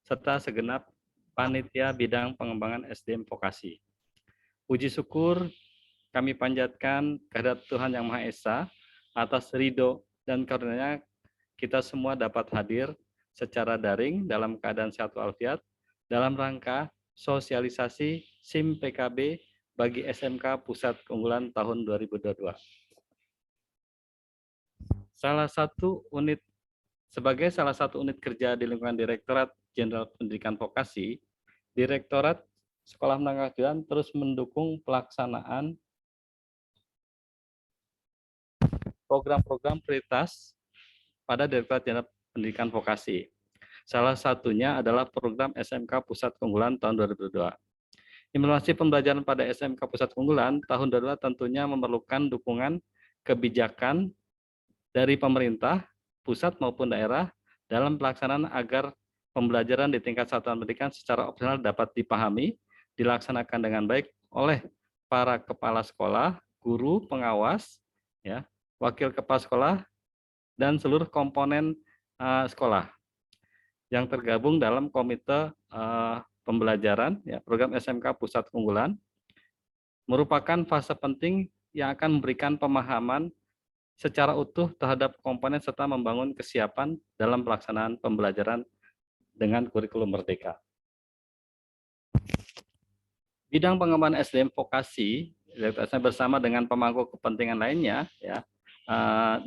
serta segenap panitia bidang pengembangan SDM vokasi. Puji syukur kami panjatkan kehadirat Tuhan Yang Maha Esa atas ridho dan karunia-Nya kita semua dapat hadir secara daring dalam keadaan sehat walafiat dalam rangka sosialisasi SIM PKB bagi SMK Pusat Keunggulan tahun 2022. Sebagai salah satu unit kerja di lingkungan Direktorat Jenderal Pendidikan Vokasi, Direktorat Sekolah Menengah Kejuruan terus mendukung pelaksanaan program-program prioritas pada Direktorat Jenderal Pendidikan Vokasi. Salah satunya adalah program SMK Pusat Keunggulan tahun 2022. Implementasi pembelajaran pada SMK Pusat Keunggulan tahun 2022 tentunya memerlukan dukungan kebijakan dari pemerintah, pusat maupun daerah dalam pelaksanaan agar pembelajaran di tingkat satuan pendidikan secara opsional dapat dipahami, dilaksanakan dengan baik oleh para kepala sekolah, guru, pengawas, ya, wakil kepala sekolah, dan seluruh komponen sekolah yang tergabung dalam komite pembelajaran, ya, program SMK Pusat Keunggulan, merupakan fase penting yang akan memberikan pemahaman secara utuh terhadap komponen serta membangun kesiapan dalam pelaksanaan pembelajaran dengan kurikulum merdeka. Bidang pengembangan SDM vokasi bersama dengan pemangku kepentingan lainnya, ya,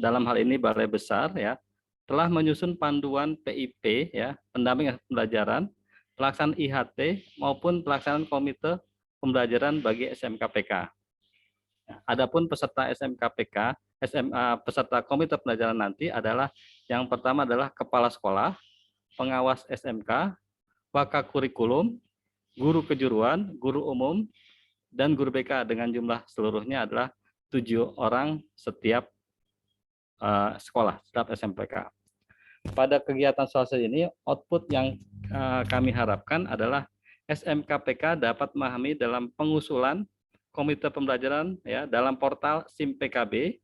dalam hal ini Balai Besar, ya, telah menyusun panduan PIP, ya, pendamping pembelajaran, pelaksanaan IHT maupun pelaksanaan komite pembelajaran bagi SMKPK. Adapun peserta SMKPK, peserta komite pembelajaran nanti adalah yang pertama adalah kepala sekolah, pengawas SMK, wakakurikulum, guru kejuruan, guru umum, dan guru BK dengan jumlah seluruhnya adalah 7 orang setiap sekolah, setiap SMPK. Pada kegiatan sosial ini, output yang kami harapkan adalah SMKPK dapat memahami dalam pengusulan komite pembelajaran, ya, dalam portal SIM PKB,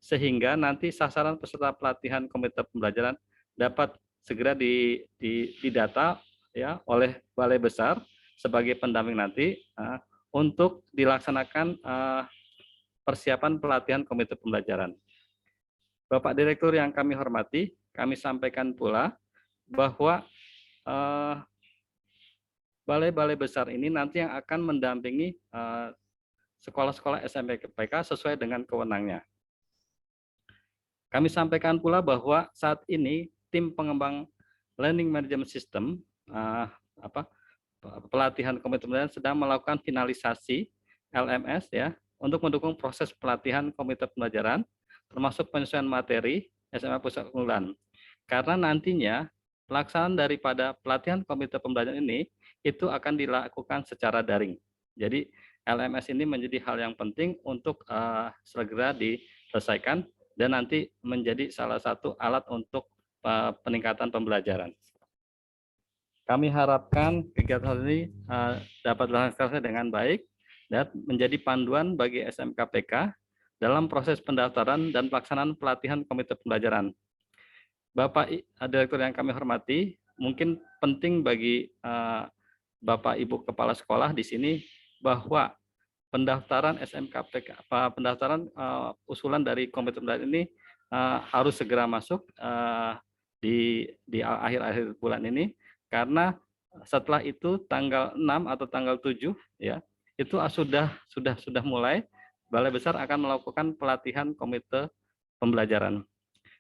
sehingga nanti sasaran peserta pelatihan komite pembelajaran dapat segera didata, ya, oleh Balai Besar sebagai pendamping nanti untuk dilaksanakan persiapan pelatihan komite pembelajaran. Bapak Direktur yang kami hormati, kami sampaikan pula bahwa balai-balai besar ini nanti yang akan mendampingi sekolah-sekolah SMPK sesuai dengan kewenangnya. Kami sampaikan pula bahwa saat ini tim pengembang Learning Management System pelatihan komite pembelajaran sedang melakukan finalisasi LMS, ya, untuk mendukung proses pelatihan komite pembelajaran termasuk penyesuaian materi SMA Pusat Keunggulan. Karena nantinya pelaksanaan daripada pelatihan komite pembelajaran ini itu akan dilakukan secara daring. Jadi LMS ini menjadi hal yang penting untuk segera diselesaikan dan nanti menjadi salah satu alat untuk peningkatan pembelajaran. Kami harapkan kegiatan ini dapat dilaksanakan dengan baik dan menjadi panduan bagi SMKPK dalam proses pendaftaran dan pelaksanaan pelatihan komite pembelajaran. Bapak Direktur yang kami hormati, mungkin penting bagi Bapak Ibu Kepala Sekolah di sini bahwa pendaftaran SMKPK, pendaftaran usulan dari komite pembelajaran ini harus segera masuk di akhir-akhir bulan ini, karena setelah itu tanggal 6 atau tanggal 7, ya, itu sudah mulai Balai Besar akan melakukan pelatihan komite pembelajaran.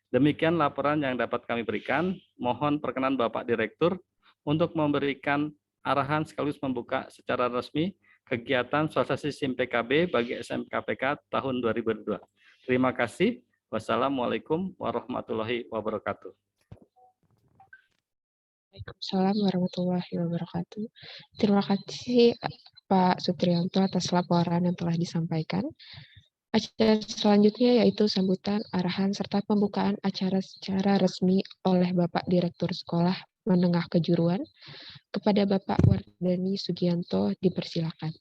Demikian laporan yang dapat kami berikan. Mohon perkenan Bapak Direktur untuk memberikan arahan sekaligus membuka secara resmi kegiatan sosialisasi SIM PKB bagi SMKPK tahun 2022. Terima kasih. Wassalamualaikum warahmatullahi wabarakatuh. Waalaikumsalam warahmatullahi wabarakatuh. Terima kasih Pak Supriyanto atas laporan yang telah disampaikan. Acara selanjutnya yaitu sambutan, arahan, serta pembukaan acara secara resmi oleh Bapak Direktur Sekolah Menengah Kejuruan. Kepada Bapak Wardani Sugianto, dipersilakan.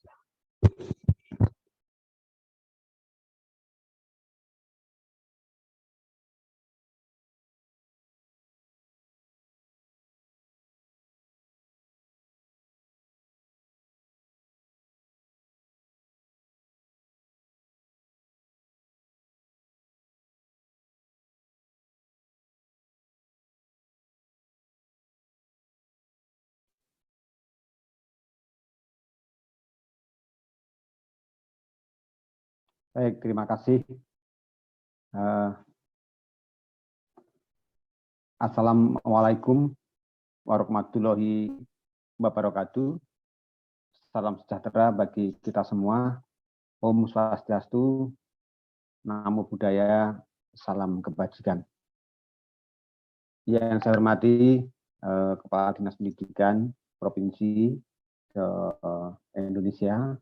Baik, terima kasih. Assalamualaikum warahmatullahi wabarakatuh. Salam sejahtera bagi kita semua. Om Swastiastu, Namo Buddhaya, salam kebajikan. Yang saya hormati Kepala Dinas Pendidikan Provinsi Indonesia,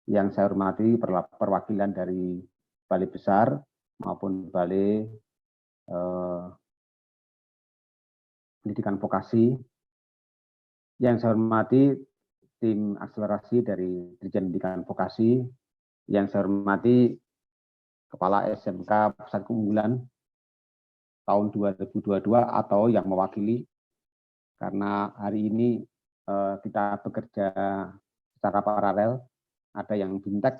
yang saya hormati perwakilan dari Balai Besar maupun Balai Pendidikan Vokasi, yang saya hormati tim akselerasi dari Dirjen Pendidikan Vokasi, yang saya hormati Kepala SMK Pusat Keunggulan tahun 2022 atau yang mewakili, karena hari ini kita bekerja secara paralel, ada yang bintek,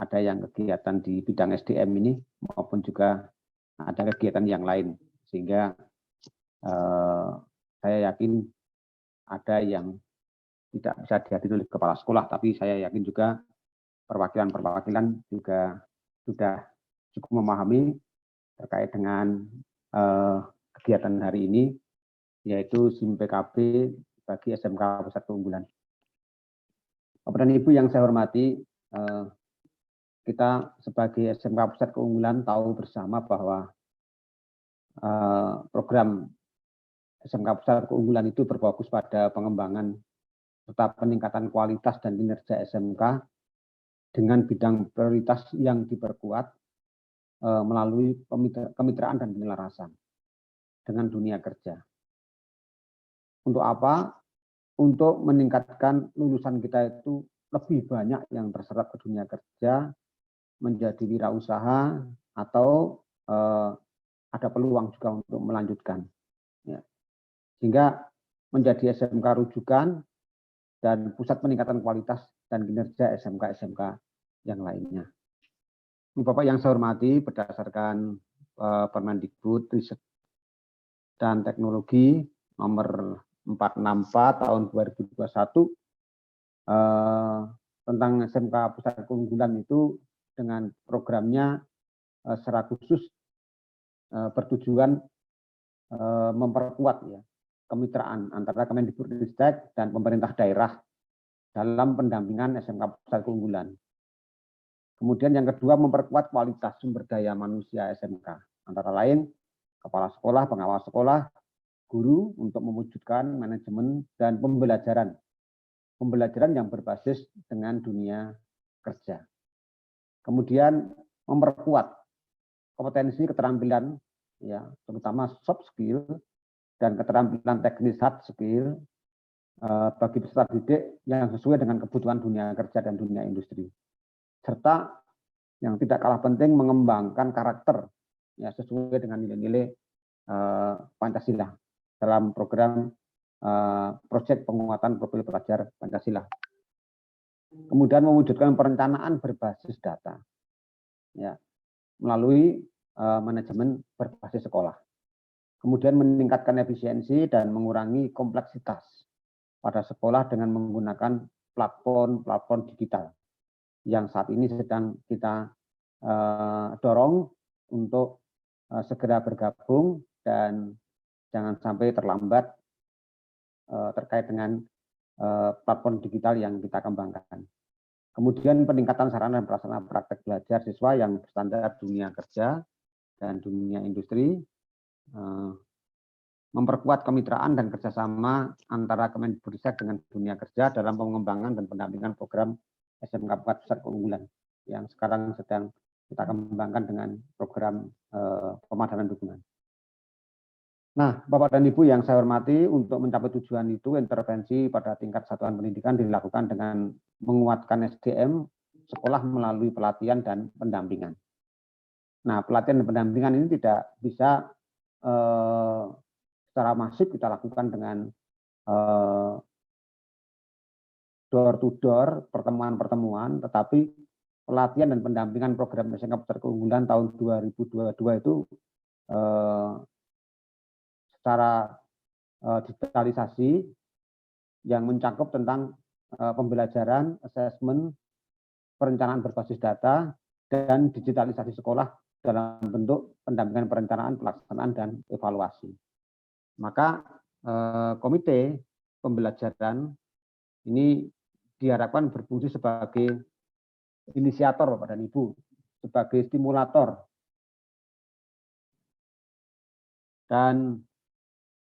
ada yang kegiatan di bidang SDM ini, maupun juga ada kegiatan yang lain, sehingga saya yakin ada yang tidak bisa dihadiri oleh kepala sekolah, tapi saya yakin juga perwakilan-perwakilan juga sudah cukup memahami terkait dengan kegiatan hari ini, yaitu SIM PKB bagi SMK Pusat Keunggulan. Bapak dan Ibu yang saya hormati, kita sebagai SMK Pusat Keunggulan tahu bersama bahwa program SMK Pusat Keunggulan itu berfokus pada pengembangan serta peningkatan kualitas dan kinerja SMK dengan bidang prioritas yang diperkuat melalui kemitraan dan penyelarasan dengan dunia kerja. Untuk apa? Untuk meningkatkan lulusan kita itu lebih banyak yang terserap ke dunia kerja, menjadi wirausaha, atau ada peluang juga untuk melanjutkan. Ya. Sehingga menjadi SMK rujukan dan pusat peningkatan kualitas dan kinerja SMK-SMK yang lainnya. Bapak yang saya hormati, berdasarkan Permendikbud Riset dan Teknologi nomor 464 tahun 2021 tentang SMK Pusat Keunggulan itu dengan programnya secara khusus bertujuan memperkuat ya kemitraan antara Kemendikbudristek dan pemerintah daerah dalam pendampingan SMK Pusat Keunggulan. Kemudian yang kedua, memperkuat kualitas sumber daya manusia SMK, antara lain kepala sekolah, pengawas sekolah, guru untuk mewujudkan manajemen dan pembelajaran yang berbasis dengan dunia kerja. Kemudian memperkuat kompetensi keterampilan, ya, terutama soft skill dan keterampilan teknis hard skill bagi peserta didik yang sesuai dengan kebutuhan dunia kerja dan dunia industri. Serta yang tidak kalah penting mengembangkan karakter ya sesuai dengan nilai-nilai Pancasila dalam program proyek penguatan profil pelajar Pancasila. Kemudian mewujudkan perencanaan berbasis data ya melalui manajemen berbasis sekolah. Kemudian meningkatkan efisiensi dan mengurangi kompleksitas pada sekolah dengan menggunakan platform digital yang saat ini sedang kita dorong untuk segera bergabung dan jangan sampai terlambat terkait dengan platform digital yang kita kembangkan. Kemudian peningkatan sarana dan prasarana praktek belajar siswa yang berstandar dunia kerja dan dunia industri, memperkuat kemitraan dan kerjasama antara Kemendikbudristek dengan dunia kerja dalam pengembangan dan pendampingan program SMK Pusat Keunggulan yang sekarang sedang kita kembangkan dengan program pemadanan dukungan. Nah, Bapak dan Ibu yang saya hormati, untuk mencapai tujuan itu, intervensi pada tingkat satuan pendidikan dilakukan dengan menguatkan SDM sekolah melalui pelatihan dan pendampingan. Nah, pelatihan dan pendampingan ini tidak bisa secara masif kita lakukan dengan door to door, pertemuan-pertemuan, tetapi pelatihan dan pendampingan program SMK Pusat Keunggulan tahun 2022 itu secara digitalisasi yang mencakup tentang pembelajaran, asesmen, perencanaan berbasis data, dan digitalisasi sekolah dalam bentuk pendampingan perencanaan, pelaksanaan, dan evaluasi. Maka komite pembelajaran ini diharapkan berfungsi sebagai inisiator Bapak dan Ibu, sebagai stimulator, dan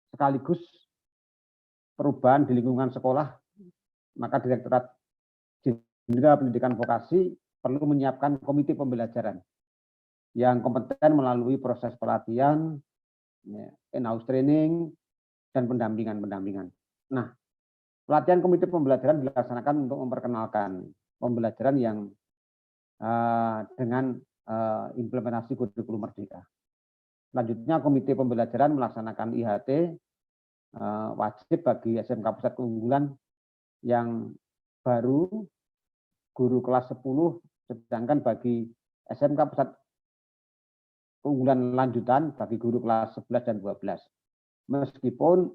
sekaligus perubahan di lingkungan sekolah. Maka Direktorat Jenderal Pendidikan Vokasi perlu menyiapkan komite pembelajaran yang kompeten melalui proses pelatihan, in-house training, dan pendampingan. Nah, pelatihan komite pembelajaran dilaksanakan untuk memperkenalkan pembelajaran yang dengan implementasi kurikulum merdeka. Selanjutnya, komite pembelajaran melaksanakan IHT wajib bagi SMK Pusat Keunggulan yang baru guru kelas 10, sedangkan bagi SMK Pusat Keunggulan lanjutan bagi guru kelas 11 dan 12. Meskipun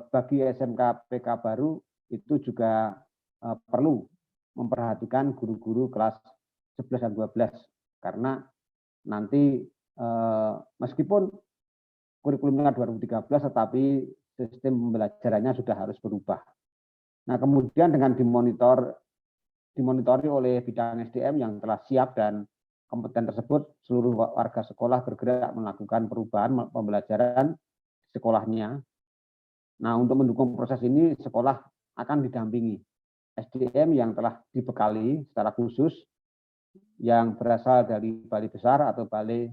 bagi SMK PK baru itu juga perlu memperhatikan guru-guru kelas 11 dan 12, karena nanti meskipun kurikulumnya 2013, tetapi sistem pembelajarannya sudah harus berubah. Nah, kemudian dengan dimonitori oleh bidang SDM yang telah siap dan kompeten tersebut, seluruh warga sekolah bergerak melakukan perubahan pembelajaran sekolahnya. Nah, untuk mendukung proses ini, sekolah akan didampingi SDM yang telah dibekali secara khusus, yang berasal dari balai besar atau balai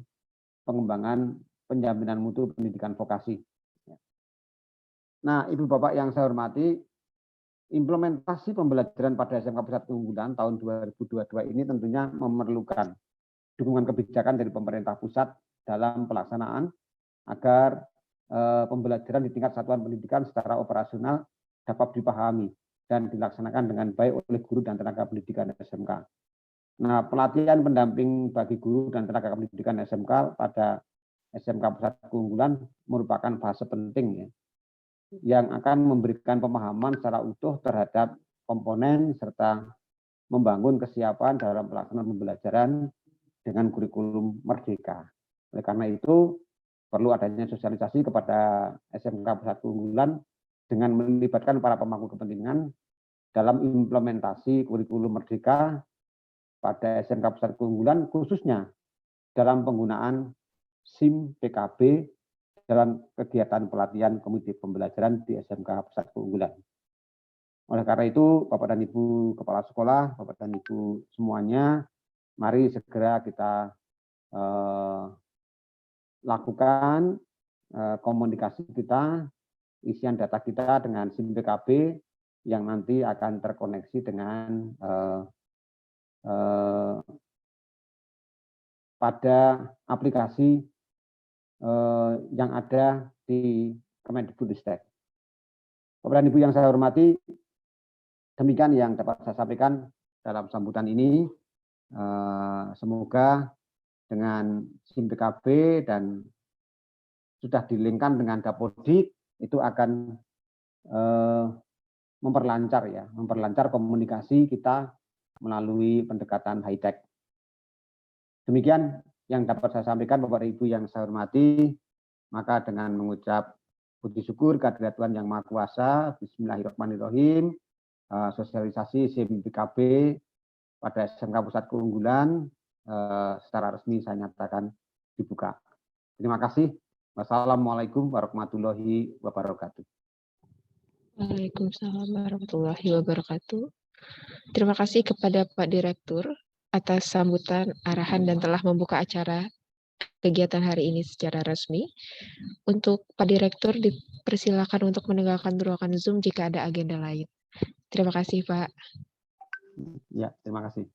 pengembangan penjaminan mutu pendidikan vokasi. Nah, Ibu Bapak yang saya hormati, implementasi pembelajaran pada SMK Pusat Keunggulan tahun 2022 ini tentunya memerlukan dukungan kebijakan dari pemerintah pusat dalam pelaksanaan agar pembelajaran di tingkat satuan pendidikan secara operasional dapat dipahami dan dilaksanakan dengan baik oleh guru dan tenaga pendidikan SMK. Nah, pelatihan pendamping bagi guru dan tenaga pendidikan SMK pada SMK Pusat Keunggulan merupakan fase penting ya, yang akan memberikan pemahaman secara utuh terhadap komponen serta membangun kesiapan dalam pelaksanaan pembelajaran dengan kurikulum merdeka. Oleh karena itu, perlu adanya sosialisasi kepada SMK Pusat Keunggulan dengan melibatkan para pemangku kepentingan dalam implementasi kurikulum merdeka pada SMK Pusat Keunggulan, khususnya dalam penggunaan SIM PKB dalam kegiatan pelatihan komite pembelajaran di SMK Pusat Keunggulan. Oleh karena itu, Bapak dan Ibu Kepala Sekolah, Bapak dan Ibu semuanya, mari segera kita lakukan komunikasi kita, isian data kita dengan SIM PKB yang nanti akan terkoneksi dengan pada aplikasi yang ada di Kemendikbudristek. Bapak dan Ibu yang saya hormati, demikian yang dapat saya sampaikan dalam sambutan ini. Semoga dengan SIM PKB dan sudah dilingkan dengan Dapodik, itu akan memperlancar komunikasi kita melalui pendekatan high-tech. Demikian yang dapat saya sampaikan, Bapak dan Ibu yang saya hormati. Maka dengan mengucap puji syukur kehadirat Tuhan Yang Maha Kuasa, Bismillahirrahmanirrahim, sosialisasi SIM PKB pada SMK Pusat Keunggulan secara resmi saya nyatakan dibuka. Terima kasih. Wassalamualaikum warahmatullahi wabarakatuh. Waalaikumsalam warahmatullahi wabarakatuh. Terima kasih kepada Pak Direktur atas sambutan, arahan, dan telah membuka acara kegiatan hari ini secara resmi. Untuk Pak Direktur dipersilakan untuk meninggalkan ruangan Zoom jika ada agenda lain. Terima kasih, Pak. Ya, terima kasih.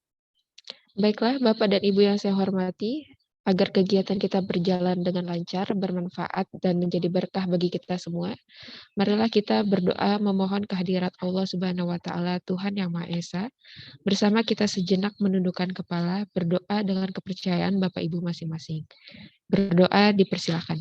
Baiklah, Bapak dan Ibu yang saya hormati, agar kegiatan kita berjalan dengan lancar, bermanfaat, dan menjadi berkah bagi kita semua, marilah kita berdoa memohon kehadirat Allah Subhanahu wa Ta'ala, Tuhan Yang Maha Esa. Bersama kita sejenak menundukkan kepala, berdoa dengan kepercayaan Bapak Ibu masing-masing. Berdoa dipersilakan.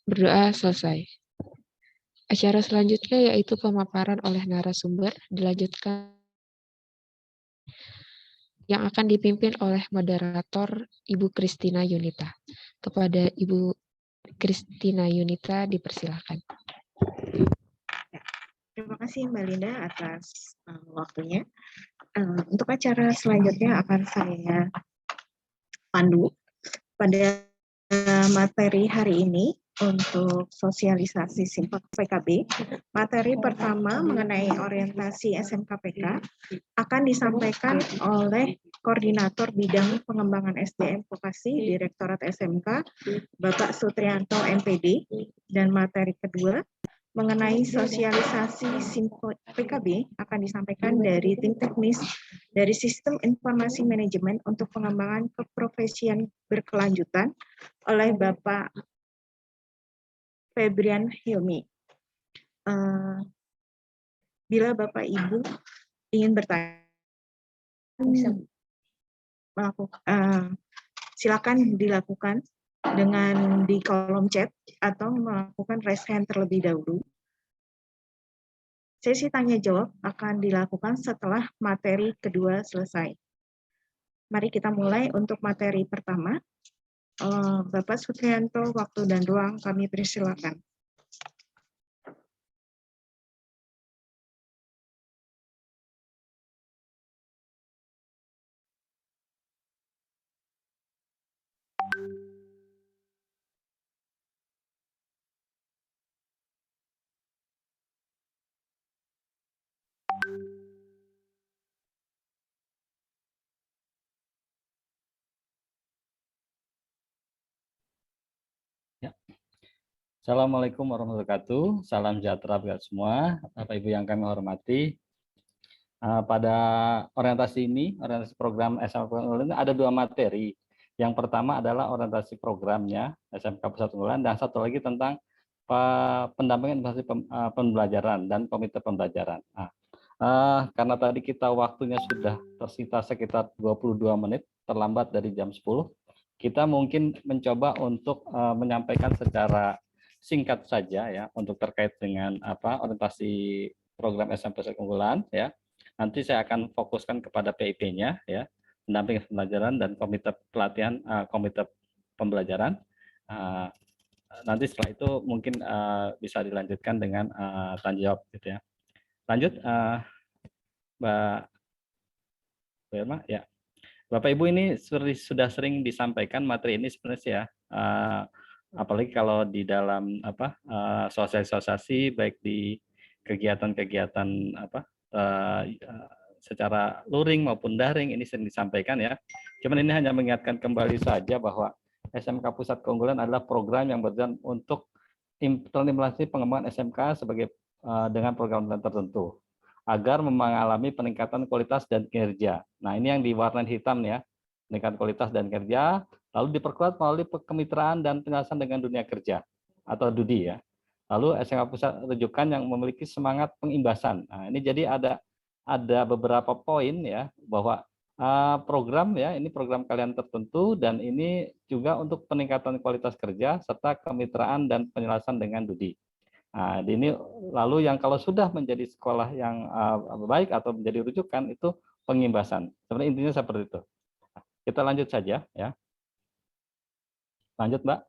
Berdoa selesai. Acara selanjutnya yaitu pemaparan oleh narasumber, dilanjutkan yang akan dipimpin oleh moderator Ibu Kristina Yunita. Kepada Ibu Kristina Yunita dipersilakan. Terima kasih Mbak Linda atas waktunya. Untuk acara selanjutnya akan saya pandu pada materi hari ini untuk sosialisasi SIMPAK PKB. Materi pertama mengenai orientasi SMKPK akan disampaikan oleh Koordinator Bidang Pengembangan SDM Vokasi Direktorat SMK, Bapak Sutrianto MPD, dan materi kedua mengenai sosialisasi SIMPAK PKB akan disampaikan dari tim teknis dari Sistem Informasi Manajemen untuk Pengembangan Keprofesian Berkelanjutan oleh Bapak Febrian Hilmi. Bila Bapak Ibu ingin bertanya, bisa melakukan, silakan dilakukan dengan di kolom chat atau melakukan raise hand terlebih dahulu. Sesi tanya jawab akan dilakukan setelah materi kedua selesai. Mari kita mulai untuk materi pertama. Bapak Sutrianto, waktu dan ruang kami persilakan. Assalamualaikum warahmatullahi wabarakatuh. Salam sejahtera buat semua, Bapak Ibu yang kami hormati. Pada orientasi ini, orientasi program SMK Unggulan ada dua materi. Yang pertama adalah orientasi programnya SMK Pusat Unggulan, dan satu lagi tentang pendampingan informasi pembelajaran dan komite pembelajaran. Karena tadi kita waktunya sudah tersita sekitar 22 menit, terlambat dari jam 10, kita mungkin mencoba untuk menyampaikan secara singkat saja ya untuk terkait dengan orientasi program SMP Unggulan ya. Nanti saya akan fokuskan kepada PIP-nya ya, pendampingan pembelajaran dan komite pelatihan, komite pembelajaran. Nanti setelah itu mungkin bisa dilanjutkan dengan tanya jawab gitu ya. Lanjut Mbak Irma ya. Bapak Ibu, ini sudah sering disampaikan materi ini sebenarnya ya. Apalagi kalau di dalam sosialisasi baik di kegiatan-kegiatan secara luring maupun daring ini sering disampaikan ya. Cuman ini hanya mengingatkan kembali saja bahwa SMK Pusat Keunggulan adalah program yang berjalan untuk implementasi pengembangan SMK sebagai dengan program tertentu agar mengalami peningkatan kualitas dan kinerja. Nah, ini yang diwarnai hitam ya, peningkatan kualitas dan kinerja, lalu diperkuat melalui kemitraan dan penjelasan dengan dunia kerja atau DUDI ya. Lalu SMK Pusat rujukan yang memiliki semangat pengimbasan. Nah, ini jadi ada beberapa poin ya bahwa program ya, ini program kalian tertentu dan ini juga untuk peningkatan kualitas kerja serta kemitraan dan penjelasan dengan DUDI. Nah, ini lalu yang kalau sudah menjadi sekolah yang baik atau menjadi rujukan itu pengimbasan. Sebenarnya intinya seperti itu. Kita lanjut saja ya. Lanjut, Mbak.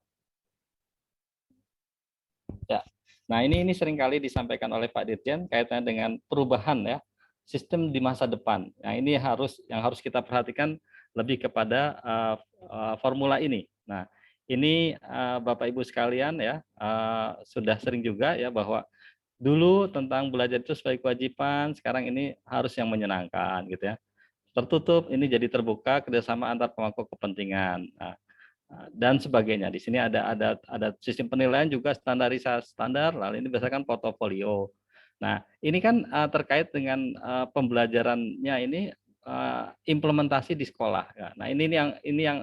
Ya. Nah, ini seringkali disampaikan oleh Pak Dirjen kaitannya dengan perubahan ya sistem di masa depan. Nah, ini yang harus kita perhatikan lebih kepada formula ini. Nah, ini Bapak Ibu sekalian ya sudah sering juga ya bahwa dulu tentang belajar itu sebagai kewajiban, sekarang ini harus yang menyenangkan gitu ya. Tertutup, ini jadi terbuka kerjasama antar pemangku kepentingan dan sebagainya. Di sini ada sistem penilaian juga standar, lalu ini berdasarkan portofolio. Nah, ini kan terkait dengan pembelajarannya ini implementasi di sekolah. Nah, ini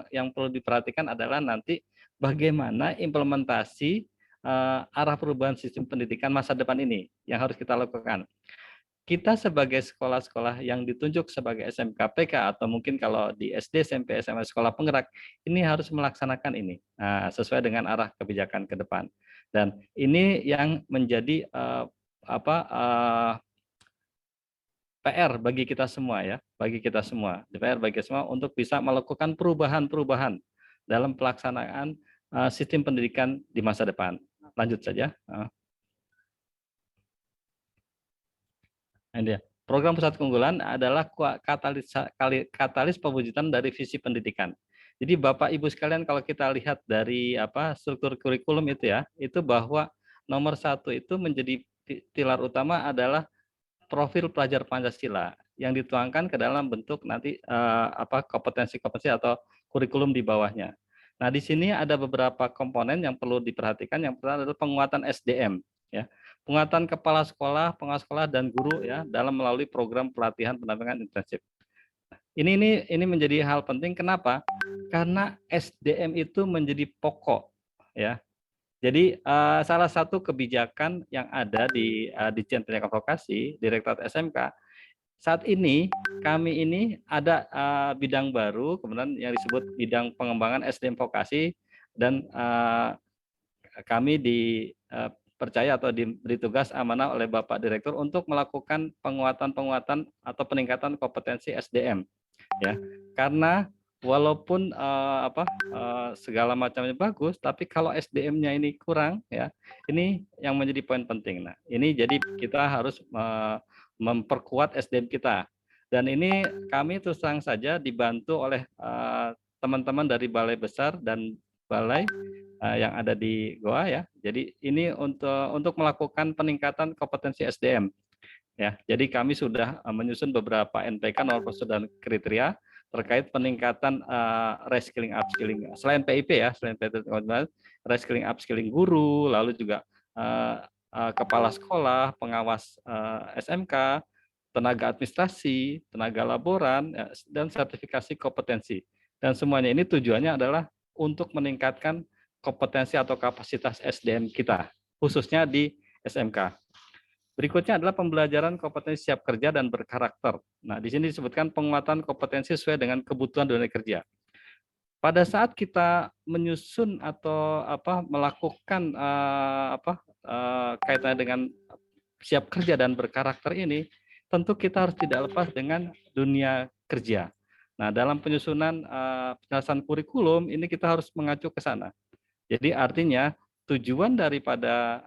yang perlu diperhatikan adalah nanti bagaimana implementasi arah perubahan sistem pendidikan masa depan ini yang harus kita lakukan. kita sebagai sekolah-sekolah yang ditunjuk sebagai SMKPK atau mungkin kalau di SD, SMP, SMA sekolah penggerak ini harus melaksanakan ini sesuai dengan arah kebijakan ke depan. Dan ini yang menjadi PR bagi kita semua ya, bagi kita semua, PR bagi semua untuk bisa melakukan perubahan-perubahan dalam pelaksanaan sistem pendidikan di masa depan. Lanjut saja. Ini dia. Program Pusat Keunggulan adalah katalis pewujudan dari visi pendidikan. Jadi Bapak Ibu sekalian, kalau kita lihat dari struktur kurikulum itu ya, itu bahwa nomor 1 itu menjadi pilar utama adalah profil pelajar Pancasila yang dituangkan ke dalam bentuk nanti kompetensi-kompetensi atau kurikulum di bawahnya. Nah, di sini ada beberapa komponen yang perlu diperhatikan. Yang pertama adalah penguatan SDM ya. Penguatan kepala sekolah, pengawas sekolah dan guru ya dalam melalui program pelatihan pendampingan intensif. Ini menjadi hal penting. Kenapa? Karena SDM itu menjadi pokok ya. Jadi salah satu kebijakan yang ada di Ditjen Pendidikan Vokasi, Direktorat SMK, saat ini kami ini ada bidang baru, kemudian yang disebut bidang pengembangan SDM vokasi, dan kami dipercaya atau diberi tugas amanah oleh Bapak Direktur untuk melakukan penguatan atau peningkatan kompetensi SDM, ya. Karena walaupun segala macamnya bagus, tapi kalau SDM-nya ini kurang, ya, ini yang menjadi poin penting. Nah, ini jadi kita harus memperkuat SDM kita. Dan ini kami terus terang saja dibantu oleh teman-teman dari Balai Besar dan Balai yang ada di Goa ya. Jadi ini untuk melakukan peningkatan kompetensi SDM. Ya, jadi kami sudah menyusun beberapa NPK, nomor prosedur dan kriteria terkait peningkatan reskilling upskilling selain PIP ya, selain PIP reskilling upskilling guru, lalu juga kepala sekolah, pengawas SMK, tenaga administrasi, tenaga laboran, ya, dan sertifikasi kompetensi. Dan semuanya ini tujuannya adalah untuk meningkatkan kompetensi atau kapasitas SDM kita, khususnya di SMK. Berikutnya adalah pembelajaran kompetensi siap kerja dan berkarakter. Nah, di sini disebutkan penguatan kompetensi sesuai dengan kebutuhan dunia kerja. Pada saat kita menyusun atau melakukan kaitannya dengan siap kerja dan berkarakter ini, tentu kita harus tidak lepas dengan dunia kerja. Nah, dalam penyusunan penjelasan kurikulum ini kita harus mengacu ke sana. Jadi artinya tujuan daripada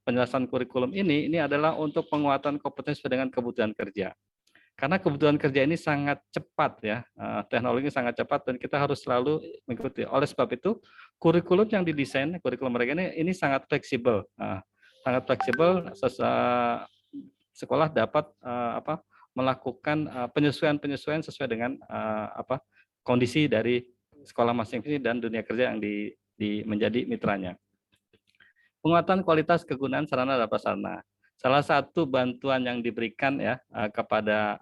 penjelasan kurikulum ini adalah untuk penguatan kompetensi dengan kebutuhan kerja. Karena kebutuhan kerja ini sangat cepat ya, teknologi sangat cepat dan kita harus selalu mengikuti. Oleh sebab itu, kurikulum yang didesain, kurikulum mereka ini sangat fleksibel. Sangat fleksibel, sekolah dapat melakukan penyesuaian sesuai dengan kondisi dari sekolah masing-masing dan dunia kerja yang menjadi mitranya. Penguatan kualitas kegunaan sarana dan prasarana. Salah satu bantuan yang diberikan ya kepada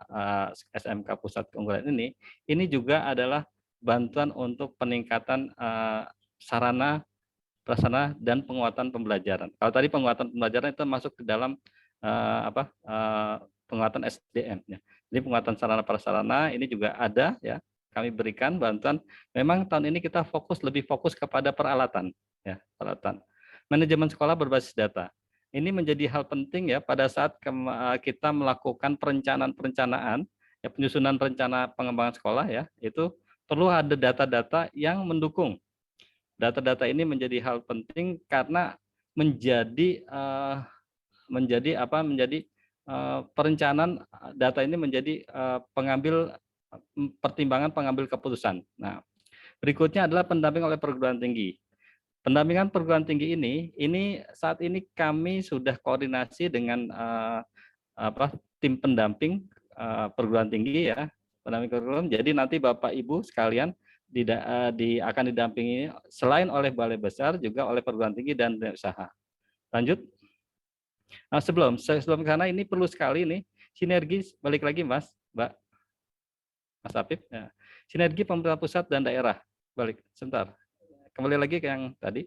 SMK Pusat Keunggulan ini juga adalah bantuan untuk peningkatan sarana, prasarana dan penguatan pembelajaran. Kalau tadi penguatan pembelajaran itu masuk ke dalam penguatan SDM. Ya. Jadi penguatan sarana prasarana ini juga ada ya. Kami berikan bantuan. Memang tahun ini kita lebih fokus kepada peralatan, ya peralatan. Manajemen sekolah berbasis data. Ini menjadi hal penting ya pada saat kita melakukan perencanaan, ya, penyusunan rencana pengembangan sekolah ya, itu perlu ada data-data yang mendukung. Data-data ini menjadi hal penting karena menjadi perencanaan data ini menjadi pertimbangan pengambil keputusan. Nah, berikutnya adalah pendamping oleh perguruan tinggi. Pendampingan perguruan tinggi ini saat ini kami sudah koordinasi dengan tim pendamping perguruan tinggi ya, pendamping kurikulum. Jadi nanti Bapak Ibu sekalian akan didampingi selain oleh Balai Besar juga oleh perguruan tinggi dan dunia usaha. Lanjut. Nah, sebelum ke sana ini perlu sekali nih sinergi, balik lagi Mas Apip. Ya. Sinergi pemerintah pusat dan daerah. Balik sebentar. Kembali lagi ke yang tadi.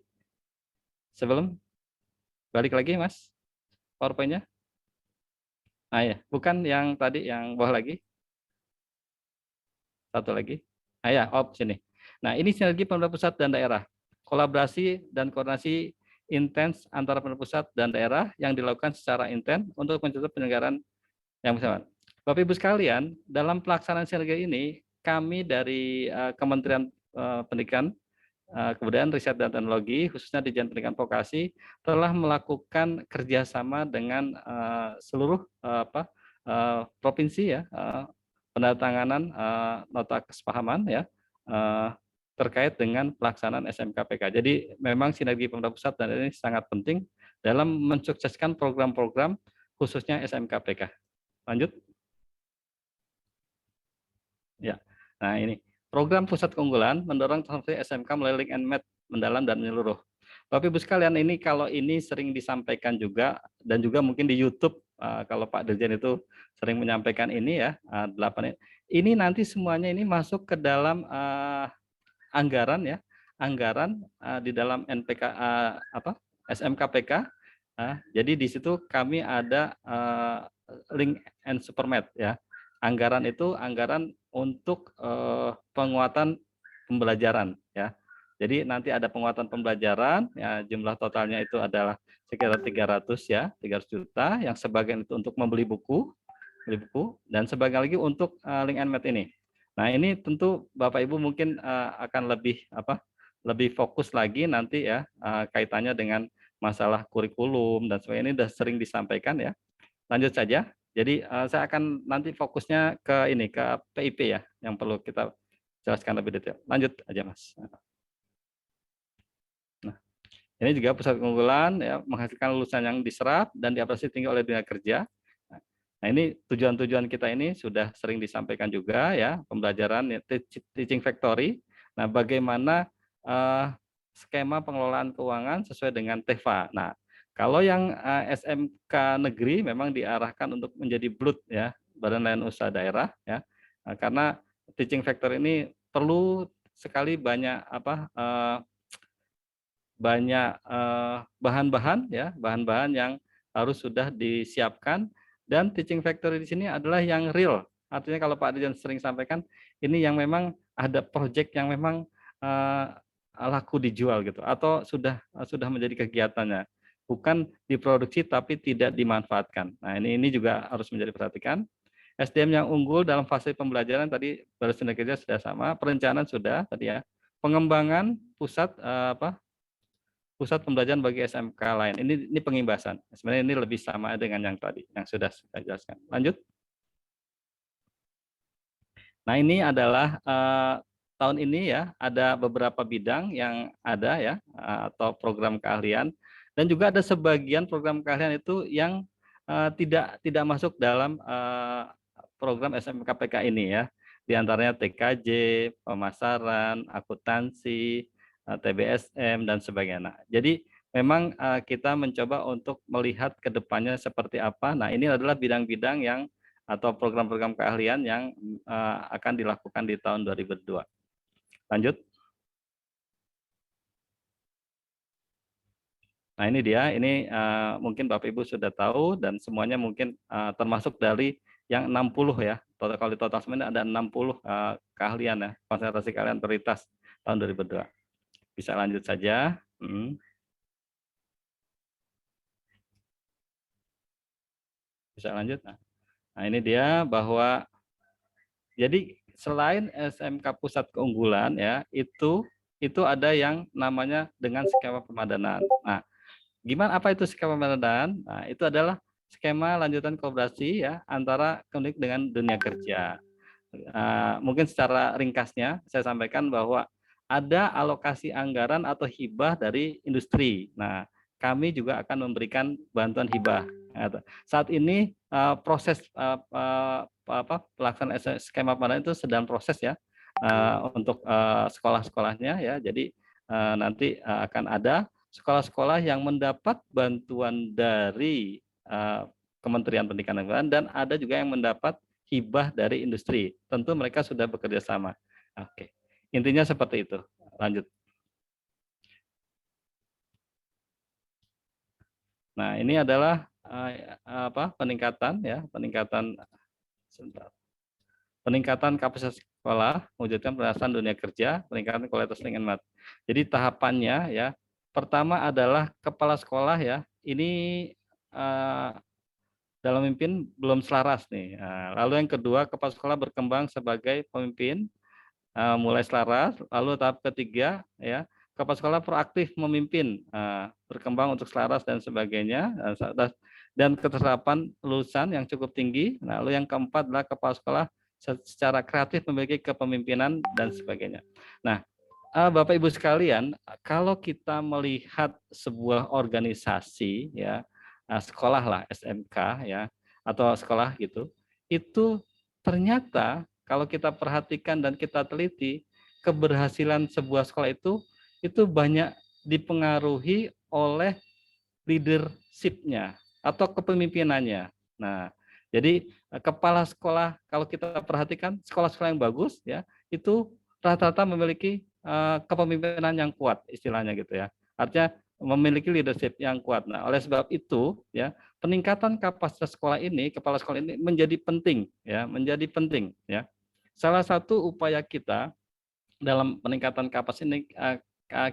Sebelum balik lagi Mas PowerPoint-nya. Ya, bukan yang tadi yang bawah lagi. Satu lagi. Ya, sini. Nah, ini sinergi pemerintah pusat dan daerah. Kolaborasi dan koordinasi intens antara pemerintah pusat dan daerah yang dilakukan secara intens untuk mencapai penyelenggaraan yang bersama. Bapak Ibu sekalian, dalam pelaksanaan sinergi ini, kami dari Kementerian Pendidikan, Kebudayaan, Riset dan Teknologi, khususnya di Dijen Pendidikan Vokasi, telah melakukan kerjasama dengan seluruh provinsi ya, penandatanganan nota kesepahaman ya terkait dengan pelaksanaan SMKPK. Jadi memang sinergi pemerintah pusat dan ini sangat penting dalam mensukseskan program-program khususnya SMKPK. Lanjut. Ya. Nah, ini program pusat keunggulan mendorong transformasi SMK melalui link and match mendalam dan menyeluruh. Bapak Ibu sekalian, ini kalau ini sering disampaikan juga dan juga mungkin di YouTube kalau Pak Dirjen itu sering menyampaikan ini ya, 8 ini nanti semuanya ini masuk ke dalam anggaran ya, anggaran di dalam NPK SMKPK. Jadi di situ kami ada link and supermat ya. Anggaran itu anggaran untuk penguatan pembelajaran ya. Jadi nanti ada penguatan pembelajaran ya, jumlah totalnya itu adalah sekitar 300 ya, 300 juta yang sebagian itu untuk membeli buku dan sebagian lagi untuk link and match ini. Nah, ini tentu Bapak Ibu mungkin akan lebih fokus lagi nanti ya kaitannya dengan masalah kurikulum dan sebagainya, ini sudah sering disampaikan ya. Lanjut saja. Jadi saya akan nanti fokusnya ke ini, ke PIP ya, yang perlu kita jelaskan lebih detail. Lanjut aja Mas. Nah, ini juga pusat keunggulan ya, menghasilkan lulusan yang diserap dan diapresiasi tinggi oleh dunia kerja. Nah, ini tujuan-tujuan kita ini sudah sering disampaikan juga ya, pembelajaran ya, teaching factory. Nah, bagaimana skema pengelolaan keuangan sesuai dengan TEFA. Nah, kalau yang SMK negeri memang diarahkan untuk menjadi BLUT ya, Badan Layanan Usaha Daerah ya. Nah, karena teaching factor ini perlu sekali banyak bahan-bahan ya, bahan-bahan yang harus sudah disiapkan dan teaching factory di sini adalah yang real. Artinya kalau Pak Dirjen sering sampaikan ini yang memang ada proyek yang memang laku dijual gitu atau sudah menjadi kegiatannya, bukan diproduksi tapi tidak dimanfaatkan. Nah, ini juga harus menjadi perhatikan. SDM yang unggul dalam fase pembelajaran tadi bersinergi kerja sudah sama, perencanaan sudah tadi ya, pengembangan pusat pusat pembelajaran bagi SMK lain. Ini pengimbasan. Sebenarnya ini lebih sama dengan yang tadi yang sudah saya jelaskan. Lanjut. Nah, ini adalah tahun ini ya, ada beberapa bidang yang ada ya, atau program keahlian, dan juga ada sebagian program keahlian itu yang tidak masuk dalam program SMKPK ini ya. Di antaranya TKJ, pemasaran, akuntansi, TBSM dan sebagainya. Nah, jadi memang kita mencoba untuk melihat ke depannya seperti apa. Nah, ini adalah bidang-bidang yang atau program-program keahlian yang akan dilakukan di tahun 2002. Lanjut. Nah, ini dia, ini mungkin Bapak Ibu sudah tahu dan semuanya mungkin termasuk dari yang 60 ya. Kalau di total semuanya ada 60 keahlian ya, konsentrasi keahlian prioritas tahun 2002. Bisa lanjut saja. Bisa lanjut. Nah, ini dia bahwa jadi selain SMK pusat keunggulan ya, itu ada yang namanya dengan skema pemadanan. Nah, gimana apa itu skema pemadanan? Nah, itu adalah skema lanjutan kolaborasi ya antara klinik dengan dunia kerja. Mungkin secara ringkasnya saya sampaikan bahwa ada alokasi anggaran atau hibah dari industri. Nah, kami juga akan memberikan bantuan hibah. Saat ini proses pelaksanaan skema pemadanan itu sedang proses ya untuk sekolah-sekolahnya ya. Jadi nanti akan ada sekolah-sekolah yang mendapat bantuan dari Kementerian Pendidikan dan Kebudayaan dan ada juga yang mendapat hibah dari industri. Tentu mereka sudah bekerja sama. Oke. Intinya seperti itu. Lanjut. Nah, ini adalah peningkatan peningkatan kapasitas sekolah, mewujudkan penerapan dunia kerja, peningkatan kualitas lingkungan. Jadi tahapannya ya, pertama adalah kepala sekolah ya, ini dalam memimpin belum selaras nih. Lalu yang kedua, kepala sekolah berkembang sebagai pemimpin, mulai selaras. Lalu tahap ketiga ya, kepala sekolah proaktif memimpin, berkembang untuk selaras dan sebagainya, dan keterapan lulusan yang cukup tinggi. Lalu yang keempat adalah kepala sekolah secara kreatif memiliki kepemimpinan dan sebagainya. Nah, Bapak Ibu sekalian, kalau kita melihat sebuah organisasi ya, sekolah lah SMK ya, atau sekolah gitu, itu ternyata kalau kita perhatikan dan kita teliti, keberhasilan sebuah sekolah itu banyak dipengaruhi oleh leadership-nya atau kepemimpinannya. Nah, jadi kepala sekolah kalau kita perhatikan sekolah-sekolah yang bagus ya, itu rata-rata memiliki kepemimpinan yang kuat istilahnya gitu ya. Artinya memiliki leadership yang kuat. Nah, oleh sebab itu ya, peningkatan kapasitas sekolah ini, kepala sekolah ini menjadi penting ya, menjadi penting ya. Salah satu upaya kita dalam peningkatan kapasitas ini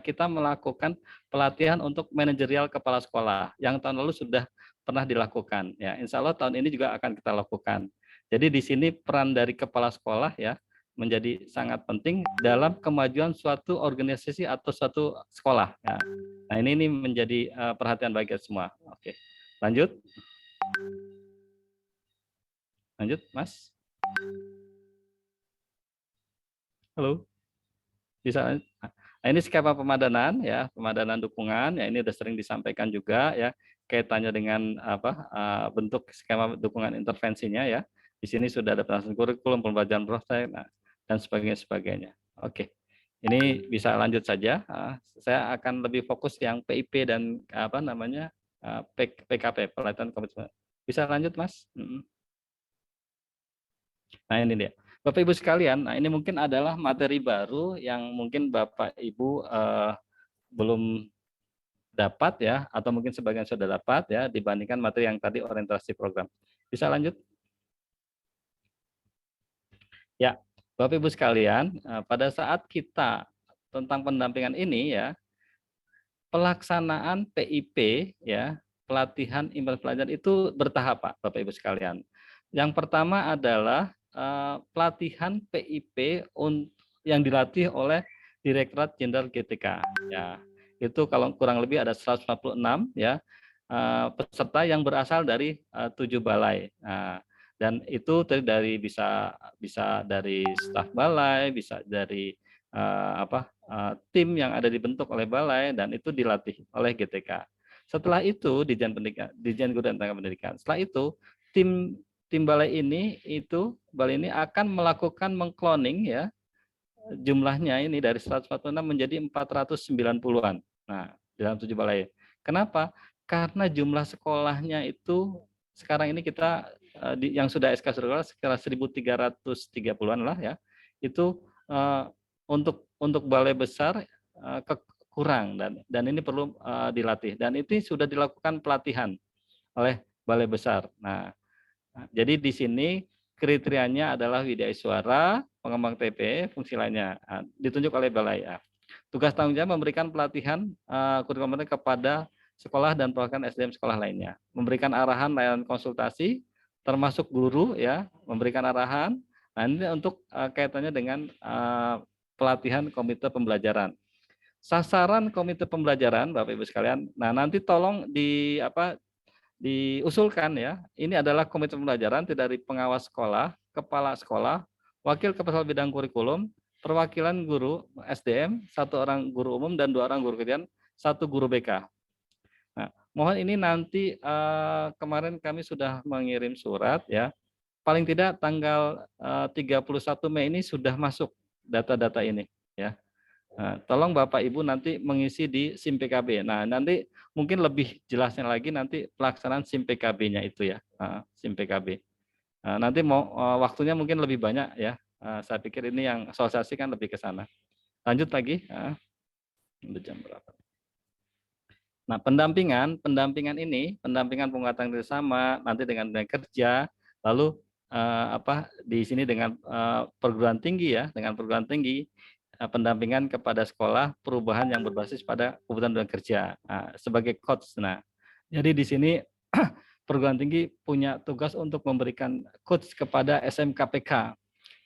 kita melakukan pelatihan untuk manajerial kepala sekolah yang tahun lalu sudah pernah dilakukan ya. Insya Allah tahun ini juga akan kita lakukan. Jadi di sini peran dari kepala sekolah ya menjadi sangat penting dalam kemajuan suatu organisasi atau suatu sekolah ya. Nah, ini menjadi perhatian bagi kita semua. Oke. Lanjut. Lanjut, Mas. Halo. Bisa. Nah, ini skema pemadanan ya, pemadanan dukungan ya, ini sudah sering disampaikan juga ya, kaitannya dengan bentuk skema dukungan intervensinya ya. Di sini sudah ada penjelasan kurikulum, pembelajaran proses dan sebagainya. Oke. Ini bisa lanjut saja. Saya akan lebih fokus yang PIP dan PKP, pelatihan komitmen. Bisa lanjut, Mas? Nah, ini dia. Bapak Ibu sekalian, nah ini mungkin adalah materi baru yang mungkin Bapak Ibu belum dapat ya, atau mungkin sebagian sudah dapat ya, dibandingkan materi yang tadi orientasi program. Bisa lanjut? Ya, Bapak Ibu sekalian, pada saat kita tentang pendampingan ini ya, pelaksanaan PIP ya, pelatihan impuls pelajar itu bertahap Pak, Bapak Ibu sekalian. Yang pertama adalah pelatihan PIP yang dilatih oleh Direktorat Jenderal GTK. Ya, itu kalau kurang lebih ada 146 ya peserta yang berasal dari 7 balai. Dan itu dari bisa dari staf balai, bisa dari tim yang ada dibentuk oleh balai dan itu dilatih oleh GTK. Setelah itu Dijen Guru dan Tenaga Pendidikan. Setelah itu tim balai ini akan melakukan mengkloning ya, jumlahnya ini dari 146 menjadi 490-an. Nah, dalam 7 balai. Kenapa? Karena jumlah sekolahnya itu sekarang ini kita yang sudah SK sekolah sekitar 1.330-an lah ya. Itu untuk balai besar kurang dan ini perlu dilatih dan itu sudah dilakukan pelatihan oleh balai besar. Nah, jadi di sini kriterianya adalah Widya Iswara, pengembang TP, fungsi lainnya ditunjuk oleh balai. Tugas tanggung jawab memberikan pelatihan kurikulum kepada sekolah dan perwakilan SDM sekolah lainnya, memberikan arahan layanan konsultasi, termasuk guru ya, memberikan arahan. Nah, ini untuk kaitannya dengan pelatihan komite pembelajaran. Sasaran komite pembelajaran, Bapak Ibu sekalian. Nah, nanti tolong diusulkan ya. Ini adalah komite pembelajaran dari pengawas sekolah, kepala sekolah, wakil kepala bidang kurikulum, perwakilan guru SDM, 1 orang guru umum dan 2 orang guru kejadian, 1 guru BK. Nah, mohon ini nanti kemarin kami sudah mengirim surat ya. Paling tidak tanggal 31 Mei ini sudah masuk data-data ini ya. Nah, tolong Bapak Ibu nanti mengisi di SIM PKB. Nah, nanti mungkin lebih jelasnya lagi nanti pelaksanaan SIM PKB-nya itu ya, SIM PKB. Nanti mau waktunya mungkin lebih banyak ya. Saya pikir ini yang asosiasi kan lebih ke sana. Lanjut lagi. Udah jam berapa? Nah, pendampingan ini, pendampingan penguatan kerjasama nanti dengan dunia kerja, lalu di sini dengan perguruan tinggi ya, dengan perguruan tinggi, pendampingan kepada sekolah perubahan yang berbasis pada kebutuhan dunia kerja sebagai coach. Nah, jadi di sini perguruan tinggi punya tugas untuk memberikan coach kepada SMKPK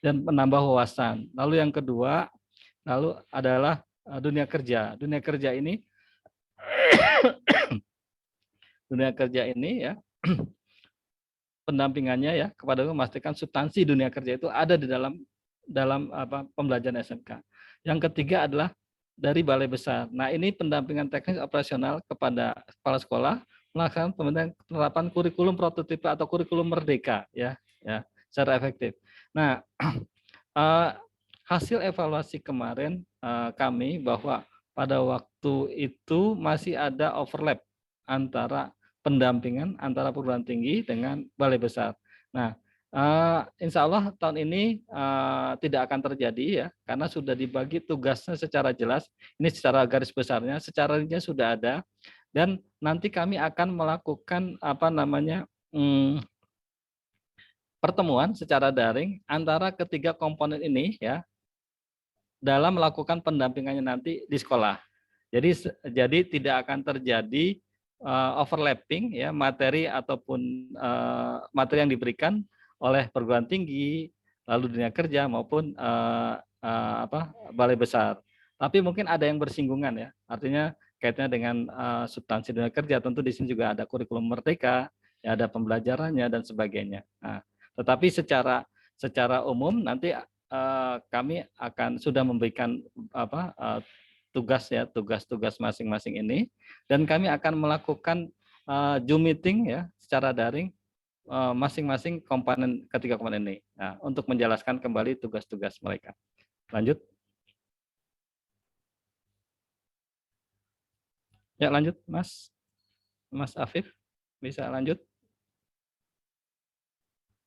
dan menambah wawasan. Lalu yang kedua, lalu adalah dunia kerja. Dunia kerja ini ya pendampingannya ya kepada memastikan substansi dunia kerja itu ada di dalam pembelajaran SMK. Yang ketiga adalah dari balai besar. Nah, ini pendampingan teknis operasional kepada kepala sekolah melakukan penerapan kurikulum prototipe atau kurikulum merdeka ya secara efektif. Nah, hasil evaluasi kemarin kami bahwa pada waktu itu masih ada overlap antara pendampingan antara perguruan tinggi dengan balai besar. Nah, insya Allah tahun ini tidak akan terjadi ya, karena sudah dibagi tugasnya secara jelas. Ini secara garis besarnya, secara ringnya sudah ada, dan nanti kami akan melakukan pertemuan secara daring antara ketiga komponen ini ya dalam melakukan pendampingannya nanti di sekolah. Jadi tidak akan terjadi overlapping ya materi ataupun materi yang diberikan oleh perguruan tinggi, lalu dunia kerja maupun balai besar. Tapi mungkin ada yang bersinggungan ya. Artinya kaitannya dengan substansi dunia kerja, tentu di sini juga ada kurikulum merdeka, ya ada pembelajarannya dan sebagainya. Nah, tetapi secara umum nanti kami akan sudah memberikan tugas masing-masing ini, dan kami akan melakukan Zoom meeting ya secara daring masing-masing ketiga komponen ini untuk menjelaskan kembali tugas-tugas mereka. Lanjut. Ya, lanjut Mas Afif, bisa lanjut.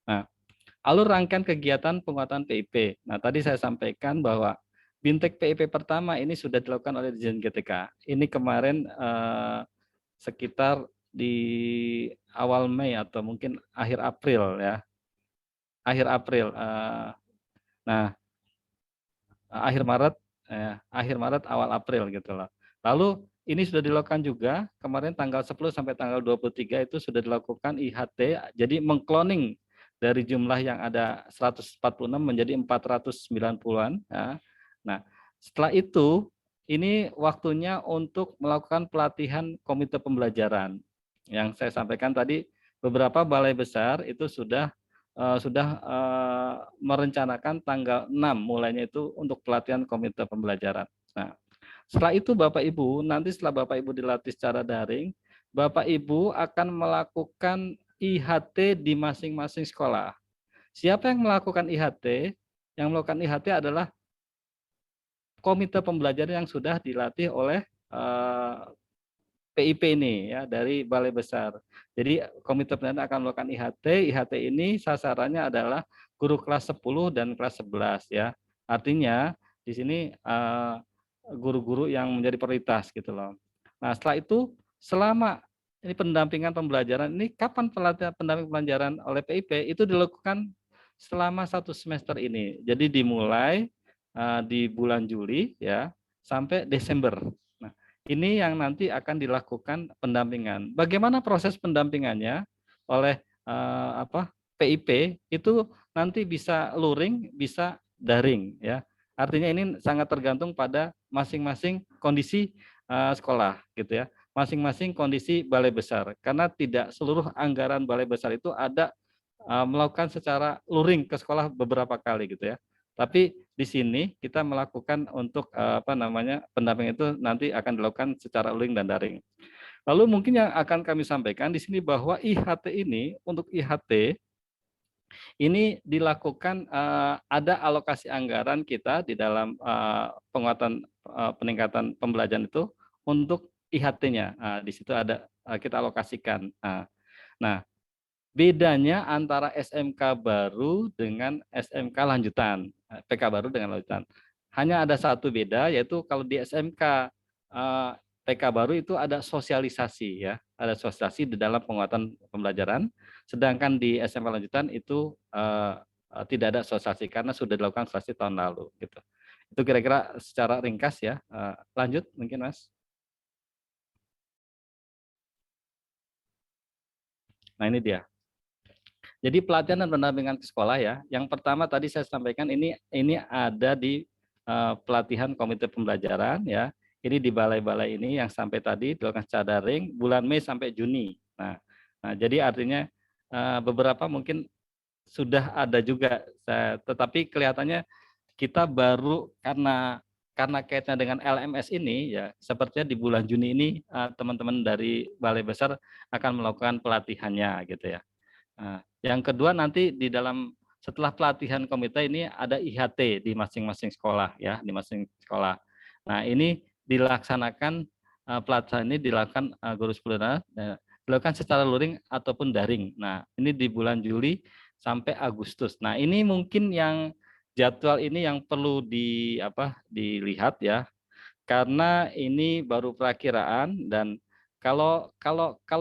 Nah, alur rangkaian kegiatan penguatan PIP. Nah, tadi saya sampaikan bahwa Bintek PIP pertama ini sudah dilakukan oleh Dirjen GTK. Ini kemarin sekitar di awal Mei atau mungkin akhir April ya. Akhir April. Akhir Maret awal April gitu loh. Lalu ini sudah dilakukan juga kemarin tanggal 10 sampai tanggal 23 itu sudah dilakukan IHT, jadi mengkloning dari jumlah yang ada 146 menjadi 490-an. Ya. Nah, setelah itu ini waktunya untuk melakukan pelatihan komite pembelajaran. Yang saya sampaikan tadi, beberapa balai besar itu sudah merencanakan tanggal 6 mulainya itu untuk pelatihan komite pembelajaran. Nah, setelah itu Bapak Ibu, nanti setelah Bapak Ibu dilatih secara daring, Bapak Ibu akan melakukan IHT di masing-masing sekolah. Siapa yang melakukan IHT? Yang melakukan IHT adalah komite pembelajaran yang sudah dilatih oleh PIP ini ya dari balai besar. Jadi komite pembelajaran akan melakukan IHT. IHT ini sasarannya adalah guru kelas 10 dan kelas 11 ya. Artinya di sini guru-guru yang menjadi prioritas gitu loh. Nah, setelah itu selama ini pendampingan pembelajaran ini kapan pelatihan pendamping pembelajaran oleh PIP itu dilakukan selama 1 semester ini. Jadi dimulai di bulan Juli ya sampai Desember. Nah, ini yang nanti akan dilakukan pendampingan. Bagaimana proses pendampingannya oleh PIP itu nanti bisa luring, bisa daring ya. Artinya ini sangat tergantung pada masing-masing kondisi sekolah gitu ya. Masing-masing kondisi balai besar. Karena tidak seluruh anggaran balai besar itu ada melakukan secara luring ke sekolah beberapa kali gitu ya. Tapi di sini kita melakukan untuk pendampingan itu nanti akan dilakukan secara luring dan daring. Lalu mungkin yang akan kami sampaikan di sini bahwa IHT ini untuk IHT ini dilakukan ada alokasi anggaran kita di dalam penguatan peningkatan pembelajaran itu untuk IHT-nya. Di situ ada kita alokasikan. Nah, bedanya antara SMK baru dengan SMK lanjutan, PK baru dengan lanjutan. Hanya ada satu beda, yaitu kalau di SMK TK baru itu ada sosialisasi ya, ada sosialisasi di dalam penguatan pembelajaran, sedangkan di SMA lanjutan itu tidak ada sosialisasi karena sudah dilakukan sosialisasi tahun lalu gitu. Itu kira-kira secara ringkas ya. Lanjut mungkin Mas. Nah ini dia. Jadi pelatihan dan pendampingan ke sekolah ya. Yang pertama tadi saya sampaikan ini ada di pelatihan komite pembelajaran ya. Ini di balai-balai ini yang sampai tadi dilakukan secara daring bulan Mei sampai Juni. Nah jadi artinya beberapa mungkin sudah ada juga, tetapi kelihatannya kita baru karena kaitannya dengan LMS ini ya, sepertinya di bulan Juni ini teman-teman dari Balai Besar akan melakukan pelatihannya gitu ya. Yang kedua nanti di dalam setelah pelatihan komite ini ada IHT di masing-masing sekolah ya, di masing sekolah. Nah, ini dilaksanakan pelatihan ini dilakukan guru sekolah dilakukan secara luring ataupun daring. Nah, ini di bulan Juli sampai Agustus. Nah, ini mungkin yang jadwal ini yang perlu dilihat ya. Karena ini baru perakiraan dan kalau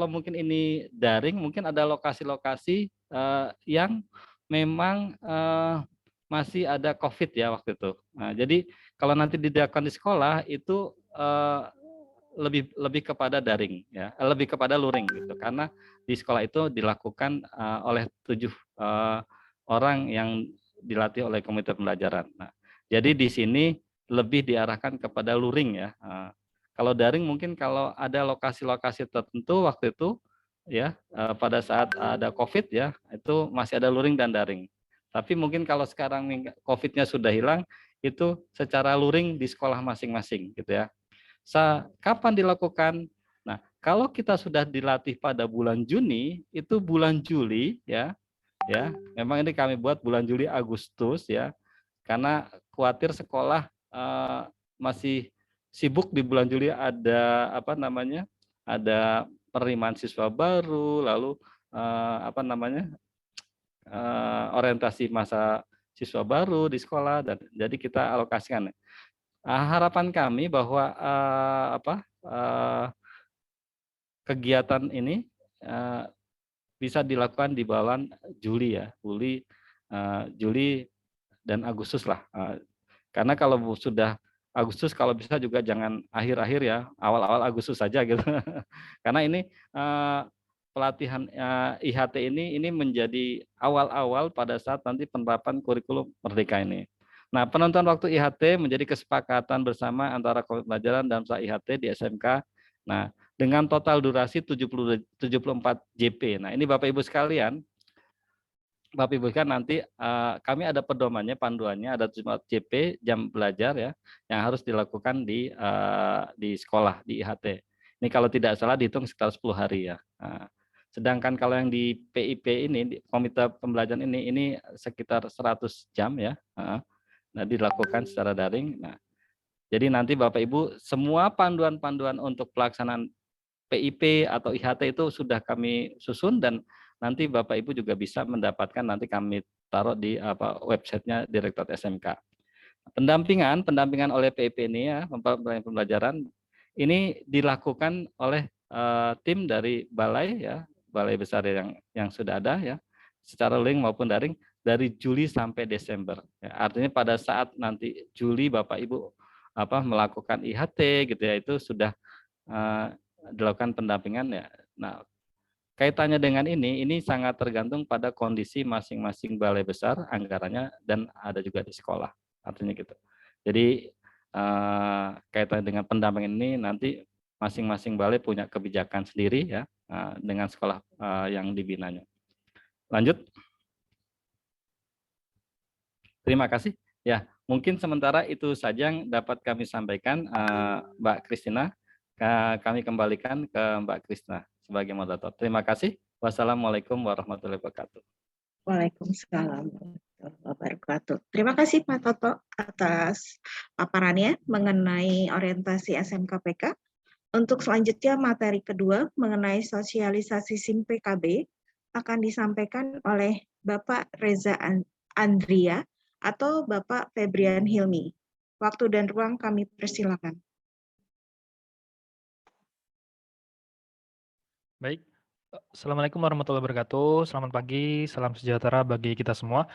mungkin ini daring, mungkin ada lokasi-lokasi yang memang masih ada COVID ya waktu itu. Nah, jadi kalau nanti dilakukan di sekolah itu lebih kepada daring ya, lebih kepada luring gitu. Karena di sekolah itu dilakukan oleh 7 orang yang dilatih oleh komite pembelajaran. Nah, jadi di sini lebih diarahkan kepada luring ya. Kalau daring mungkin kalau ada lokasi-lokasi tertentu waktu itu ya pada saat ada COVID ya itu masih ada luring dan daring. Tapi mungkin kalau sekarang COVID-nya sudah hilang itu secara luring di sekolah masing-masing gitu ya. Kapan dilakukan? Nah, kalau kita sudah dilatih pada bulan Juni itu bulan Juli ya memang ini kami buat bulan Juli Agustus ya karena khawatir sekolah masih sibuk di bulan Juli ada ada penerimaan siswa baru lalu orientasi masa siswa baru di sekolah dan jadi kita alokasikan. Harapan kami bahwa kegiatan ini bisa dilakukan di bulan Juli ya, Juli dan Agustus lah. Karena kalau sudah Agustus kalau bisa juga jangan akhir-akhir ya, awal-awal Agustus saja gitu. Karena ini pelatihan IHT ini menjadi awal-awal pada saat nanti penerapan kurikulum Merdeka ini. Nah, penentuan waktu IHT menjadi kesepakatan bersama antara komite pembelajaran dan IHT di SMK. Nah, dengan total durasi 74 JP. Nah, ini Bapak Ibu sekalian, Bapak Ibu kan nanti kami ada pedomannya, panduannya, ada 74 JP jam belajar ya, yang harus dilakukan di sekolah di IHT. Ini kalau tidak salah dihitung sekitar 10 hari ya. Sedangkan kalau yang di PIP ini, di komite pembelajaran ini sekitar 100 jam ya. Nah, dilakukan secara daring. Nah, jadi nanti Bapak Ibu semua panduan-panduan untuk pelaksanaan PIP atau IHT itu sudah kami susun dan nanti Bapak Ibu juga bisa mendapatkan, nanti kami taruh di websitenya Direktorat SMK. Pendampingan oleh PIP ini ya, pembelajaran ini dilakukan oleh tim dari balai ya, balai besar yang sudah ada ya, secara link maupun daring dari Juli sampai Desember. Ya, artinya pada saat nanti Juli Bapak Ibu melakukan IHT gitu ya, itu sudah dilakukan pendampingan ya. Nah, kaitannya dengan ini sangat tergantung pada kondisi masing-masing balai besar anggarannya dan ada juga di sekolah. Artinya gitu. Jadi kaitan dengan pendampingan ini nanti masing-masing balai punya kebijakan sendiri ya dengan sekolah yang dibinanya. Lanjut. Terima kasih. Ya, mungkin sementara itu saja yang dapat kami sampaikan, Mbak Kristina. Kami kembalikan ke Mbak Kristina sebagai moderator. Terima kasih. Wassalamualaikum warahmatullahi wabarakatuh. Waalaikumsalam warahmatullahi wabarakatuh. Terima kasih Pak Toto atas paparannya mengenai orientasi SMKPK. Untuk selanjutnya materi kedua mengenai sosialisasi SIM PKB akan disampaikan oleh Bapak Reza Andria atau Bapak Febrian Hilmi. Waktu dan ruang kami persilakan. Baik, Assalamualaikum warahmatullahi wabarakatuh. Selamat pagi, salam sejahtera bagi kita semua.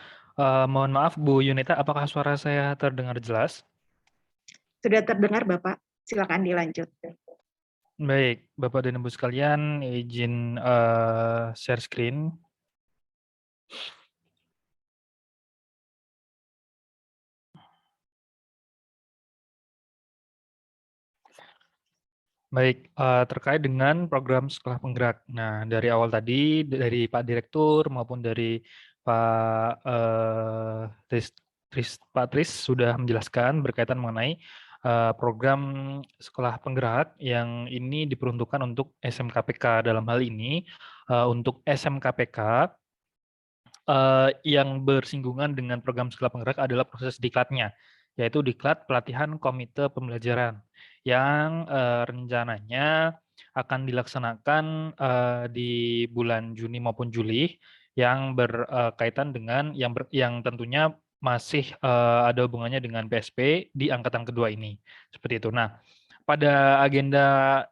Mohon maaf Bu Yunita, apakah suara saya terdengar jelas? Sudah terdengar Bapak, silakan dilanjut. Baik, Bapak dan Ibu sekalian, izin share screen. Baik, terkait dengan program sekolah penggerak. Nah, dari awal tadi, dari Pak Direktur maupun dari Pak Pak Tris sudah menjelaskan berkaitan mengenai program sekolah penggerak yang ini diperuntukkan untuk SMKPK. Dalam hal ini, untuk SMKPK yang bersinggungan dengan program sekolah penggerak adalah proses diklatnya, yaitu diklat pelatihan komite pembelajaran yang rencananya akan dilaksanakan di bulan Juni maupun Juli yang berkaitan dengan yang tentunya masih ada hubungannya dengan PSP di angkatan kedua ini. Seperti itu. Nah, pada agenda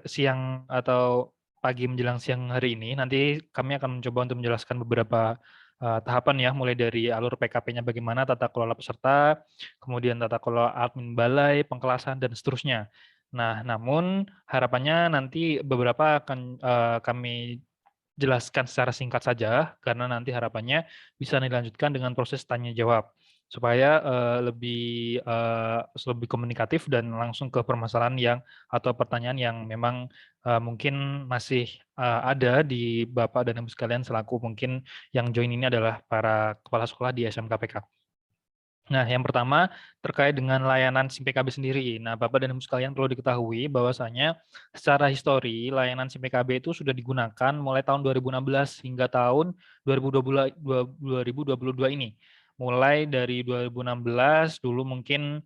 siang atau pagi menjelang siang hari ini, nanti kami akan mencoba untuk menjelaskan beberapa tahapan ya, mulai dari alur PKP-nya bagaimana, tata kelola peserta, kemudian tata kelola admin balai, pengkelasan, dan seterusnya. Nah, namun harapannya nanti beberapa akan kami jelaskan secara singkat saja, karena nanti harapannya bisa dilanjutkan dengan proses tanya jawab supaya lebih komunikatif dan langsung ke permasalahan yang atau pertanyaan yang memang mungkin masih ada di Bapak dan Ibu sekalian selaku mungkin yang join ini adalah para kepala sekolah di SMKPK. Nah, yang pertama terkait dengan layanan SIM PKB sendiri. Nah, Bapak dan Ibu sekalian perlu diketahui bahwasanya secara histori layanan SIM PKB itu sudah digunakan mulai tahun 2016 hingga tahun 2022 ini. Mulai dari 2016 dulu mungkin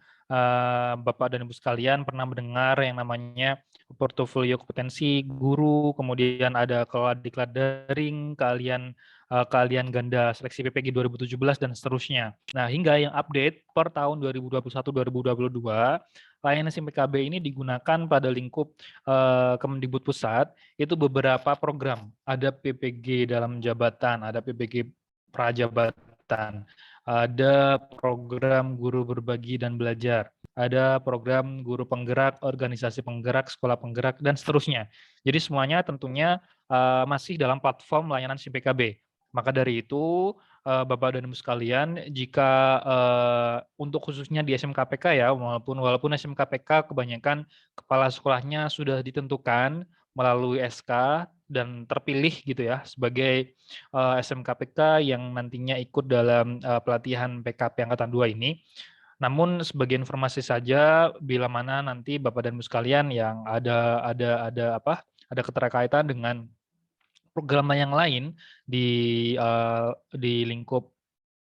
Bapak dan Ibu sekalian pernah mendengar yang namanya portofolio kompetensi guru, kemudian ada kelola diklat daring, keahlian ganda seleksi PPG 2017 dan seterusnya. Nah, hingga yang update per tahun 2021-2022, layanan SIM PKB ini digunakan pada lingkup Kemendikbud Pusat, itu beberapa program. Ada PPG dalam jabatan, ada PPG prajabatan, ada program guru berbagi dan belajar, ada program guru penggerak, organisasi penggerak, sekolah penggerak, dan seterusnya. Jadi semuanya tentunya masih dalam platform layanan SIM PKB. Maka dari itu, Bapak dan Ibu sekalian, jika untuk khususnya di SMKPK ya, walaupun SMKPK kebanyakan kepala sekolahnya sudah ditentukan melalui SK dan terpilih gitu ya sebagai SMKPK yang nantinya ikut dalam pelatihan PKP Angkatan 2 ini. Namun sebagai informasi saja, bila mana nanti Bapak dan Ibu sekalian yang ada keterkaitan dengan program yang lain di lingkup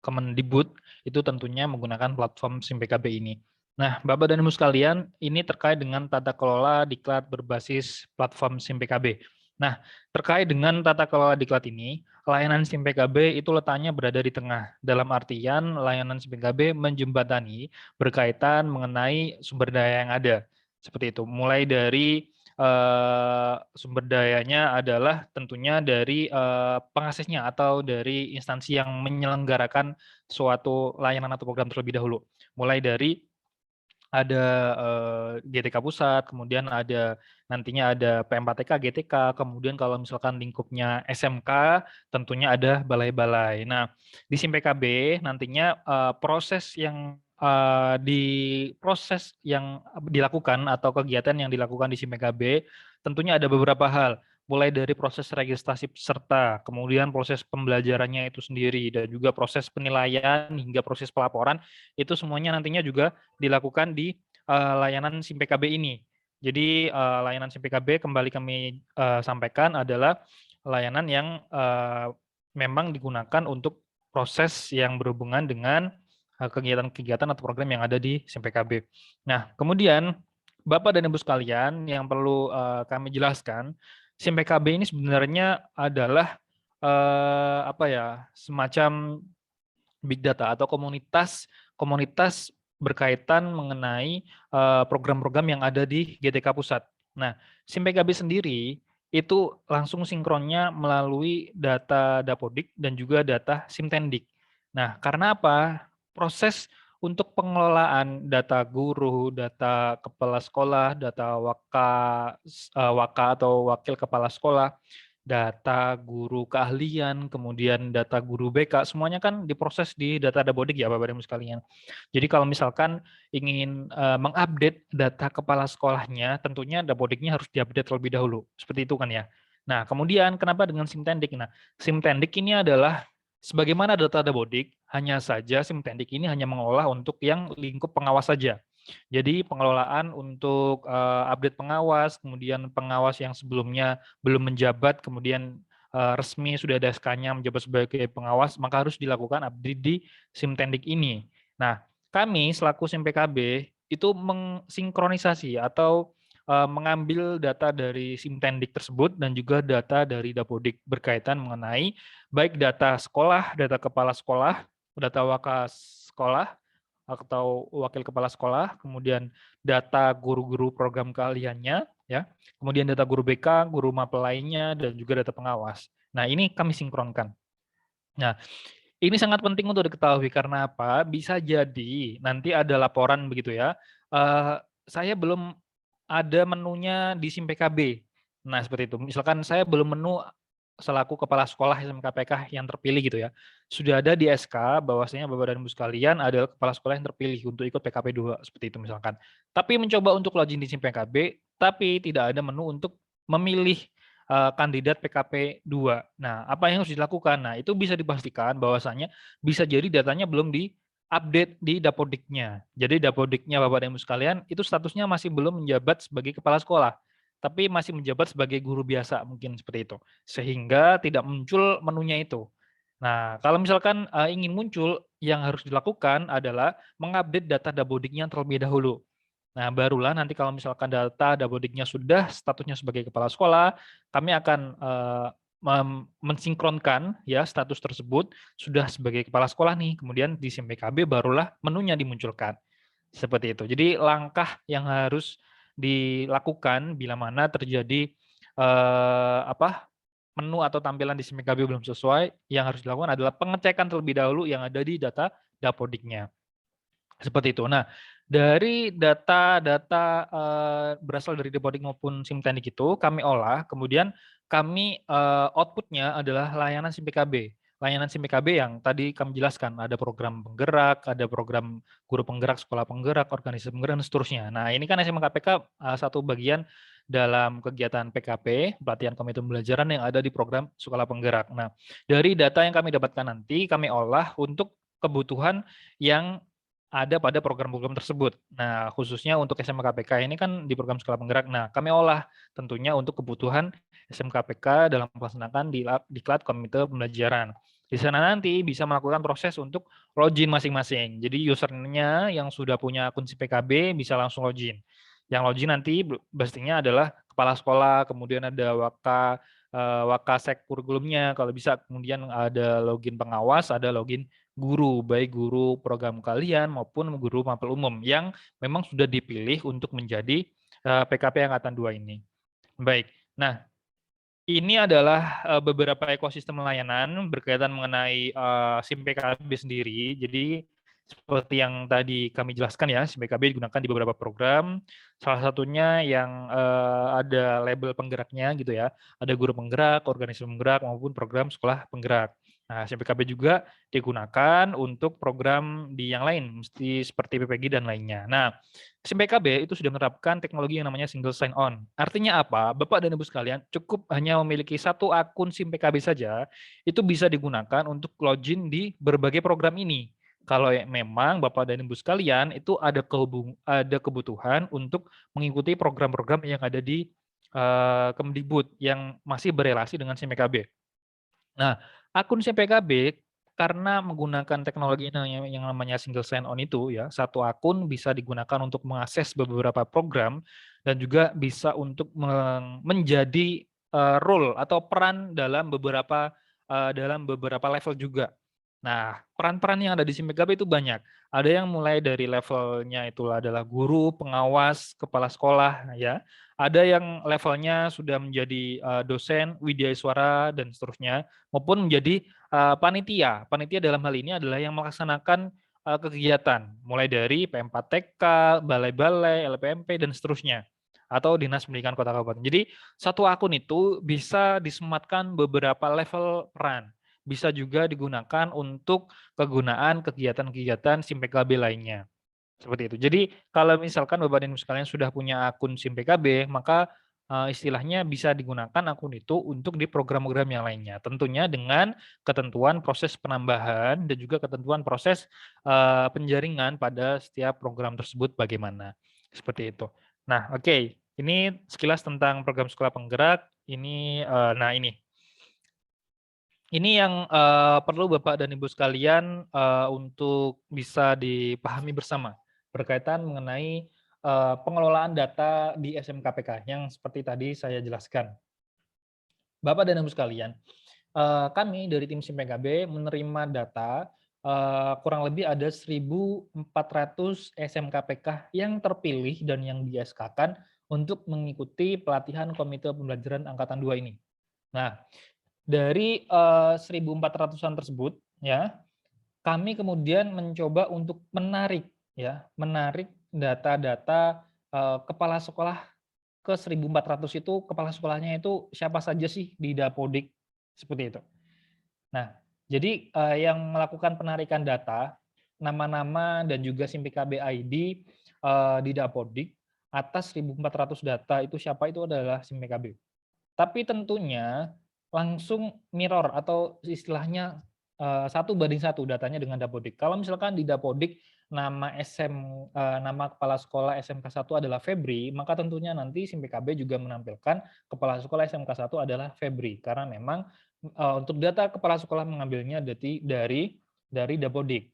Kemendikbud itu tentunya menggunakan platform SIM PKB ini. Nah, Bapak dan Ibu sekalian, ini terkait dengan tata kelola diklat berbasis platform SIM PKB. Nah, terkait dengan tata kelola diklat ini, layanan SIM PKB itu letaknya berada di tengah. Dalam artian, layanan SIM PKB menjembatani berkaitan mengenai sumber daya yang ada. Seperti itu, mulai dari sumber dayanya adalah tentunya dari pengaksesnya atau dari instansi yang menyelenggarakan suatu layanan atau program terlebih dahulu. Mulai dari ada GTK Pusat, kemudian nantinya ada PM4TK, GTK, kemudian kalau misalkan lingkupnya SMK, tentunya ada balai-balai. Nah, di SIM PKB nantinya proses yang dilakukan atau kegiatan yang dilakukan di SIM PKB tentunya ada beberapa hal, mulai dari proses registrasi peserta, kemudian proses pembelajarannya itu sendiri, dan juga proses penilaian hingga proses pelaporan, itu semuanya nantinya juga dilakukan di layanan SIM PKB ini. Jadi layanan SIM PKB kembali kami sampaikan adalah layanan yang memang digunakan untuk proses yang berhubungan dengan kegiatan-kegiatan atau program yang ada di SIM PKB. Nah, kemudian Bapak dan Ibu sekalian yang perlu kami jelaskan, SIM PKB ini sebenarnya adalah semacam big data atau komunitas berkaitan mengenai program-program yang ada di GTK Pusat. Nah, SIM PKB sendiri itu langsung sinkronnya melalui data Dapodik dan juga data Simtendik. Nah, karena apa? Proses untuk pengelolaan data guru, data kepala sekolah, data waka atau wakil kepala sekolah, data guru keahlian, kemudian data guru BK, semuanya kan diproses di data Dapodik ya Bapak Ibu sekalian. Jadi kalau misalkan ingin mengupdate data kepala sekolahnya, tentunya Dapodiknya harus diupdate terlebih dahulu. Seperti itu kan ya. Nah, kemudian kenapa dengan Simtendik? Nah, Simtendik ini adalah sebagaimana data Dapodik, hanya saja Simtendik ini hanya mengolah untuk yang lingkup pengawas saja. Jadi pengelolaan untuk update pengawas, kemudian pengawas yang sebelumnya belum menjabat, kemudian resmi sudah ada SK-nya menjabat sebagai pengawas, maka harus dilakukan update di Simtendik ini. Nah, kami selaku SIMPKB itu mensinkronisasi atau mengambil data dari Simtendik tersebut dan juga data dari Dapodik berkaitan mengenai baik data sekolah, data kepala sekolah, data waka sekolah, atau wakil kepala sekolah, kemudian data guru-guru program keahliannya, ya, kemudian data guru BK, guru mapel lainnya, dan juga data pengawas. Nah, ini kami sinkronkan. Nah, ini sangat penting untuk diketahui karena apa? Bisa jadi nanti ada laporan begitu ya. Saya belum ada menunya di SIM PKB. Nah, seperti itu. Misalkan saya belum menu selaku kepala sekolah SMKPK yang terpilih gitu ya. Sudah ada di SK bahwasanya Bapak dan Ibu sekalian adalah kepala sekolah yang terpilih untuk ikut PKP 2 seperti itu misalkan. Tapi mencoba untuk login di SIM PKB, tapi tidak ada menu untuk memilih kandidat PKP 2. Nah, apa yang harus dilakukan? Nah, itu bisa dipastikan bahwasanya bisa jadi datanya belum di-update di Dapodiknya. Jadi Dapodiknya Bapak dan Ibu sekalian itu statusnya masih belum menjabat sebagai kepala sekolah, tapi masih menjabat sebagai guru biasa mungkin seperti itu. Sehingga tidak muncul menunya itu. Nah, kalau misalkan ingin muncul, yang harus dilakukan adalah mengupdate data Dapodiknya terlebih dahulu. Nah, barulah nanti kalau misalkan data Dapodiknya sudah statusnya sebagai kepala sekolah, kami akan mensinkronkan ya status tersebut sudah sebagai kepala sekolah nih, kemudian di SIM PKB barulah menunya dimunculkan. Seperti itu. Jadi langkah yang harus dilakukan bila mana terjadi menu atau tampilan di SIM PKB belum sesuai, yang harus dilakukan adalah pengecekan terlebih dahulu yang ada di data Dapodiknya. Seperti itu. Nah, dari data-data berasal dari Dapodik maupun Simtendik itu kami olah, kemudian kami output-nya adalah layanan SIM PKB. Layanan SIM PKB yang tadi kami jelaskan, ada program penggerak, ada program guru penggerak, sekolah penggerak, organisasi penggerak, dan seterusnya. Nah, ini kan SMKPK satu bagian dalam kegiatan PKP, pelatihan komite pembelajaran yang ada di program sekolah penggerak. Nah, dari data yang kami dapatkan nanti, kami olah untuk kebutuhan yang ada pada program-program tersebut. Nah, khususnya untuk SMKPK ini kan di program sekolah penggerak. Nah, kami olah tentunya untuk kebutuhan SMKPK dalam melaksanakan di diklat komite pembelajaran. Di sana nanti bisa melakukan proses untuk login masing-masing. Jadi usernya yang sudah punya akun PKB bisa langsung login. Yang login nanti pastinya adalah kepala sekolah, kemudian ada wakasek kurikulumnya kalau bisa, kemudian ada login pengawas, ada login guru, baik guru program kalian maupun guru mapel umum yang memang sudah dipilih untuk menjadi PKP Angkatan 2 ini. Baik, nah ini adalah beberapa ekosistem layanan berkaitan mengenai SIM PKB sendiri. Jadi seperti yang tadi kami jelaskan ya, SIM PKB digunakan di beberapa program. Salah satunya yang ada label penggeraknya gitu ya. Ada guru penggerak, organisasi penggerak maupun program sekolah penggerak. Nah, SIM PKB juga digunakan untuk program di yang lain, mesti seperti PPG dan lainnya. Nah, SIM PKB itu sudah menerapkan teknologi yang namanya single sign on. Artinya apa? Bapak dan Ibu sekalian, cukup hanya memiliki satu akun SIM PKB saja, itu bisa digunakan untuk login di berbagai program ini. Kalau memang Bapak dan Ibu sekalian itu ada kebutuhan untuk mengikuti program-program yang ada di Kemdikbud yang masih berelasi dengan SIM PKB. Nah, akun SIM PKB karena menggunakan teknologi yang namanya single sign on itu ya, satu akun bisa digunakan untuk mengakses beberapa program dan juga bisa untuk menjadi role atau peran dalam beberapa level juga. Nah, peran-peran yang ada di SIM PKB itu banyak. Ada yang mulai dari levelnya itu adalah guru, pengawas, kepala sekolah ya. Ada yang levelnya sudah menjadi dosen, widyaswara, dan seterusnya, maupun menjadi panitia. Panitia dalam hal ini adalah yang melaksanakan kegiatan, mulai dari PM4TK, balai-balai, LPMP, dan seterusnya, atau Dinas Pendidikan Kota Kabupaten. Jadi, satu akun itu bisa disematkan beberapa level peran. Bisa juga digunakan untuk kegunaan kegiatan-kegiatan SIM PKB lainnya. Seperti itu. Jadi kalau misalkan Bapak dan Ibu sekalian sudah punya akun SIM PKB, maka istilahnya bisa digunakan akun itu untuk di program-program yang lainnya. Tentunya dengan ketentuan proses penambahan dan juga ketentuan proses penjaringan pada setiap program tersebut bagaimana. Seperti itu. Nah, oke. Ini sekilas tentang program sekolah penggerak. Ini nah ini. Ini yang perlu Bapak dan Ibu sekalian untuk bisa dipahami bersama berkaitan mengenai pengelolaan data di SMKPK yang seperti tadi saya jelaskan. Bapak dan Ibu sekalian, kami dari tim SIM PKB menerima data kurang lebih ada 1.400 SMKPK yang terpilih dan yang di SK-kan untuk mengikuti pelatihan Komite Pembelajaran Angkatan 2 ini. Nah, dari 1.400-an tersebut, ya, kami kemudian mencoba untuk menarik data-data kepala sekolah ke 1.400 itu, kepala sekolahnya itu siapa saja sih di Dapodik, seperti itu. Nah, jadi yang melakukan penarikan data, nama-nama dan juga SIM PKB ID di Dapodik atas 1.400 data itu siapa itu adalah SIM PKB. Tapi tentunya langsung mirror atau istilahnya 1:1 datanya dengan Dapodik. Kalau misalkan di Dapodik nama kepala sekolah SMK 1 adalah Febri, maka tentunya nanti SIM PKB juga menampilkan kepala sekolah SMK 1 adalah Febri, karena memang untuk data kepala sekolah mengambilnya dari Dapodik.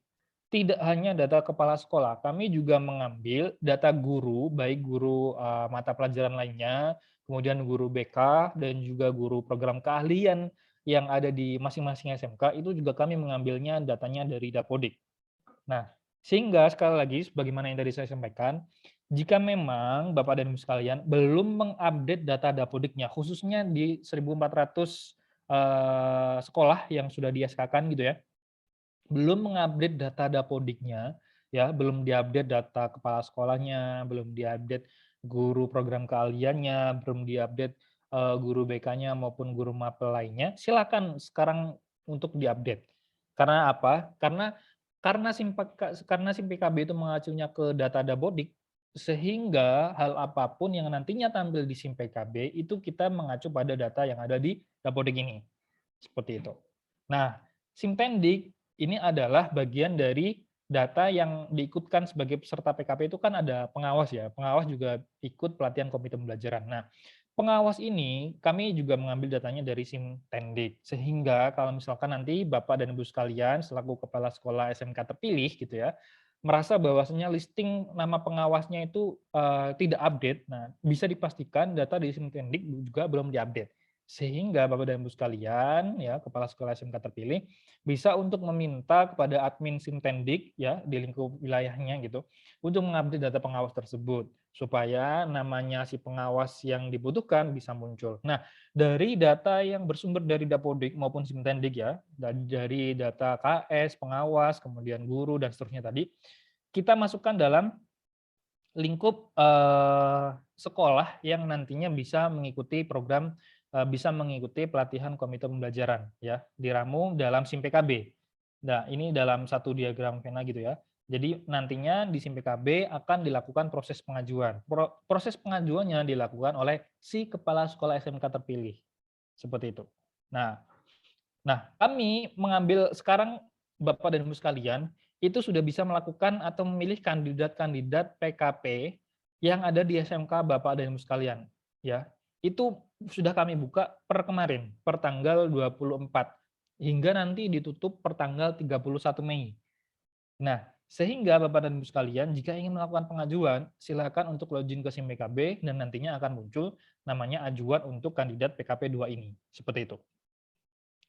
Tidak hanya data kepala sekolah, kami juga mengambil data guru, baik guru mata pelajaran lainnya, kemudian guru BK, dan juga guru program keahlian yang ada di masing-masing SMK, itu juga kami mengambilnya datanya dari Dapodik. Nah, sehingga sekali lagi, sebagaimana yang tadi saya sampaikan, jika memang Bapak dan Ibu sekalian belum mengupdate data Dapodiknya, khususnya di 1.400 sekolah yang sudah di SK-kan gitu ya, belum mengupdate data Dapodiknya, ya, belum diupdate data kepala sekolahnya, belum diupdate guru program keahliannya, belum diupdate guru BK-nya maupun guru mapel lainnya, silakan sekarang untuk diupdate. Karena apa? Karena SIM PKB itu mengacunya ke data Dapodik, sehingga hal apapun yang nantinya tampil di SIM PKB itu kita mengacu pada data yang ada di Dapodik ini. Seperti itu. Nah, SIM Tendik ini adalah bagian dari data yang diikutkan sebagai peserta PKP itu kan ada pengawas ya. Pengawas juga ikut pelatihan komite pembelajaran. Nah, pengawas ini kami juga mengambil datanya dari SIM Tendik. Sehingga kalau misalkan nanti Bapak dan Ibu sekalian selaku kepala sekolah SMK terpilih gitu ya, merasa bahwasanya listing nama pengawasnya itu tidak update, nah bisa dipastikan data di SIM Tendik juga belum diupdate. Sehingga Bapak dan Ibu sekalian, ya, kepala sekolah SMK terpilih bisa untuk meminta kepada admin SIM Tendik ya di lingkup wilayahnya gitu untuk mengupdate data pengawas tersebut supaya namanya si pengawas yang dibutuhkan bisa muncul. Nah, dari data yang bersumber dari Dapodik maupun SIM Tendik ya, dari data KS, pengawas, kemudian guru dan seterusnya tadi, kita masukkan dalam lingkup sekolah yang nantinya bisa mengikuti program bisa mengikuti pelatihan komite pembelajaran ya, diramu dalam SIM PKB. Nah, ini dalam satu diagram pena gitu ya. Jadi nantinya di SIM PKB akan dilakukan proses pengajuan. Proses pengajuannya dilakukan oleh si kepala sekolah SMK terpilih. Seperti itu. Nah, kami mengambil sekarang Bapak dan Ibu sekalian itu sudah bisa melakukan atau memilih kandidat-kandidat PKP yang ada di SMK Bapak dan Ibu sekalian ya. Itu sudah kami buka per kemarin, per tanggal 24 hingga nanti ditutup per tanggal 31 Mei. Nah, sehingga Bapak dan Ibu sekalian jika ingin melakukan pengajuan, silakan untuk login ke SIM PKB dan nantinya akan muncul namanya ajuan untuk kandidat PKP 2 ini. Seperti itu.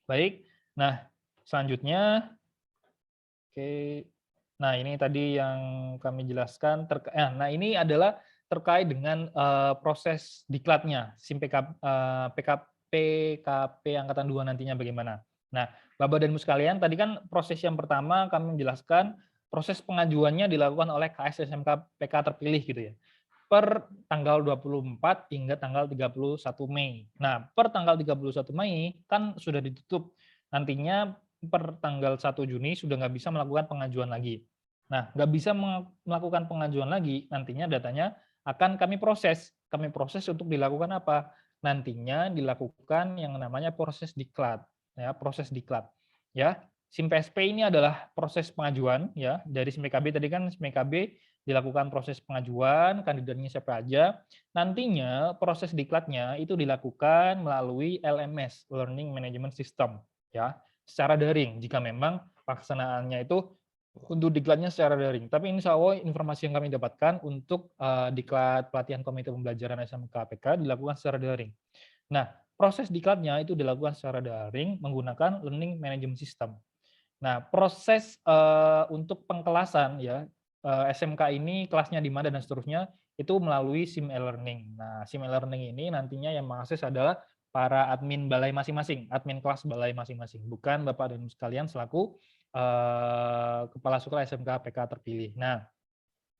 Baik. Nah, selanjutnya oke. Nah, ini tadi yang kami jelaskan nah, ini adalah terkait dengan proses diklatnya, SIM PKP Angkatan 2 nantinya bagaimana. Nah, Bapak dan Ibu sekalian, tadi kan proses yang pertama kami menjelaskan proses pengajuannya dilakukan oleh KS SMK PK terpilih gitu ya, per tanggal 24 hingga tanggal 31 Mei. Nah, per tanggal 31 Mei kan sudah ditutup. Nantinya per tanggal 1 Juni sudah nggak bisa melakukan pengajuan lagi. Nah, nggak bisa melakukan pengajuan lagi, nantinya datanya akan kami proses. Kami proses untuk dilakukan apa? Nantinya dilakukan yang namanya proses diklat. Ya, proses diklat. Ya, SIM PSP ini adalah proses pengajuan ya dari SIM PKB tadi kan SIM PKB dilakukan proses pengajuan, kandidatnya siapa aja. Nantinya proses diklatnya itu dilakukan melalui LMS, Learning Management System ya, secara daring jika memang pelaksanaannya itu untuk diklatnya secara daring. Tapi insya Allah informasi yang kami dapatkan untuk diklat pelatihan komite pembelajaran SMK PK dilakukan secara daring. Nah, proses diklatnya itu dilakukan secara daring menggunakan Learning Management System. Nah, proses untuk pengkelasan ya SMK ini kelasnya di mana dan seterusnya itu melalui SIM e-learning. Nah, SIM e-learning ini nantinya yang mengakses adalah para admin balai masing-masing, admin kelas balai masing-masing, bukan Bapak dan Ibu sekalian selaku kepala sekolah SMK PK terpilih. Nah,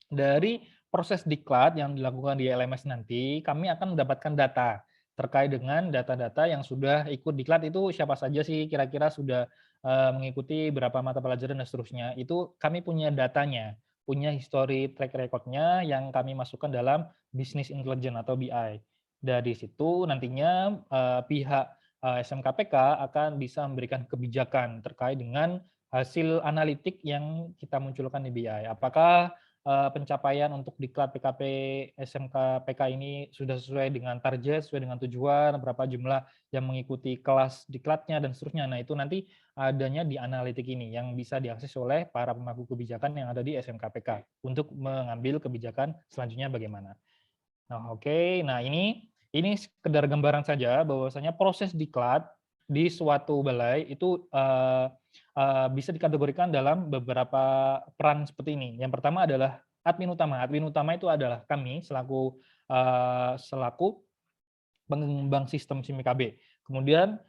dari proses diklat yang dilakukan di LMS nanti, kami akan mendapatkan data terkait dengan data-data yang sudah ikut diklat itu siapa saja sih kira-kira sudah mengikuti berapa mata pelajaran dan seterusnya. Itu kami punya datanya, punya history track record-nya yang kami masukkan dalam business intelligence atau BI. Dari situ nantinya pihak SMK PK akan bisa memberikan kebijakan terkait dengan hasil analitik yang kita munculkan di BI. Apakah pencapaian untuk diklat PKP SMK PK ini sudah sesuai dengan target, sesuai dengan tujuan, berapa jumlah yang mengikuti kelas diklatnya dan seterusnya. Nah, itu nanti adanya di analitik ini yang bisa diakses oleh para pemangku kebijakan yang ada di SMK PK untuk mengambil kebijakan selanjutnya bagaimana. Nah, oke. Nah, ini sekedar gambaran saja bahwasanya proses diklat di suatu balai itu bisa dikategorikan dalam beberapa peran seperti ini. Yang pertama adalah admin utama. Admin utama itu adalah kami selaku pengembang sistem SIM PKB. Kemudian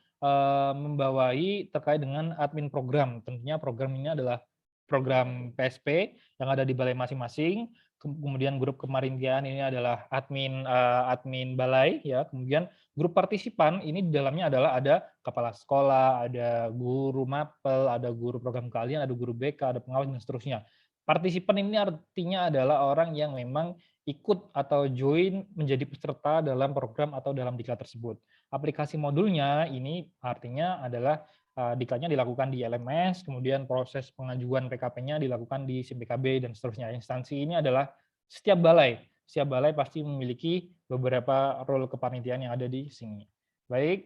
membawai terkait dengan admin program. Tentunya program ini adalah program PSP yang ada di balai masing-masing. Kemudian grup kemarintiaan ini adalah admin balai ya. Kemudian grup partisipan ini di dalamnya adalah ada kepala sekolah, ada guru mapel, ada guru program keahlian, ada guru BK, ada pengawas dan seterusnya. Partisipan ini artinya adalah orang yang memang ikut atau join menjadi peserta dalam program atau dalam diklat tersebut. Aplikasi modulnya ini artinya adalah diklatnya dilakukan di LMS, kemudian proses pengajuan PKP-nya dilakukan di SIM PKB dan seterusnya. Instansi ini adalah setiap balai. Setiap balai pasti memiliki beberapa role kepanitiaan yang ada di sini. Baik,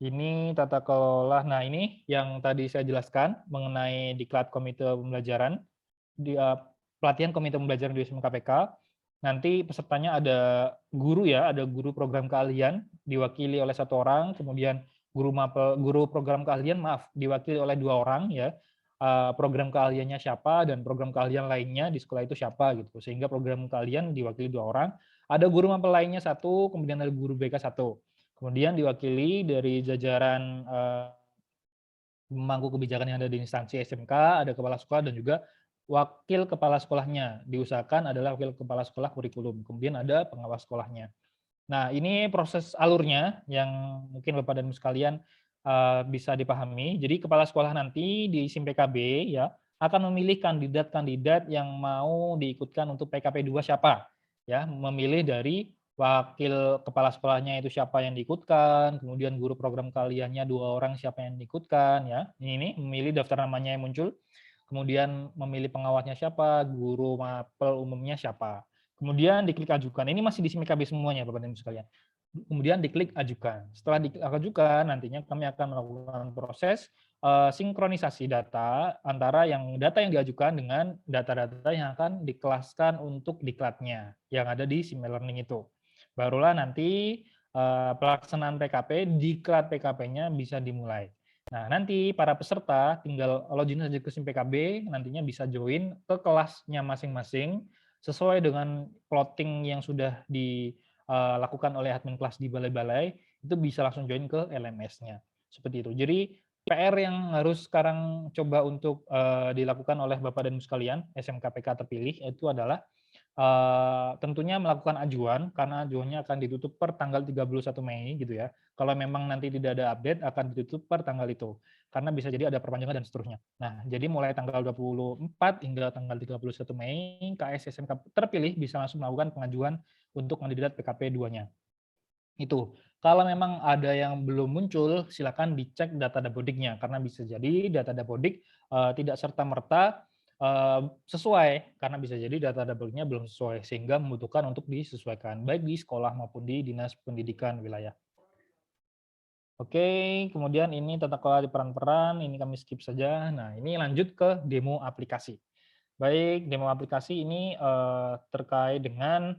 ini tata kelola. Nah, ini yang tadi saya jelaskan mengenai diklat komite pembelajaran, di pelatihan komite pembelajaran di SMK PK. Nanti pesertanya ada guru ya, ada guru program keahlian diwakili oleh 1 orang, kemudian guru program keahlian diwakili oleh 2 orang ya. Program keahliannya siapa dan program keahlian lainnya di sekolah itu siapa gitu. Sehingga program keahlian diwakili 2 orang. Ada guru mapel lainnya 1, kemudian ada guru BK 1. Kemudian diwakili dari jajaran pemangku kebijakan yang ada di instansi SMK, ada kepala sekolah dan juga wakil kepala sekolahnya. Diusahakan adalah wakil kepala sekolah kurikulum. Kemudian ada pengawas sekolahnya. Nah, ini proses alurnya yang mungkin Bapak dan Ibu sekalian bisa dipahami. Jadi kepala sekolah nanti di SIM PKB ya akan memilih kandidat-kandidat yang mau diikutkan untuk PKP 2 siapa. Ya, memilih dari wakil kepala sekolahnya itu siapa yang diikutkan, kemudian guru program keahliannya 2 orang siapa yang diikutkan ya. Ini memilih daftar namanya yang muncul. Kemudian memilih pengawasnya siapa, guru mapel umumnya siapa. Kemudian diklik ajukan. Ini masih di SIM PKB semuanya, Bapak dan Ibu sekalian. Kemudian diklik ajukan. Setelah diklik ajukan, nantinya kami akan melakukan proses sinkronisasi data antara data yang diajukan dengan data-data yang akan dikelaskan untuk diklatnya yang ada di SIM e-learning itu. Barulah nanti pelaksanaan PKP, diklat PKP-nya bisa dimulai. Nah, nanti para peserta tinggal login saja ke SIM PKB, nantinya bisa join ke kelasnya masing-masing, sesuai dengan plotting yang sudah dilakukan oleh admin kelas di balai-balai, itu bisa langsung join ke LMS-nya. Seperti itu. Jadi PR yang harus sekarang coba untuk dilakukan oleh Bapak dan Ibu sekalian, SMKPK terpilih, itu adalah tentunya melakukan ajuan, karena ajuannya akan ditutup per tanggal 31 Mei gitu ya. Kalau memang nanti tidak ada update, akan ditutup per tanggal itu. Karena bisa jadi ada perpanjangan dan seterusnya. Nah, jadi mulai tanggal 24 hingga tanggal 31 Mei, KS SMK terpilih bisa langsung melakukan pengajuan untuk kandidat PKP 2-nya. Itu. Kalau memang ada yang belum muncul, silakan dicek data Dapodik-nya, karena bisa jadi data Dapodik tidak serta-merta sesuai, karena bisa jadi data Dapodik-nya belum sesuai, sehingga membutuhkan untuk disesuaikan, baik di sekolah maupun di Dinas Pendidikan wilayah. Oke, kemudian ini tata kelola di peran-peran, ini kami skip saja. Nah, ini lanjut ke demo aplikasi. Baik, demo aplikasi ini terkait dengan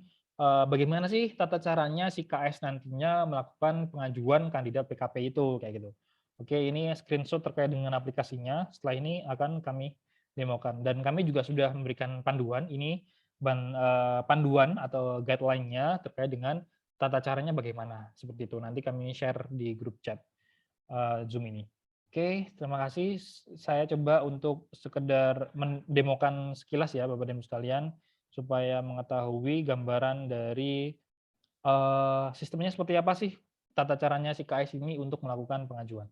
bagaimana sih tata caranya si KS nantinya melakukan pengajuan kandidat PKP itu, kayak gitu. Oke, ini screenshot terkait dengan aplikasinya. Setelah ini akan kami demokan. Dan kami juga sudah memberikan panduan, ini panduan atau guideline-nya terkait dengan tata caranya bagaimana, seperti itu. Nanti kami share di grup chat Zoom ini. Oke, terima kasih. Saya coba untuk sekedar mendemokan sekilas ya Bapak dan Ibu sekalian, supaya mengetahui gambaran dari sistemnya seperti apa sih, tata caranya si KS ini untuk melakukan pengajuan.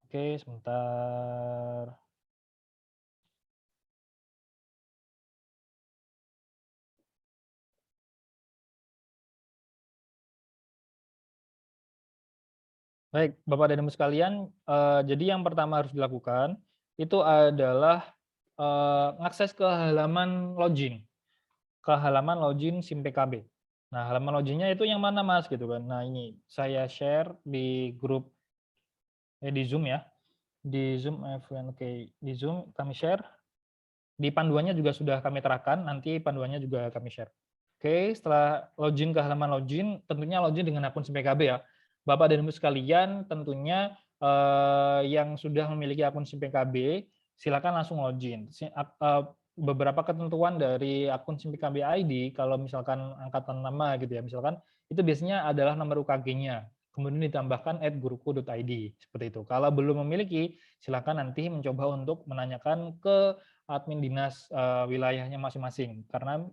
Oke, sebentar. Baik, Bapak dan Ibu sekalian, jadi yang pertama harus dilakukan itu adalah mengakses ke halaman login, SIM PKB. Nah, halaman login-nya itu yang mana, Mas? Gitu kan. Nah, ini saya share di grup di Zoom ya. Di Zoom, oke, di Zoom kami share. Di panduannya juga sudah kami terapkan, nanti panduannya juga kami share. Oke, setelah login ke halaman login, tentunya login dengan akun SIM PKB ya. Bapak dan Ibu sekalian, tentunya yang sudah memiliki akun SIM PKB, silakan langsung login. Beberapa ketentuan dari akun SIM PKB ID, kalau misalkan angkatan nama gitu ya, misalkan itu biasanya adalah nomor UKG-nya, kemudian ditambahkan @guruku.id, seperti itu. Kalau belum memiliki, silakan nanti mencoba untuk menanyakan ke admin dinas wilayahnya masing-masing, karena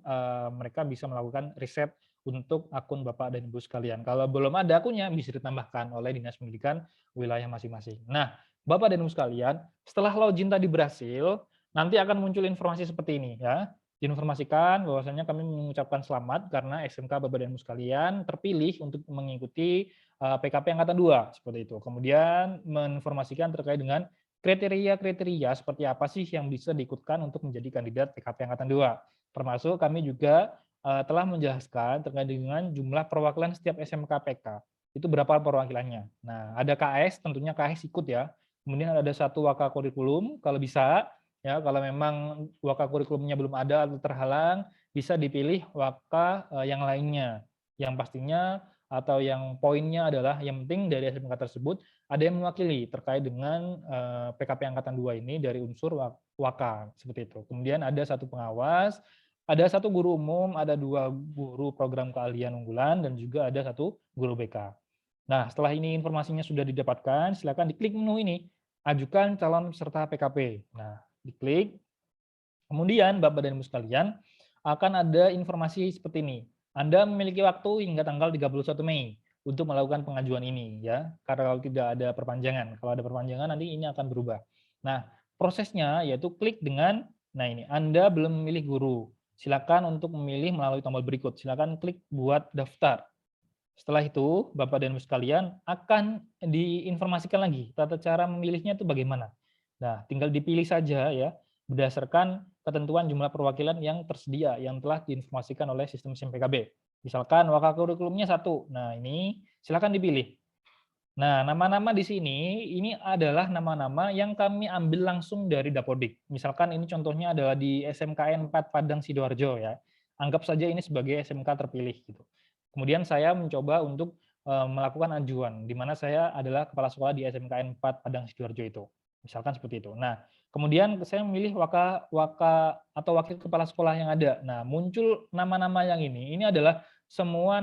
mereka bisa melakukan riset untuk akun Bapak dan Ibu sekalian. Kalau belum ada akunnya, bisa ditambahkan oleh Dinas Pendidikan wilayah masing-masing. Nah, Bapak dan Ibu sekalian, setelah login tadi berhasil, nanti akan muncul informasi seperti ini ya. Diinformasikan bahwasanya kami mengucapkan selamat karena SMK Bapak dan Ibu sekalian terpilih untuk mengikuti PKP Angkatan 2, seperti itu. Kemudian menginformasikan terkait dengan kriteria-kriteria seperti apa sih yang bisa diikutkan untuk menjadi kandidat PKP Angkatan 2. Termasuk kami juga telah menjelaskan terkait dengan jumlah perwakilan setiap SMK PK. Itu berapa perwakilannya. Nah, ada KS, tentunya KS ikut ya. Kemudian ada satu waka kurikulum, kalau bisa, ya kalau memang waka kurikulumnya belum ada atau terhalang, bisa dipilih waka yang lainnya. Yang pastinya atau yang poinnya adalah yang penting dari SMK tersebut ada yang mewakili terkait dengan PKP Angkatan 2 ini dari unsur waka, seperti itu. Kemudian ada satu pengawas, ada satu guru umum, ada 2 guru program keahlian unggulan, dan juga ada 1 guru BK. Nah, setelah ini informasinya sudah didapatkan, silakan diklik menu ini, ajukan calon peserta PKP. Nah, diklik. Kemudian Bapak dan Ibu sekalian, akan ada informasi seperti ini. Anda memiliki waktu hingga tanggal 31 Mei untuk melakukan pengajuan ini ya. Karena kalau tidak ada perpanjangan, kalau ada perpanjangan nanti ini akan berubah. Nah, prosesnya yaitu klik dengan ini Anda belum memilih guru. Silakan untuk memilih melalui tombol berikut. Silakan klik buat daftar. Setelah itu, Bapak dan Ibu sekalian akan diinformasikan lagi tata cara memilihnya itu bagaimana. Nah, tinggal dipilih saja ya berdasarkan ketentuan jumlah perwakilan yang tersedia yang telah diinformasikan oleh sistem SIM PKB. Misalkan waka kurikulumnya 1. Nah, ini silakan dipilih. Nah, nama-nama di sini ini adalah nama-nama yang kami ambil langsung dari Dapodik. Misalkan ini contohnya adalah di SMKN 4 Padang Sidoarjo ya. Anggap saja ini sebagai SMK terpilih gitu. Kemudian saya mencoba untuk melakukan ajuan di mana saya adalah kepala sekolah di SMKN 4 Padang Sidoarjo itu. Misalkan seperti itu. Nah, Kemudian saya memilih waka atau wakil kepala sekolah yang ada. Nah, muncul nama-nama yang ini adalah semua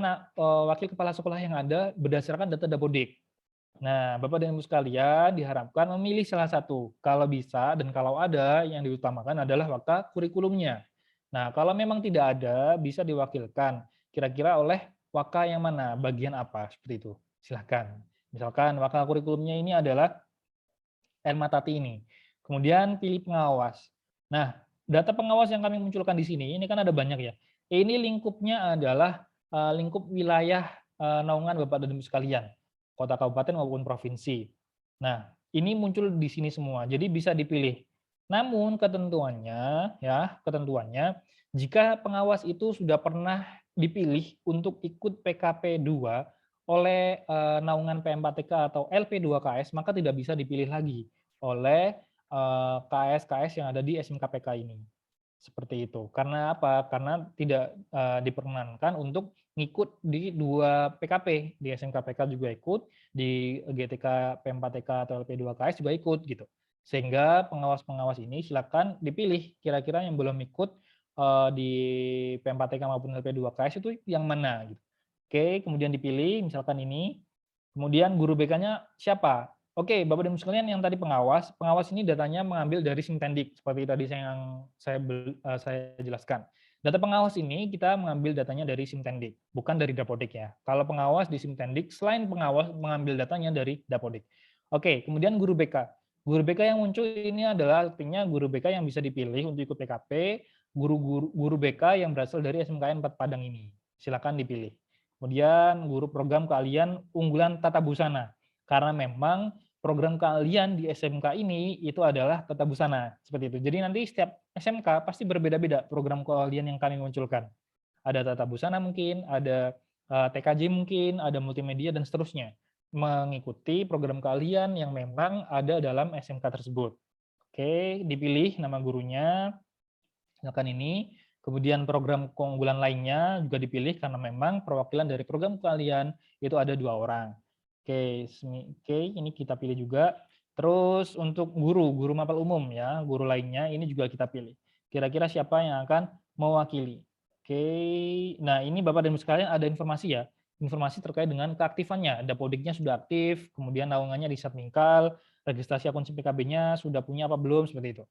wakil kepala sekolah yang ada berdasarkan data Dapodik. Nah, Bapak dan Ibu sekalian diharapkan memilih salah satu. Kalau bisa dan kalau ada, yang diutamakan adalah waka kurikulumnya. Nah, kalau memang tidak ada, bisa diwakilkan. Kira-kira oleh waka yang mana, bagian apa, seperti itu. Silahkan. Misalkan waka kurikulumnya ini adalah Elma Tati ini. Kemudian pilih pengawas. Nah, data pengawas yang kami munculkan di sini, ini kan ada banyak ya. Ini lingkupnya adalah lingkup wilayah naungan Bapak dan Ibu sekalian, kota kabupaten maupun provinsi. Nah, ini muncul di sini semua, jadi bisa dipilih. Namun ketentuannya jika pengawas itu sudah pernah dipilih untuk ikut PKP 2 oleh naungan PM4TK atau LP2KS, maka tidak bisa dipilih lagi oleh KS-KS yang ada di SMKPK ini. Seperti itu. Karena apa? Karena tidak diperkenankan untuk ngikut di 2 PKP. Di SMKPK juga ikut, di GTK PM4TK atau LP2KS juga ikut gitu. Sehingga pengawas-pengawas ini silakan dipilih kira-kira yang belum ikut di PM4TK maupun LP2KS itu yang mana gitu. Oke, kemudian dipilih misalkan ini. Kemudian guru BK-nya siapa? Oke, Bapak dan Ibu sekalian, yang tadi pengawas ini datanya mengambil dari Simtendik, seperti tadi yang saya jelaskan. Data pengawas ini kita mengambil datanya dari Simtendik, bukan dari Dapodik ya. Kalau pengawas di Simtendik, selain pengawas mengambil datanya dari Dapodik. Oke, kemudian guru BK. Guru BK yang muncul ini adalah artinya guru BK yang bisa dipilih untuk ikut PKP, guru BK yang berasal dari SMKN 4 Padang ini. Silakan dipilih. Kemudian guru program keahlian unggulan tata busana. Karena memang program keahlian di SMK ini itu adalah tata busana, seperti itu. Jadi nanti setiap SMK pasti berbeda-beda program keahlian yang kami munculkan. Ada tata busana mungkin, ada TKJ mungkin, ada multimedia dan seterusnya. Mengikuti program keahlian yang memang ada dalam SMK tersebut. Oke, dipilih nama gurunya, misalkan ini. Kemudian program keunggulan lainnya juga dipilih karena memang perwakilan dari program keahlian itu ada 2 orang. Oke, ini kita pilih juga. Terus untuk guru mapel umum ya, guru lainnya ini juga kita pilih. Kira-kira siapa yang akan mewakili? Oke, nah ini Bapak dan Ibu sekalian ada informasi ya, informasi terkait dengan keaktifannya. Dapodiknya sudah aktif, kemudian naungannya di Satmingkal, registrasi akun PKB-nya sudah punya apa belum, seperti itu.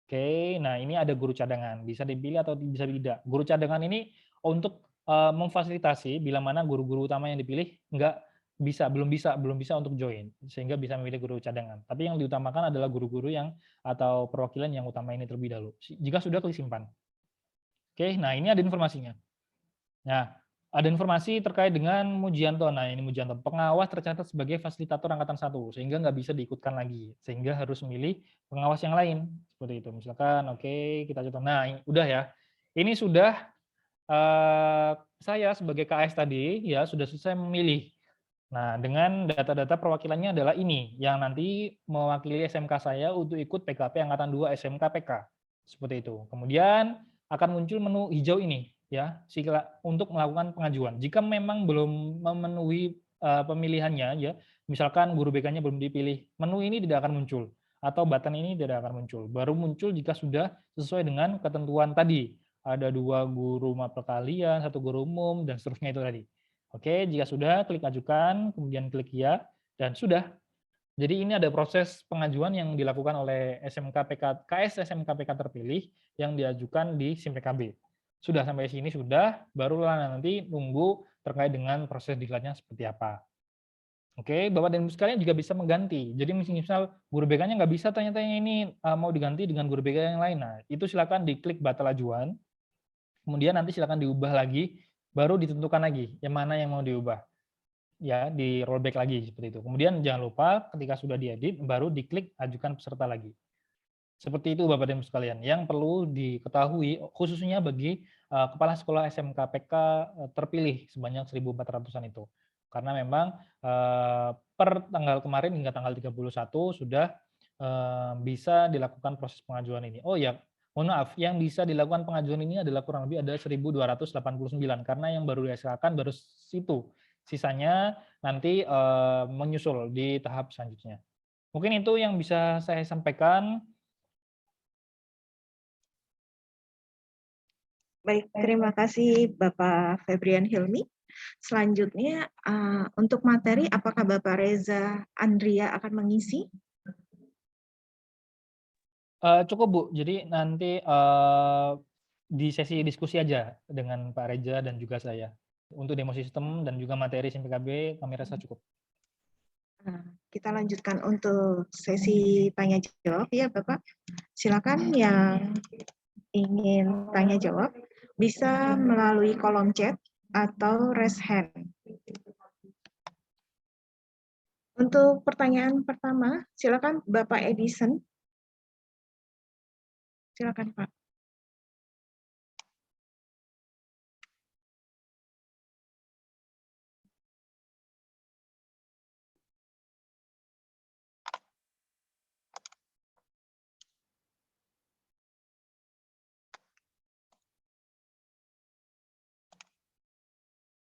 Oke, nah ini ada guru cadangan, bisa dipilih atau bisa tidak. Guru cadangan ini untuk memfasilitasi bila mana guru-guru utama yang dipilih belum bisa untuk join, sehingga bisa memilih guru cadangan. Tapi yang diutamakan adalah guru-guru yang atau perwakilan yang utama ini terlebih dahulu. Jika sudah, klik simpan. Oke, nah ini ada informasinya. Nah, ada informasi terkait dengan Mujianto. Nah, ini Mujianto. Pengawas tercatat sebagai fasilitator angkatan 1, sehingga nggak bisa diikutkan lagi. Sehingga harus memilih pengawas yang lain. Seperti itu. Misalkan, oke, kita contoh. Nah, udah ya. Ini sudah saya sebagai KS tadi, ya sudah selesai memilih. Nah, dengan data-data perwakilannya adalah ini, yang nanti mewakili SMK saya untuk ikut PKP Angkatan 2 SMKPK. Seperti itu. Kemudian akan muncul menu hijau ini, ya, untuk melakukan pengajuan. Jika memang belum memenuhi pemilihannya, ya, misalkan guru BK-nya belum dipilih, menu ini tidak akan muncul, atau button ini tidak akan muncul. Baru muncul jika sudah sesuai dengan ketentuan tadi. Ada 2 guru mapel keahlian, 1 guru umum, dan seterusnya itu tadi. Oke, jika sudah, klik ajukan, kemudian klik ya, dan sudah. Jadi ini ada proses pengajuan yang dilakukan oleh KS SMKPK terpilih yang diajukan di SIM PKB. Sudah sampai sini sudah, barulah nanti tunggu terkait dengan proses diklatnya seperti apa. Oke, Bapak dan Ibu sekalian juga bisa mengganti. Jadi misal guru BK-nya nggak bisa tanya-tanya ini mau diganti dengan guru BK yang lain. Nah, itu silakan diklik batal ajuan. Kemudian nanti silakan diubah lagi, baru ditentukan lagi yang mana yang mau diubah. Ya, di rollback lagi seperti itu. Kemudian jangan lupa ketika sudah diedit baru diklik ajukan peserta lagi. Seperti itu Bapak dan Ibu sekalian yang perlu diketahui khususnya bagi kepala sekolah SMKPK terpilih sebanyak 1.400-an itu. Karena memang per tanggal kemarin hingga tanggal 31 sudah bisa dilakukan proses pengajuan ini. Oh ya, mohon maaf, yang bisa dilakukan pengajuan ini adalah kurang lebih ada 1.289 karena yang baru dihasilkan baru situ. Sisanya nanti menyusul di tahap selanjutnya. Mungkin itu yang bisa saya sampaikan. Baik, terima kasih Bapak Febrian Hilmi. Selanjutnya untuk materi, apakah Bapak Reza Andria akan mengisi? Cukup Bu, jadi nanti di sesi diskusi aja dengan Pak Reza dan juga saya. Untuk demo sistem dan juga materi SMPKB kami rasa cukup. Kita lanjutkan untuk sesi tanya jawab ya Bapak. Silakan yang ingin tanya jawab bisa melalui kolom chat atau raise hand. Untuk pertanyaan pertama, silakan Bapak Edison. Silakan Pak.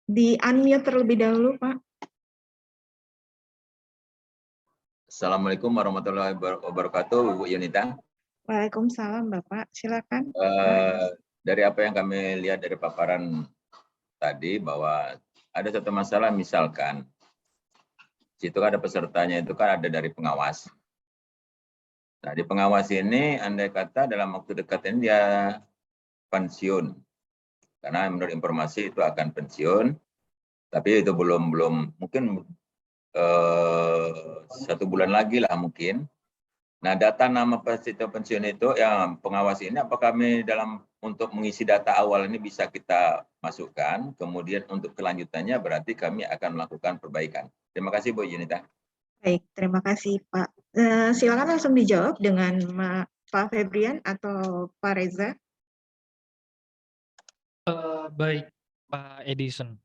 Di unmute terlebih dahulu Pak. Assalamualaikum warahmatullahi wabarakatuh, Bu Yunita. Waalaikumsalam Bapak, silakan. Dari apa yang kami lihat dari paparan tadi bahwa ada satu masalah, misalkan situ ada pesertanya itu kan ada dari pengawas. Nah di pengawas ini andai kata dalam waktu dekat ini dia pensiun, karena menurut informasi itu akan pensiun, tapi itu belum mungkin 1 bulan lagi lah mungkin. Nah, data nama peserta pensiun itu yang pengawas ini, apakah kami untuk mengisi data awal ini bisa kita masukkan, kemudian untuk kelanjutannya berarti kami akan melakukan perbaikan. Terima kasih Bu Yunita. Baik, terima kasih Pak. Silakan langsung dijawab dengan Pak Febrian atau Pak Reza. Baik, Pak Edison.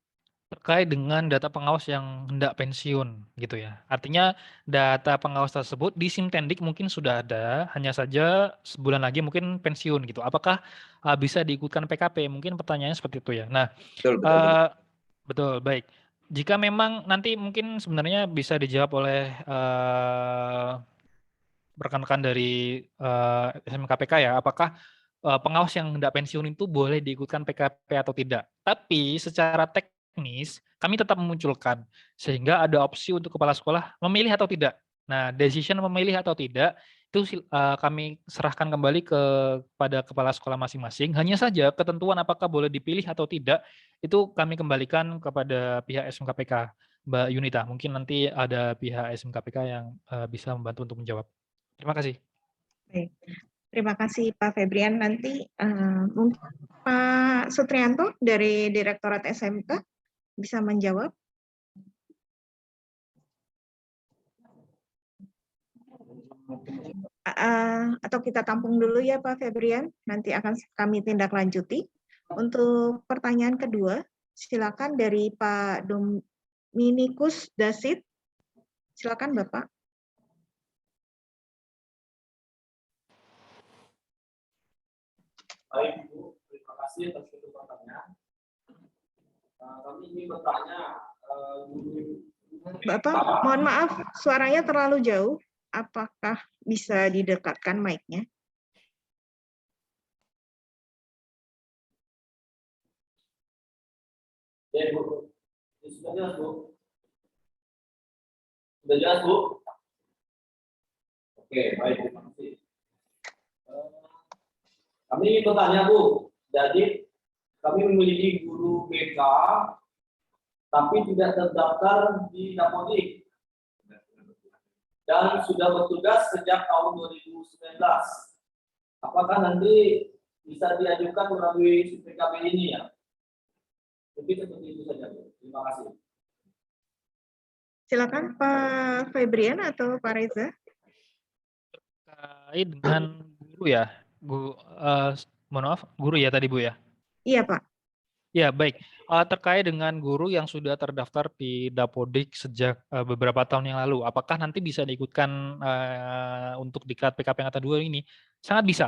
Terkait dengan data pengawas yang hendak pensiun gitu ya. Artinya data pengawas tersebut di Simtendik mungkin sudah ada, hanya saja sebulan lagi mungkin pensiun gitu. Apakah bisa diikutkan PKP? Mungkin pertanyaannya seperti itu ya. Nah, betul, baik. Jika memang nanti mungkin sebenarnya bisa dijawab oleh rekan-rekan dari SMKPK ya, apakah pengawas yang hendak pensiun itu boleh diikutkan PKP atau tidak. Tapi secara teknis kami tetap memunculkan sehingga ada opsi untuk kepala sekolah memilih atau tidak. Nah, decision memilih atau tidak itu kami serahkan kembali kepada kepala sekolah masing-masing. Hanya saja ketentuan apakah boleh dipilih atau tidak itu kami kembalikan kepada pihak SMKPK. Mbak Yunita, mungkin nanti ada pihak SMKPK yang bisa membantu untuk menjawab. Terima kasih. Baik. Terima kasih Pak Febrian. Nanti Pak Sutrianto dari Direktorat SMK bisa menjawab. Atau kita tampung dulu ya Pak Febrian, nanti akan kami tindak lanjuti. Untuk pertanyaan kedua, silakan dari Pak Dominikus Dasit. Silakan Bapak. Baik Bu, terima kasih atas kesempatannya. Kami ingin bertanya, Bapak, mohon maaf, suaranya terlalu jauh. Apakah bisa didekatkan mic-nya? ya Bu, sudah jelas Bu? Sudah jelas Bu? Oke, baik, terima kasih. Kami ingin bertanya Bu, jadi kami memiliki guru BK, tapi tidak terdaftar di Dapodik dan sudah bertugas sejak tahun 2019. Apakah nanti bisa diajukan melalui PKB ini ya? Mungkin seperti itu saja Bu. Terima kasih. Silakan Pak Febrian atau Pak Reza. Terkait dengan guru ya, mohon maaf, guru ya tadi Bu ya? Iya Pak. Ya baik, terkait dengan guru yang sudah terdaftar di Dapodik sejak beberapa tahun yang lalu, apakah nanti bisa diikutkan untuk diklat PKP Angkatan 2 ini? Sangat bisa.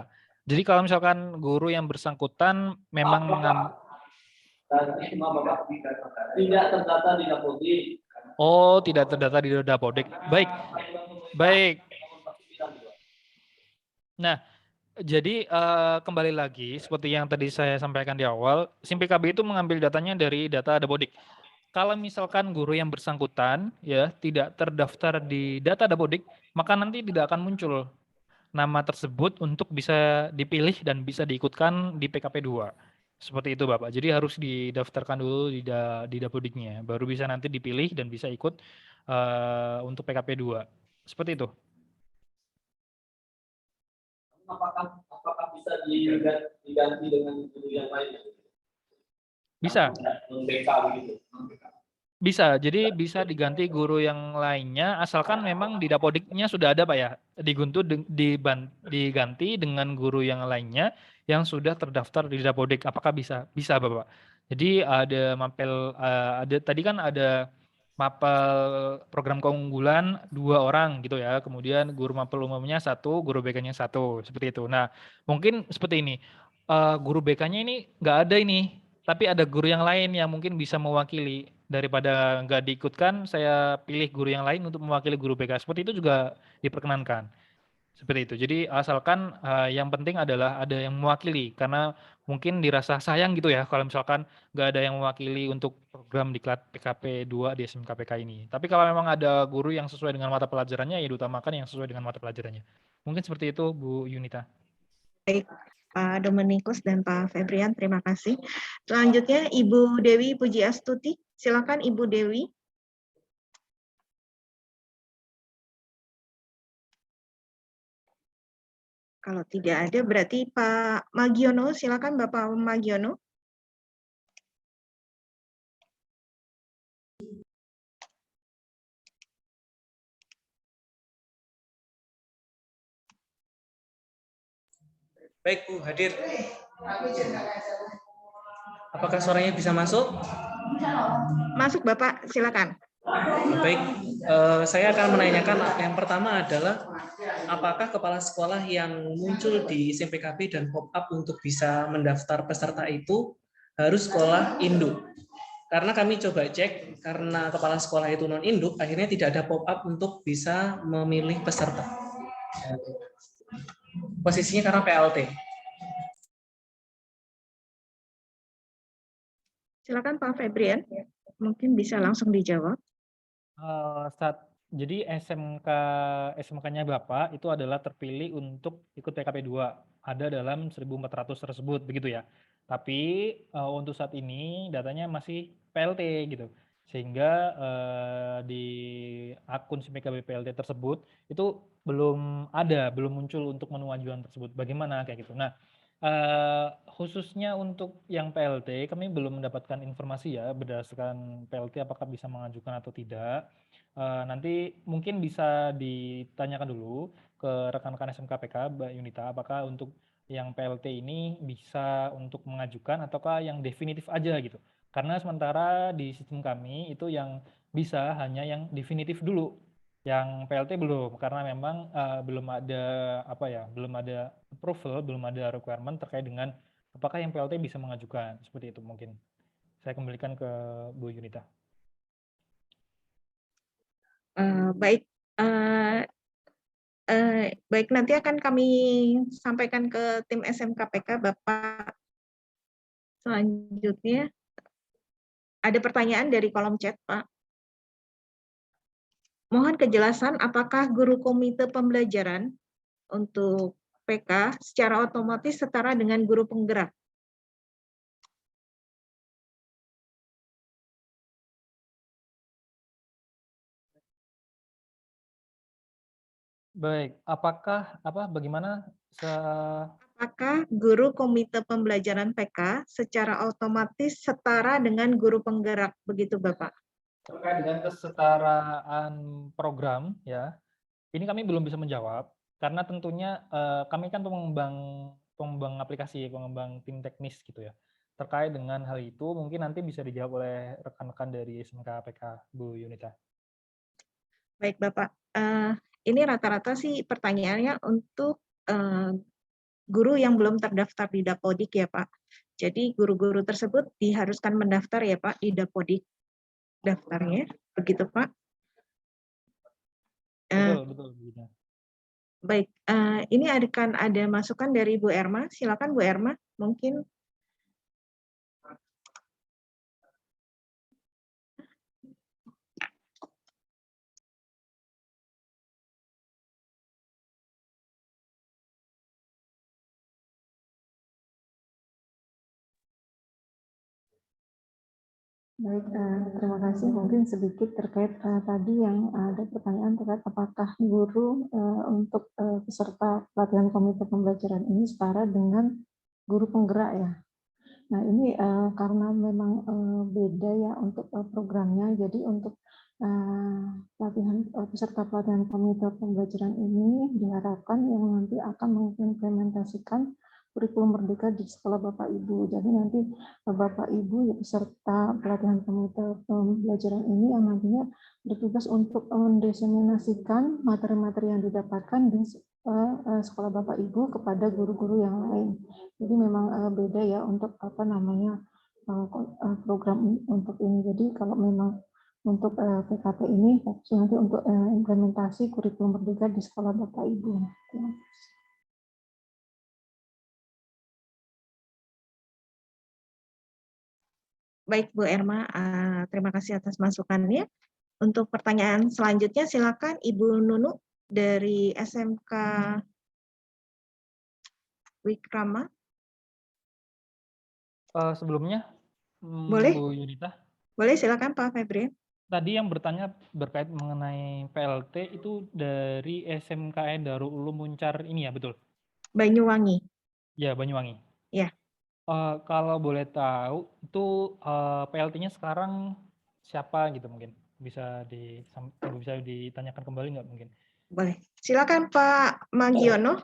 Jadi kalau misalkan guru yang bersangkutan memang tidak terdata di Dapodik. Oh, tidak terdata di Dapodik. Baik. Baik. Nah, Jadi kembali lagi seperti yang tadi saya sampaikan di awal, SIM PKB itu mengambil datanya dari data Dapodik. Kalau misalkan guru yang bersangkutan ya tidak terdaftar di data Dapodik, maka nanti tidak akan muncul nama tersebut untuk bisa dipilih dan bisa diikutkan di PKP 2. Seperti itu Bapak. Jadi harus didaftarkan dulu di Dapodiknya, baru bisa nanti dipilih dan bisa ikut untuk PKP 2. Seperti itu. Apakah bisa diganti dengan guru yang lain? Bisa. Non-BK begitu. Bisa, jadi bisa diganti guru yang lainnya asalkan memang di Dapodiknya sudah ada Pak ya, diganti dengan guru yang lainnya yang sudah terdaftar di Dapodik. Apakah bisa? Bisa Bapak. Jadi ada mapel, ada tadi kan ada mapel program keunggulan 2 orang gitu ya, kemudian guru mapel umumnya 1, guru BK-nya 1, seperti itu. Nah mungkin seperti ini, guru BK-nya ini nggak ada ini, tapi ada guru yang lain yang mungkin bisa mewakili. Daripada nggak diikutkan, saya pilih guru yang lain untuk mewakili guru BK. Seperti itu juga diperkenankan. Seperti itu. Jadi asalkan yang penting adalah ada yang mewakili. Karena mungkin dirasa sayang gitu ya kalau misalkan nggak ada yang mewakili untuk program diklat PKP 2 di SMKPK ini. Tapi kalau memang ada guru yang sesuai dengan mata pelajarannya, ya diutamakan yang sesuai dengan mata pelajarannya. Mungkin seperti itu Bu Yunita. Baik, Pak Dominikus dan Pak Febrian, terima kasih. Selanjutnya Ibu Dewi Pujiastuti. Silakan Ibu Dewi. Kalau tidak ada berarti Pak Magiono, silakan Bapak Magiono. Baik Bu, hadir. Apakah suaranya bisa masuk? Masuk Bapak, silakan. Baik, saya akan menanyakan yang pertama adalah apakah kepala sekolah yang muncul di SIM PKB dan pop-up untuk bisa mendaftar peserta itu harus sekolah induk? Karena kami coba cek, karena kepala sekolah itu non-induk, akhirnya tidak ada pop-up untuk bisa memilih peserta. Posisinya karena PLT. Silakan Pak Febrian, mungkin bisa langsung dijawab. Jadi SMK-nya Bapak itu adalah terpilih untuk ikut PKP 2, ada dalam 1.400 tersebut begitu ya. Tapi untuk saat ini datanya masih PLT gitu. Sehingga di akun SIM PKB PLT tersebut itu belum muncul untuk menu ajuan tersebut. Bagaimana kayak gitu. Nah, khususnya untuk yang PLT kami belum mendapatkan informasi ya berdasarkan PLT apakah bisa mengajukan atau tidak. Nanti mungkin bisa ditanyakan dulu ke rekan-rekan SMKPK Mbak Yunita apakah untuk yang PLT ini bisa untuk mengajukan ataukah yang definitif aja gitu. Karena sementara di sistem kami itu yang bisa hanya yang definitif dulu. Yang PLT belum, karena memang belum ada belum ada approval, belum ada requirement terkait dengan apakah yang PLT bisa mengajukan, seperti itu mungkin. Saya kembalikan ke Bu Yunita. Baik, baik nanti akan kami sampaikan ke tim SMKPK Bapak. Selanjutnya ada pertanyaan dari kolom chat Pak. Mohon kejelasan apakah guru komite pembelajaran untuk PK secara otomatis setara dengan guru penggerak? Baik, bagaimana? Apakah guru komite pembelajaran PK secara otomatis setara dengan guru penggerak, begitu Bapak? Terkait dengan kesetaraan program, ya, ini kami belum bisa menjawab, karena tentunya kami kan pengembang aplikasi, pengembang tim teknis gitu ya. Terkait dengan hal itu, mungkin nanti bisa dijawab oleh rekan-rekan dari SMKPK, Bu Yunita. Baik Bapak, ini rata-rata sih pertanyaannya untuk guru yang belum terdaftar di Dapodik ya Pak. Jadi guru-guru tersebut diharuskan mendaftar ya Pak di Dapodik daftarnya, begitu Pak? Betul. Baik, ini akan ada masukan dari Bu Erma. Silakan Bu Erma, mungkin. Baik, terima kasih. Mungkin sedikit terkait tadi yang ada pertanyaan terkait apakah guru untuk peserta pelatihan komite pembelajaran ini setara dengan guru penggerak ya. Nah ini karena memang beda ya untuk programnya, jadi untuk peserta pelatihan komite pembelajaran ini diharapkan yang nanti akan mengimplementasikan kurikulum merdeka di sekolah Bapak Ibu. Jadi nanti Bapak Ibu ya peserta pelatihan komite pembelajaran ini yang nantinya bertugas untuk mendiseminasikan materi-materi yang didapatkan di sekolah Bapak Ibu kepada guru-guru yang lain. Jadi memang beda ya untuk program untuk ini. Jadi kalau memang untuk PKP ini nanti untuk implementasi kurikulum merdeka di sekolah Bapak Ibu. Baik Bu Erma, terima kasih atas masukannya. Untuk pertanyaan selanjutnya silakan Ibu Nunu dari SMK Wikrama. Sebelumnya, Boleh? Bu Yunita, Boleh, silakan Pak Febrian. tadi yang bertanya berkait mengenai PLT itu dari SMKN Darul Ulum Muncar ini ya, betul? Banyuwangi. Ya, Banyuwangi. Ya. Kalau boleh tahu, itu PLT-nya sekarang siapa gitu mungkin? Bisa ditanyakan kembali nggak mungkin? Boleh. Silakan Pak Magiono.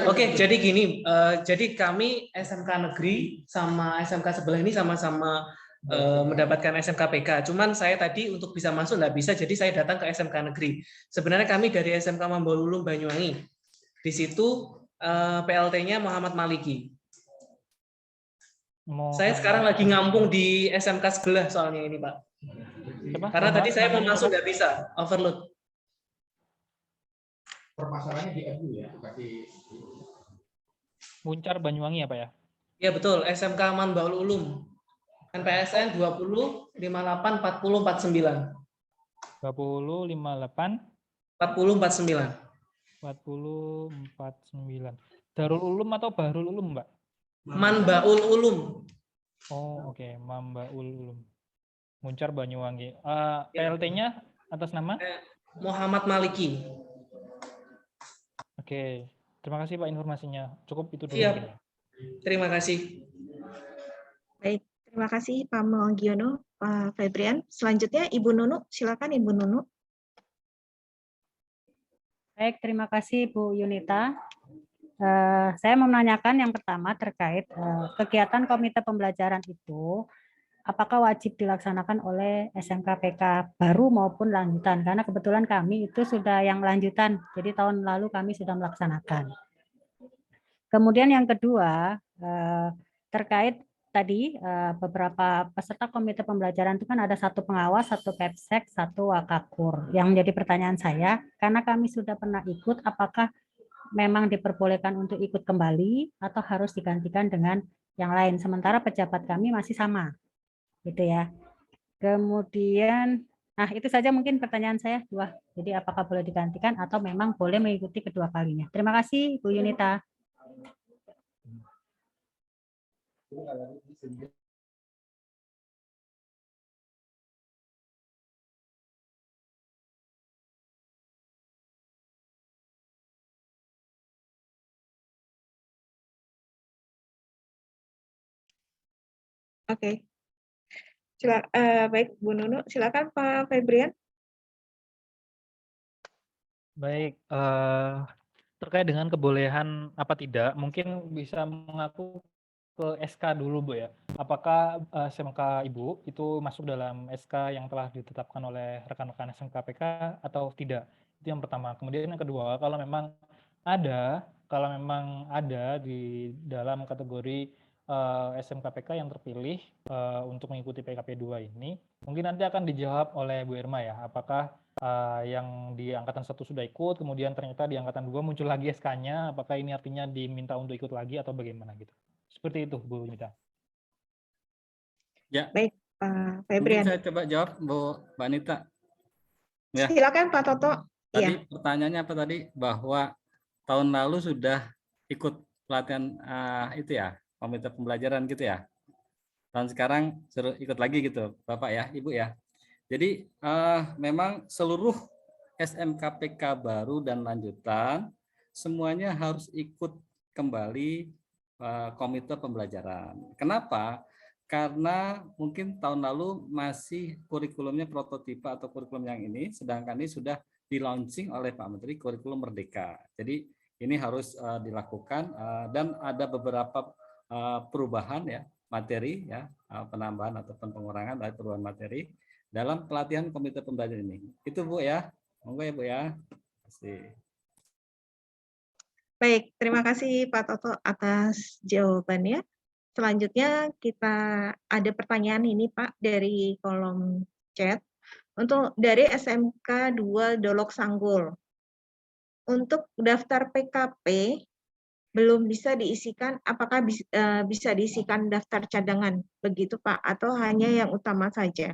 Oke, jadi gini, jadi kami SMK Negeri sama SMK sebelah ini sama-sama mendapatkan SMK PK. Cuman saya tadi untuk bisa masuk nggak bisa, jadi saya datang ke SMK Negeri. Sebenarnya kami dari SMK Mambaulung Banyuwangi. Di situ PLT-nya Muhammad Maliki. Saya sekarang lagi ngampung di SMK sebelah soalnya ini Pak. Karena tadi saya mau masuk nggak bisa, overload. Permasalahannya di MU ya, bukan di Muncar Banyuwangi apa ya? Iya betul, SMK Manbaul Ulum. NPSN 20 58 40 49. 20 58 40 49. 40 49. Darul Ulum atau Bahrul Ulum, Mbak? Manbaul Ulum. Oh, oke, Mambaul Ulum. Muncar Banyuwangi. PLT-nya atas nama? Muhammad Maliki. Oke, terima kasih Pak informasinya. Cukup itu dulu. Siap. Terima kasih. Baik, terima kasih Pak Magiono, Pak Febrian. Selanjutnya Ibu Nunu, silakan Ibu Nunu. Baik, terima kasih Bu Yunita. Saya mau menanyakan yang pertama terkait kegiatan komite pembelajaran itu, apakah wajib dilaksanakan oleh SMK PK baru maupun lanjutan? Karena kebetulan kami itu sudah yang lanjutan, jadi tahun lalu kami sudah melaksanakan. Kemudian yang kedua, terkait tadi beberapa peserta komite pembelajaran itu kan ada satu pengawas, satu PEPSEK, satu wakakur. Yang menjadi pertanyaan saya, karena kami sudah pernah ikut, apakah memang diperbolehkan untuk ikut kembali atau harus digantikan dengan yang lain? Sementara pejabat kami masih sama, gitu ya. Kemudian, nah itu saja mungkin pertanyaan saya dua. Jadi apakah boleh digantikan atau memang boleh mengikuti kedua kalinya? Terima kasih, Bu Yunita. Oke. Baik, Bu Nunu. Silakan Pak Febrian. Baik, terkait dengan kebolehan apa tidak, mungkin bisa mengaku ke SK dulu Bu ya. Apakah SMK Ibu itu masuk dalam SK yang telah ditetapkan oleh rekan-rekan SMK PK atau tidak? Itu yang pertama. Kemudian yang kedua, kalau memang ada di dalam kategori SMK PK yang terpilih untuk mengikuti PKP 2 ini, mungkin nanti akan dijawab oleh Bu Irma ya, apakah yang di angkatan 1 sudah ikut, kemudian ternyata di angkatan 2 muncul lagi SK-nya, apakah ini artinya diminta untuk ikut lagi atau bagaimana gitu? Seperti itu, Bu Yunita. Ya, Baik, Pak mungkin Febrian. saya coba jawab, Mbak Anita. Ya, Silakan Pak Toto. tadi Iya. pertanyaannya apa tadi? Bahwa tahun lalu sudah ikut pelatihan itu ya, komite pembelajaran gitu ya. Dan sekarang suruh ikut lagi gitu, Bapak ya, Ibu ya. Jadi memang seluruh SMKPK baru dan lanjutan semuanya harus ikut kembali komite pembelajaran. Kenapa? Karena mungkin tahun lalu masih kurikulumnya prototipe atau kurikulum yang ini, sedangkan ini sudah di-launching oleh Pak Menteri kurikulum Merdeka. Jadi ini harus dilakukan dan ada beberapa perubahan ya materi ya, penambahan ataupun pengurangan dari perubahan materi dalam pelatihan komite pembelajaran ini. Itu Bu ya. Monggo ya Bu ya. Terima kasih. Baik, terima kasih Pak Toto atas jawabannya. Selanjutnya kita ada pertanyaan ini Pak dari kolom chat. Untuk dari SMK 2 Dolok Sanggul. Untuk daftar PKP belum bisa diisikan, apakah bisa diisikan daftar cadangan begitu Pak atau hanya yang utama saja?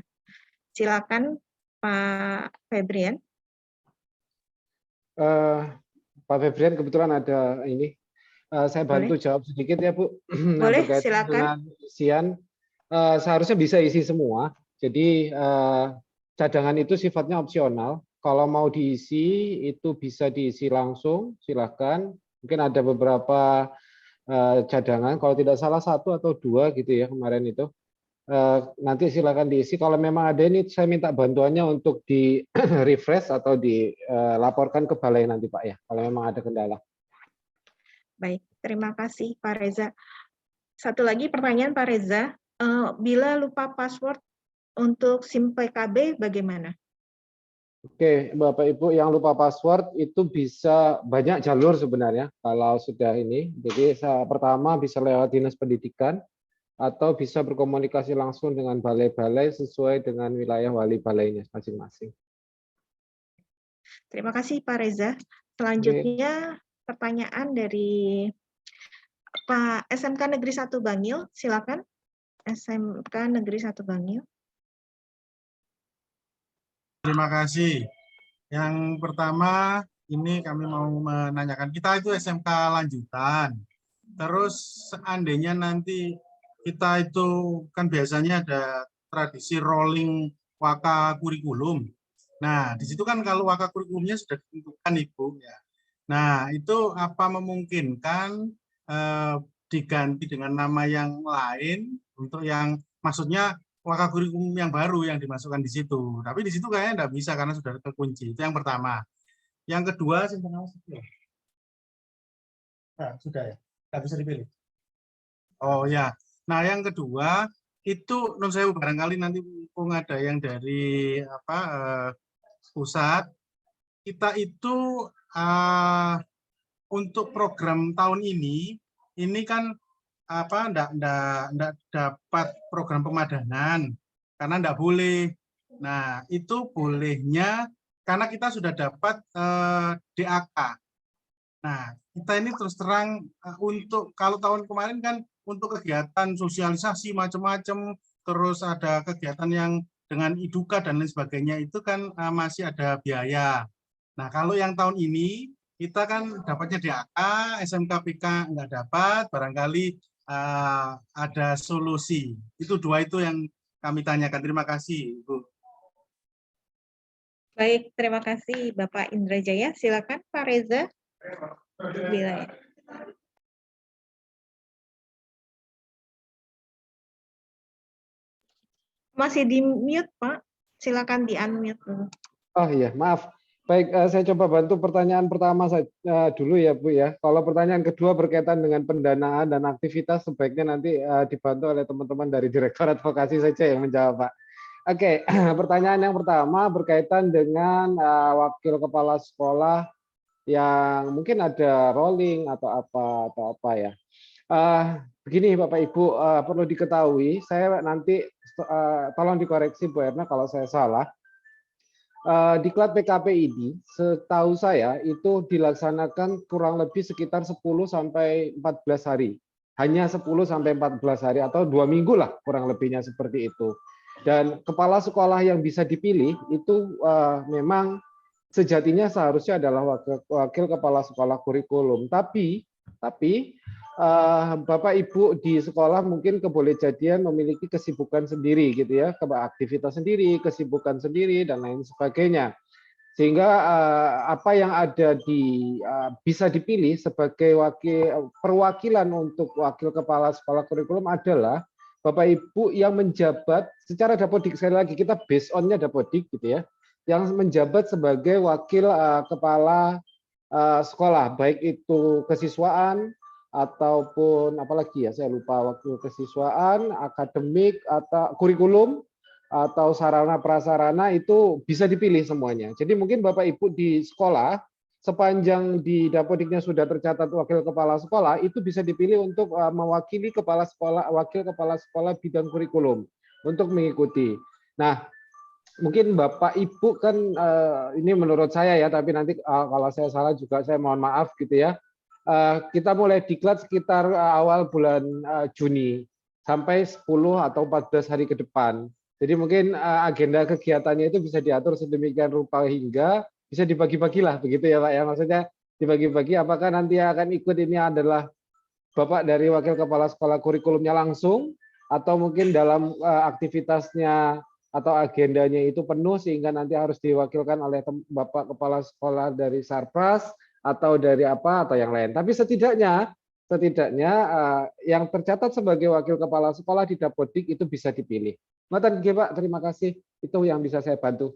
Silakan Pak Febrian. Pak Febrian kebetulan ada ini. Saya bantu jawab sedikit ya Bu. Nah, Boleh, berkaitan silakan. dengan isian, seharusnya bisa isi semua. Jadi cadangan itu sifatnya opsional. Kalau mau diisi itu bisa diisi langsung, silakan. Mungkin ada beberapa cadangan. Kalau tidak salah 1 atau 2 gitu ya kemarin itu. Nanti silakan diisi. Kalau memang ada ini saya minta bantuannya untuk di refresh atau dilaporkan ke balai nanti Pak ya. Kalau memang ada kendala. Baik, terima kasih Pak Reza. Satu lagi pertanyaan Pak Reza, bila lupa password untuk SIM PKB bagaimana? Oke, Bapak Ibu yang lupa password itu bisa banyak jalur sebenarnya kalau sudah ini. Jadi pertama bisa lewat Dinas Pendidikan atau bisa berkomunikasi langsung dengan balai-balai sesuai dengan wilayah wali balainya masing-masing. Terima kasih Pak Reza. Selanjutnya pertanyaan dari Pak SMK Negeri 1 Bangil, silakan. SMK Negeri 1 Bangil. Terima kasih. Yang pertama, ini kami mau menanyakan, kita itu SMK lanjutan. Terus seandainya nanti kita itu kan biasanya ada tradisi rolling waka kurikulum. Nah, di situ kan kalau waka kurikulumnya sudah ditentukan Ibu ya. Nah, itu apa memungkinkan diganti dengan nama yang lain untuk yang maksudnya waka kurikulum yang baru yang dimasukkan di situ. Tapi di situ kayaknya tidak bisa karena sudah terkunci. Itu yang pertama. Yang kedua, sudah ya, nggak bisa dipilih. Oh ya. Nah, yang kedua itu non sewu barangkali nanti mumpung ada yang dari pusat, kita itu untuk program tahun ini kan enggak dapat program pemadanan karena enggak boleh. Nah, itu bolehnya karena kita sudah dapat DAK. Nah, kita ini terus terang untuk kalau tahun kemarin kan untuk kegiatan sosialisasi macam-macam, terus ada kegiatan yang dengan iduka dan lain sebagainya itu kan masih ada biaya. Nah, kalau yang tahun ini kita kan dapatnya DAK, SMKPK enggak dapat, barangkali ada solusi. Itu dua itu yang kami tanyakan. Terima kasih, Ibu. Baik, terima kasih Bapak Indrajaya. Silakan Pak Reza. Wilayah. Masih di mute, Pak. Silakan di unmute dulu. Oh iya, maaf. Baik, saya coba bantu pertanyaan pertama dulu ya Bu ya. Kalau pertanyaan kedua berkaitan dengan pendanaan dan aktivitas sebaiknya nanti dibantu oleh teman-teman dari Direktorat Vokasi saja yang menjawab Pak. Oke, pertanyaan yang pertama berkaitan dengan wakil kepala sekolah yang mungkin ada rolling atau apa ya. Begini Bapak Ibu, perlu diketahui, saya nanti tolong dikoreksi Bu Erna kalau saya salah. Diklat PKP ini setahu saya itu dilaksanakan kurang lebih sekitar 10 sampai 14 hari. Hanya 10 sampai 14 hari atau 2 minggu lah kurang lebihnya seperti itu. Dan kepala sekolah yang bisa dipilih itu memang sejatinya seharusnya adalah wakil kepala sekolah kurikulum. Tapi Bapak Ibu di sekolah mungkin kebolehjadian memiliki kesibukan sendiri gitu ya, aktivitas sendiri, kesibukan sendiri dan lain sebagainya. Sehingga apa yang ada bisa dipilih sebagai perwakilan untuk wakil kepala sekolah kurikulum adalah Bapak Ibu yang menjabat secara dapodik, sekali lagi kita based on-nya dapodik gitu ya, yang menjabat sebagai wakil kepala sekolah, baik itu kesiswaan ataupun apalagi ya saya lupa, waktu kesiswaan, akademik atau kurikulum atau sarana prasarana itu bisa dipilih semuanya. Jadi mungkin Bapak Ibu di sekolah sepanjang di dapodiknya sudah tercatat wakil kepala sekolah itu bisa dipilih untuk mewakili kepala sekolah, wakil kepala sekolah bidang kurikulum untuk mengikuti. Nah, mungkin Bapak Ibu kan ini menurut saya ya, tapi nanti kalau saya salah juga saya mohon maaf gitu ya. Kita mulai diklat sekitar awal bulan Juni sampai 10 atau 14 hari ke depan. Jadi mungkin agenda kegiatannya itu bisa diatur sedemikian rupa hingga bisa dibagi-bagilah begitu ya Pak ya. Maksudnya dibagi-bagi apakah nanti akan ikut ini adalah Bapak dari wakil kepala sekolah kurikulumnya langsung atau mungkin dalam aktivitasnya atau agendanya itu penuh sehingga nanti harus diwakilkan oleh Bapak kepala sekolah dari Sarpras atau dari apa atau yang lain. Tapi setidaknya yang tercatat sebagai wakil kepala sekolah di Dapodik itu bisa dipilih. Matan Pak, terima kasih. Itu yang bisa saya bantu.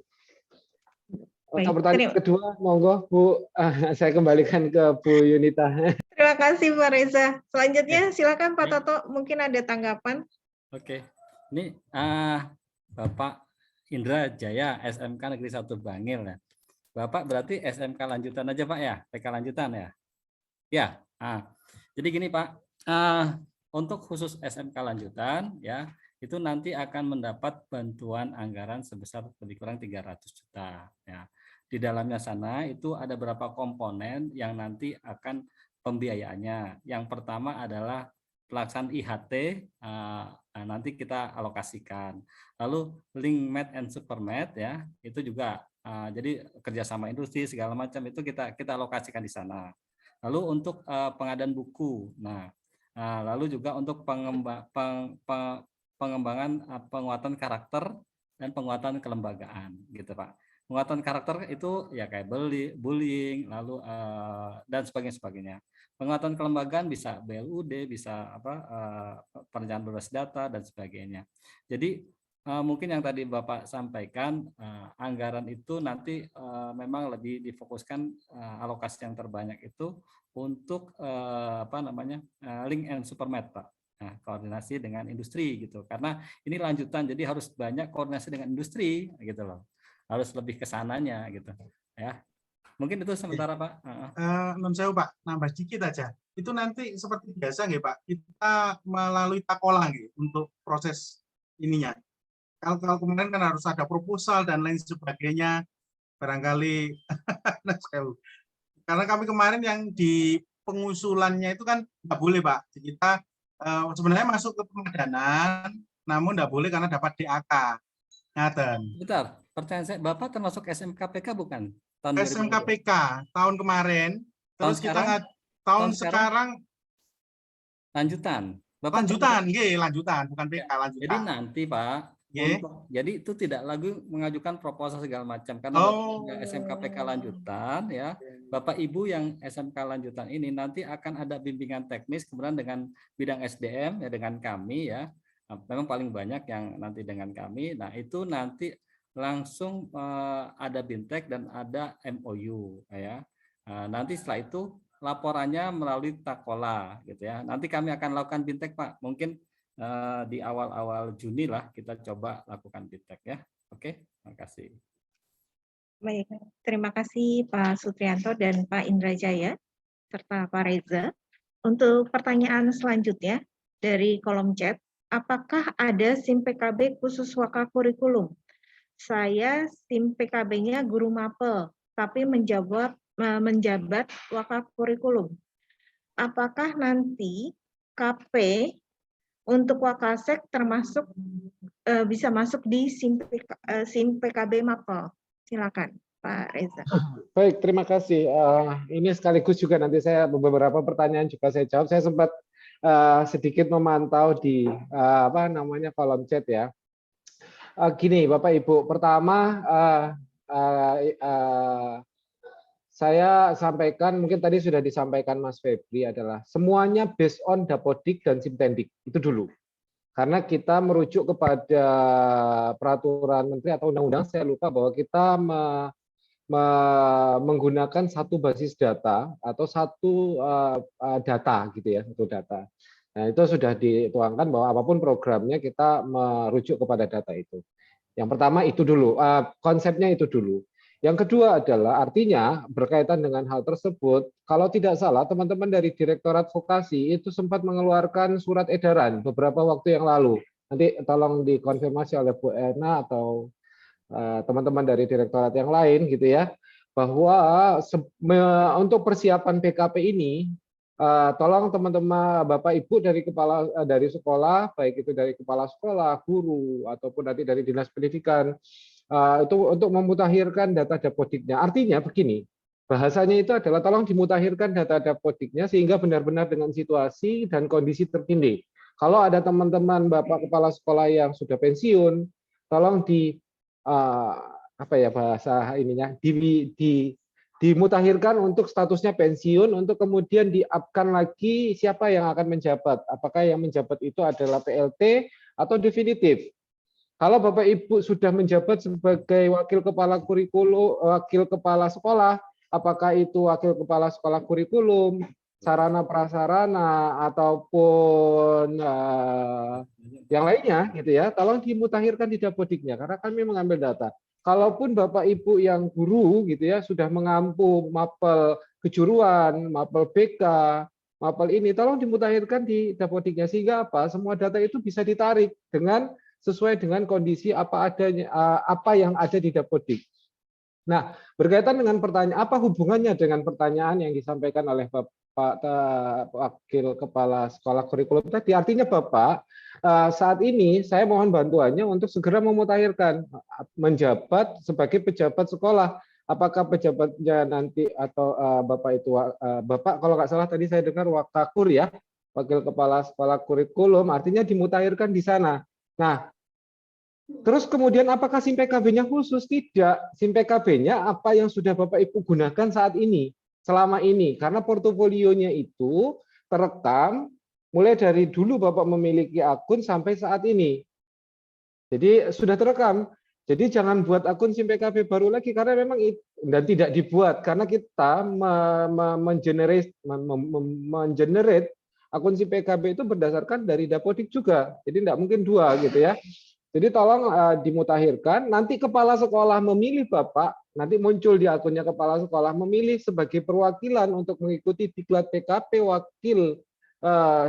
Baik, Pertanyaan kedua, monggo Bu, saya kembalikan ke Bu Yunita. Terima kasih Pak Reza. Selanjutnya silakan Pak Toto, mungkin ada tanggapan. Oke, ini Bapak Indra Jaya, SMK Negeri 1 Bangil ya. Bapak berarti SMK lanjutan aja Pak ya, PK lanjutan ya? Ya, jadi gini Pak, untuk khusus SMK lanjutan ya, itu nanti akan mendapat bantuan anggaran sebesar lebih kurang 300 juta. Ya. Di dalamnya sana itu ada beberapa komponen yang nanti akan pembiayaannya. Yang pertama adalah pelaksanaan IHT, nanti kita alokasikan. Lalu LinkMed and SuperMed ya, itu juga jadi kerjasama industri segala macam itu kita alokasikan di sana. Lalu untuk pengadaan buku, lalu juga untuk pengembangan penguatan karakter dan penguatan kelembagaan, gitu Pak. Penguatan karakter itu ya kayak bullying, lalu dan sebagainya. Penguatan kelembagaan bisa BLUD, bisa perencanaan berbasis data dan sebagainya. Jadi mungkin yang tadi Bapak sampaikan, anggaran itu nanti memang lebih difokuskan alokasi yang terbanyak itu untuk Link and SuperMed Pak. Nah, koordinasi dengan industri gitu. Karena ini lanjutan, jadi harus banyak koordinasi dengan industri gitu loh. Harus lebih ke sananya gitu ya. Mungkin itu sementara Pak. Non sewu Pak, nambah sedikit aja. Itu nanti seperti biasa nggih Pak, kita melalui takola nggih untuk proses ininya. Kalau kemarin kan harus ada proposal dan lain sebagainya, barangkali karena kami kemarin yang di pengusulannya itu kan nggak boleh Pak. Kita sebenarnya masuk ke pemadanan, namun nggak boleh karena dapat DAK. Ngaten. Bentar, pertanyaan saya, Bapak termasuk SMKPK bukan? SMKPK tahun kemarin, terus tahun sekarang lanjutan. Bapak lanjutan, lanjutan, bukan PK, lanjutan. Jadi nanti Pak, jadi itu tidak lagi mengajukan proposal segala macam karena SMKPK lanjutan ya. Bapak Ibu yang SMK lanjutan ini nanti akan ada bimbingan teknis kemudian dengan bidang SDM ya dengan kami ya. Memang paling banyak yang nanti dengan kami. Nah, itu nanti langsung ada BINTEK dan ada MOU ya. Nanti setelah itu laporannya melalui takola gitu ya. Nanti kami akan lakukan BINTEK Pak. Mungkin di awal-awal Juni lah kita coba lakukan BINTEK ya. Oke, terima kasih. Baik, terima kasih Pak Sutrianto dan Pak Indra Jaya serta Pak Reza. Untuk pertanyaan selanjutnya dari kolom chat, apakah ada SIM PKB khusus wakil kurikulum? saya SIM PKB-nya guru mapel, tapi menjabat wakakurikulum. Apakah nanti KP untuk Wakasek termasuk bisa masuk di SIM PKB mapel? Silakan, Pak Reza. Baik, terima kasih. Ini sekaligus juga nanti saya beberapa pertanyaan juga saya jawab. Saya sempat sedikit memantau di kolom chat ya. Gini, Bapak Ibu, pertama saya sampaikan, mungkin tadi sudah disampaikan Mas Febri, adalah semuanya based on Dapodik dan Simtendik, itu dulu. Karena kita merujuk kepada peraturan menteri atau undang-undang, saya lupa bahwa kita menggunakan satu basis data atau satu data gitu ya, satu data. Nah, itu sudah dituangkan bahwa apapun programnya kita merujuk kepada data itu. Yang pertama itu dulu, konsepnya itu dulu. Yang kedua adalah artinya berkaitan dengan hal tersebut, kalau tidak salah teman-teman dari Direktorat Vokasi itu sempat mengeluarkan surat edaran beberapa waktu yang lalu. Nanti tolong dikonfirmasi oleh Bu Ena atau teman-teman dari direktorat yang lain gitu ya, bahwa untuk persiapan PKP ini tolong teman-teman Bapak Ibu dari sekolah, baik itu dari kepala sekolah, guru ataupun nanti dari Dinas Pendidikan, itu untuk memutakhirkan data Dapodiknya. Artinya begini, bahasanya itu adalah tolong dimutakhirkan data Dapodiknya sehingga benar-benar dengan situasi dan kondisi terkini. Kalau ada teman-teman Bapak kepala sekolah yang sudah pensiun, tolong dimutakhirkan untuk statusnya pensiun, untuk kemudian di-up-kan lagi siapa yang akan menjabat. Apakah yang menjabat itu adalah PLT atau definitif. Kalau Bapak Ibu sudah menjabat sebagai wakil kepala kurikulum, wakil kepala sekolah, apakah itu wakil kepala sekolah kurikulum, sarana prasarana ataupun yang lainnya gitu ya, tolong dimutakhirkan di Dapodiknya karena kami mengambil data. Kalaupun Bapak Ibu yang guru gitu ya sudah mengampu mapel kejuruan, mapel BK, mapel ini, tolong dimutakhirkan di Dapodiknya sehingga apa? Semua data itu bisa ditarik dengan sesuai dengan kondisi apa yang ada di Dapodik. Nah, berkaitan dengan pertanyaan, apa hubungannya dengan pertanyaan yang disampaikan oleh Bapak Wakil Kepala Sekolah Kurikulum tadi? Artinya Bapak, saat ini saya mohon bantuannya untuk segera memutakhirkan menjabat sebagai pejabat sekolah. Apakah pejabatnya nanti atau Bapak itu Bapak kalau nggak salah tadi saya dengar Wakakur ya, Wakil Kepala Sekolah Kurikulum, artinya dimutakhirkan di sana. Nah, terus kemudian apakah SIM PKB-nya khusus? Tidak. SIM PKB-nya apa yang sudah Bapak Ibu gunakan saat ini, selama ini. Karena portofolionya itu terekam mulai dari dulu Bapak memiliki akun sampai saat ini. Jadi sudah terekam. Jadi jangan buat akun SIM PKB baru lagi karena memang dan tidak dibuat karena kita mengenerate akun SIM PKB itu berdasarkan dari Dapodik juga. Jadi tidak mungkin dua gitu ya. Jadi tolong dimutakhirkan, nanti kepala sekolah memilih Bapak, nanti muncul di akunnya kepala sekolah memilih sebagai perwakilan untuk mengikuti diklat PKP wakil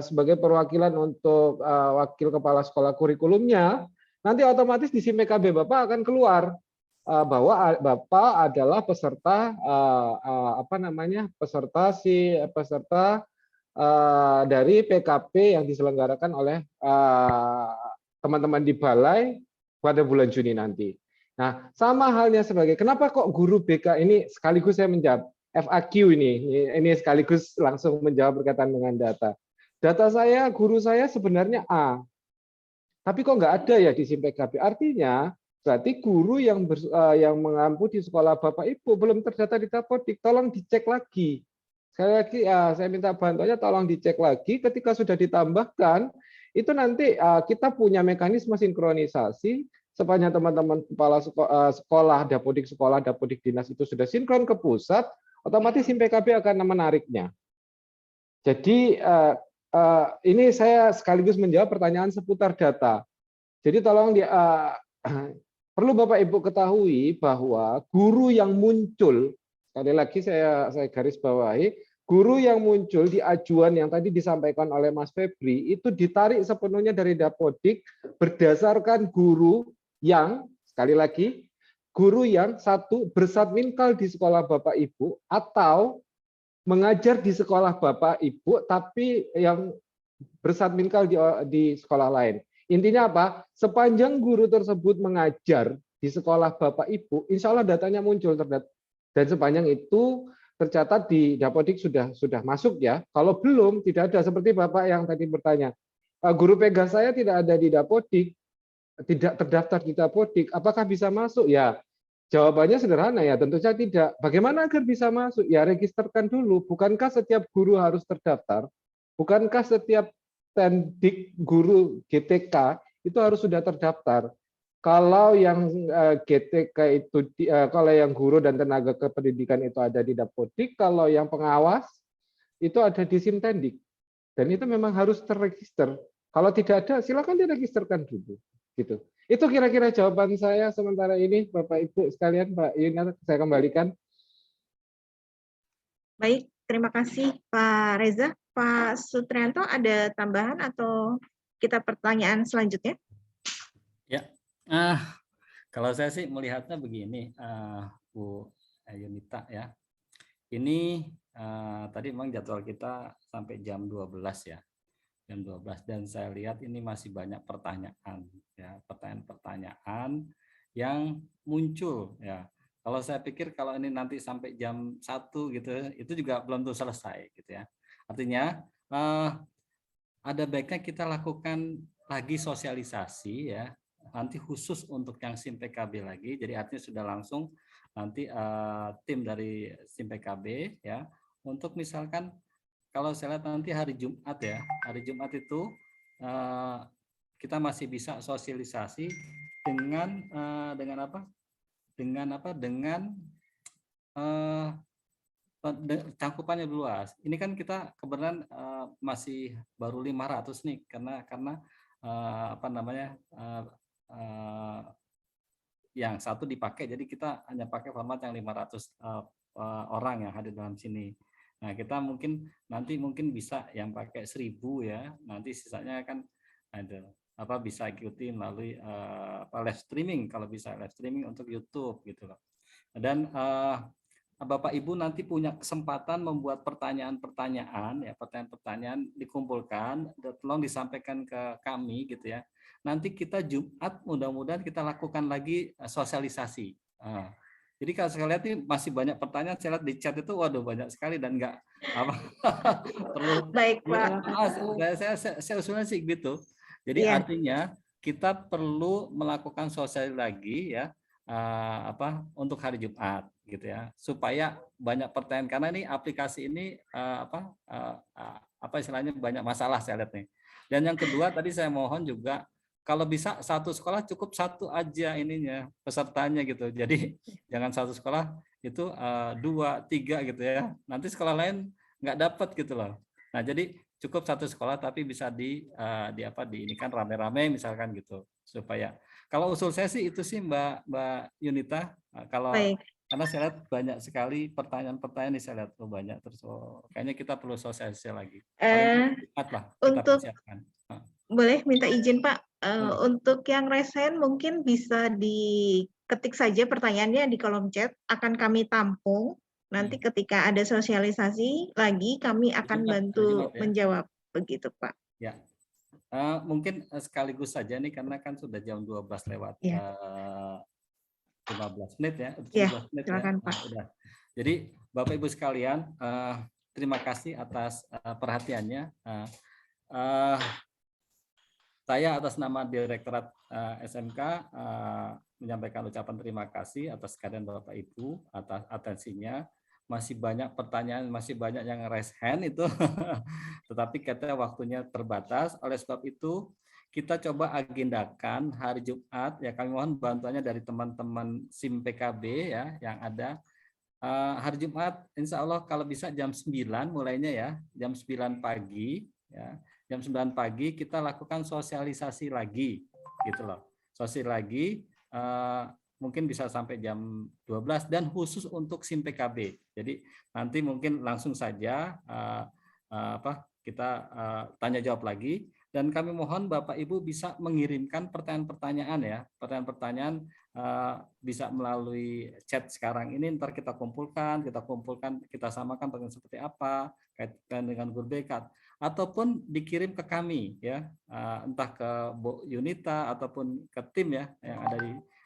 sebagai perwakilan untuk wakil kepala sekolah kurikulumnya, nanti otomatis di SIM PKB Bapak akan keluar bahwa Bapak adalah peserta peserta dari PKP yang diselenggarakan oleh teman-teman di balai pada bulan Juni nanti. Nah, sama halnya sebagai kenapa kok guru BK ini sekaligus saya menjawab FAQ ini sekaligus langsung menjawab berkaitan dengan data. Data saya, guru saya sebenarnya A. Tapi kok nggak ada ya di SIM PKB? Artinya berarti guru yang mengampu di sekolah Bapak Ibu belum terdata di Dapodik, tolong dicek lagi. Sekali lagi saya minta bantuannya tolong dicek lagi ketika sudah ditambahkan itu nanti kita punya mekanisme sinkronisasi sepanjang teman-teman kepala sekolah, Dapodik dinas itu sudah sinkron ke pusat, otomatis SIM PKB akan menariknya. Jadi ini saya sekaligus menjawab pertanyaan seputar data. Jadi tolong perlu Bapak Ibu ketahui bahwa guru yang muncul, sekali lagi saya garis bawahi, guru yang muncul di ajuan yang tadi disampaikan oleh Mas Febri itu ditarik sepenuhnya dari Dapodik berdasarkan guru yang Sekali lagi, guru yang satu bersatminkal di sekolah Bapak Ibu atau mengajar di sekolah Bapak Ibu tapi yang bersatminkal di sekolah lain. Intinya apa? Sepanjang guru tersebut mengajar di sekolah Bapak Ibu, insya Allah datanya muncul dan sepanjang itu tercatat di Dapodik sudah masuk ya. Kalau belum, tidak ada. Seperti Bapak yang tadi bertanya, guru pegang saya tidak ada di Dapodik, tidak terdaftar di Dapodik, apakah bisa masuk? Ya, jawabannya sederhana ya, tentu saja tidak. Bagaimana agar bisa masuk? Ya, registerkan dulu. Bukankah setiap guru harus terdaftar? Bukankah setiap tendik guru GTK itu harus sudah terdaftar? Kalau yang GTK itu, kalau yang guru dan tenaga kependidikan itu ada di Dapodik, kalau yang pengawas itu ada di Simtendik. Dan itu memang harus terregister. Kalau tidak ada, silakan diregisterkan dulu. Gitu. Itu kira-kira jawaban saya sementara ini, Bapak Ibu sekalian, Pak Yunita, saya kembalikan. Baik, terima kasih Pak Reza. Pak Sutrianto, ada tambahan atau kita pertanyaan selanjutnya? Ya, kalau saya sih melihatnya begini, Bu Yunita ya. Ini tadi memang jadwal kita sampai jam 12 ya. Jam 12 dan saya lihat ini masih banyak pertanyaan ya, pertanyaan-pertanyaan yang muncul ya. Kalau saya pikir kalau ini nanti sampai jam 1 gitu itu juga belum tentu selesai gitu ya. Artinya ada baiknya kita lakukan lagi sosialisasi ya, nanti khusus untuk yang SIM PKB lagi. Jadi artinya sudah langsung nanti tim dari SIM PKB ya untuk misalkan kalau saya lihat nanti hari Jumat ya, hari Jumat itu kita masih bisa sosialisasi dengan apa? Dengan cangkupannya luas. Ini kan kita kebetulan masih baru 500 nih karena apa namanya yang satu dipakai, jadi kita hanya pakai format yang 500 orang yang hadir dalam sini. Nah, kita nanti mungkin bisa yang pakai 1000 ya. Nanti sisanya kan ada bisa ikuti melalui live streaming kalau bisa live streaming untuk YouTube gitu loh. Dan Bapak Ibu nanti punya kesempatan membuat pertanyaan-pertanyaan ya, pertanyaan-pertanyaan dikumpulkan, tolong disampaikan ke kami gitu ya. Nanti kita Jumat mudah-mudahan kita lakukan lagi sosialisasi. Jadi kalau saya lihat ini masih banyak pertanyaan, saya lihat di chat itu waduh banyak sekali dan enggak apa perlu. Baik, Pak. Saya usulnya sih gitu. Jadi artinya kita perlu melakukan sosialisasi lagi ya untuk hari Jumat gitu ya, supaya banyak pertanyaan karena ini aplikasi ini istilahnya banyak masalah saya lihat nih. Dan yang kedua tadi saya mohon juga kalau bisa satu sekolah cukup satu aja ininya pesertanya gitu. Jadi jangan satu sekolah itu 2, 3 gitu ya. Nanti sekolah lain nggak dapat gitu loh. Nah jadi cukup satu sekolah tapi bisa ini kan rame-rame misalkan gitu supaya. Kalau usul saya sih itu sih Mbak Yunita. Kalau karena saya lihat banyak sekali pertanyaan-pertanyaan saya lihat banyak terus kayaknya kita perlu sosialisasi lagi. Untuk boleh minta izin Pak. Untuk yang resen mungkin bisa diketik saja pertanyaannya di kolom chat, akan kami tampung. Nanti ketika ada sosialisasi lagi, kami akan bantu menjawab. Begitu Pak. Ya, mungkin sekaligus saja nih, karena kan sudah jam 12 lewat 15 menit ya. 17 menit silakan, ya. Pak. Udah. Jadi Bapak Ibu sekalian, terima kasih atas perhatiannya. Saya atas nama Direktorat SMK menyampaikan ucapan terima kasih atas kehadiran Bapak Ibu, atas atensinya. Masih banyak pertanyaan, masih banyak yang raise hand itu, tetapi kita waktunya terbatas. Oleh sebab itu, kita coba agendakan hari Jumat. Ya, kami mohon bantuannya dari teman-teman SIM PKB ya yang ada. Hari Jumat, insya Allah kalau bisa jam 9 mulainya ya, jam 9 pagi ya. Jam 9 pagi kita lakukan sosialisasi lagi gitu loh. Sosialisasi lagi mungkin bisa sampai jam 12 dan khusus untuk SIM PKB. Jadi nanti mungkin langsung saja kita tanya jawab lagi. Dan kami mohon Bapak Ibu bisa mengirimkan pertanyaan-pertanyaan ya, pertanyaan-pertanyaan bisa melalui chat sekarang ini, ntar kita kumpulkan, kita samakan pertanyaan seperti apa, kaitan dengan guru BK, ataupun dikirim ke kami ya, entah ke Bu Yunita ataupun ke tim ya yang ada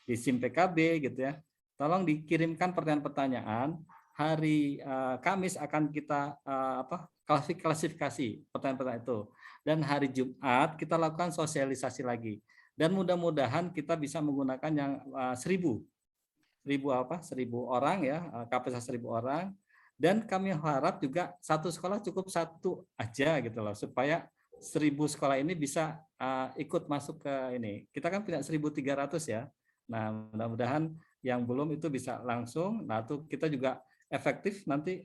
di SIM PKB gitu ya. Tolong dikirimkan pertanyaan-pertanyaan. Hari Kamis akan kita klasifikasi pertanyaan-pertanyaan itu. Dan hari Jumat kita lakukan sosialisasi lagi. Dan mudah-mudahan kita bisa menggunakan yang 1.000 orang ya, kapasitas 1.000 orang. Dan kami harap juga satu sekolah cukup satu aja gitu loh, supaya 1.000 sekolah ini bisa ikut masuk ke ini. Kita kan punya 1.300 ya. Nah, mudah-mudahan yang belum itu bisa langsung. Nah, itu kita juga efektif nanti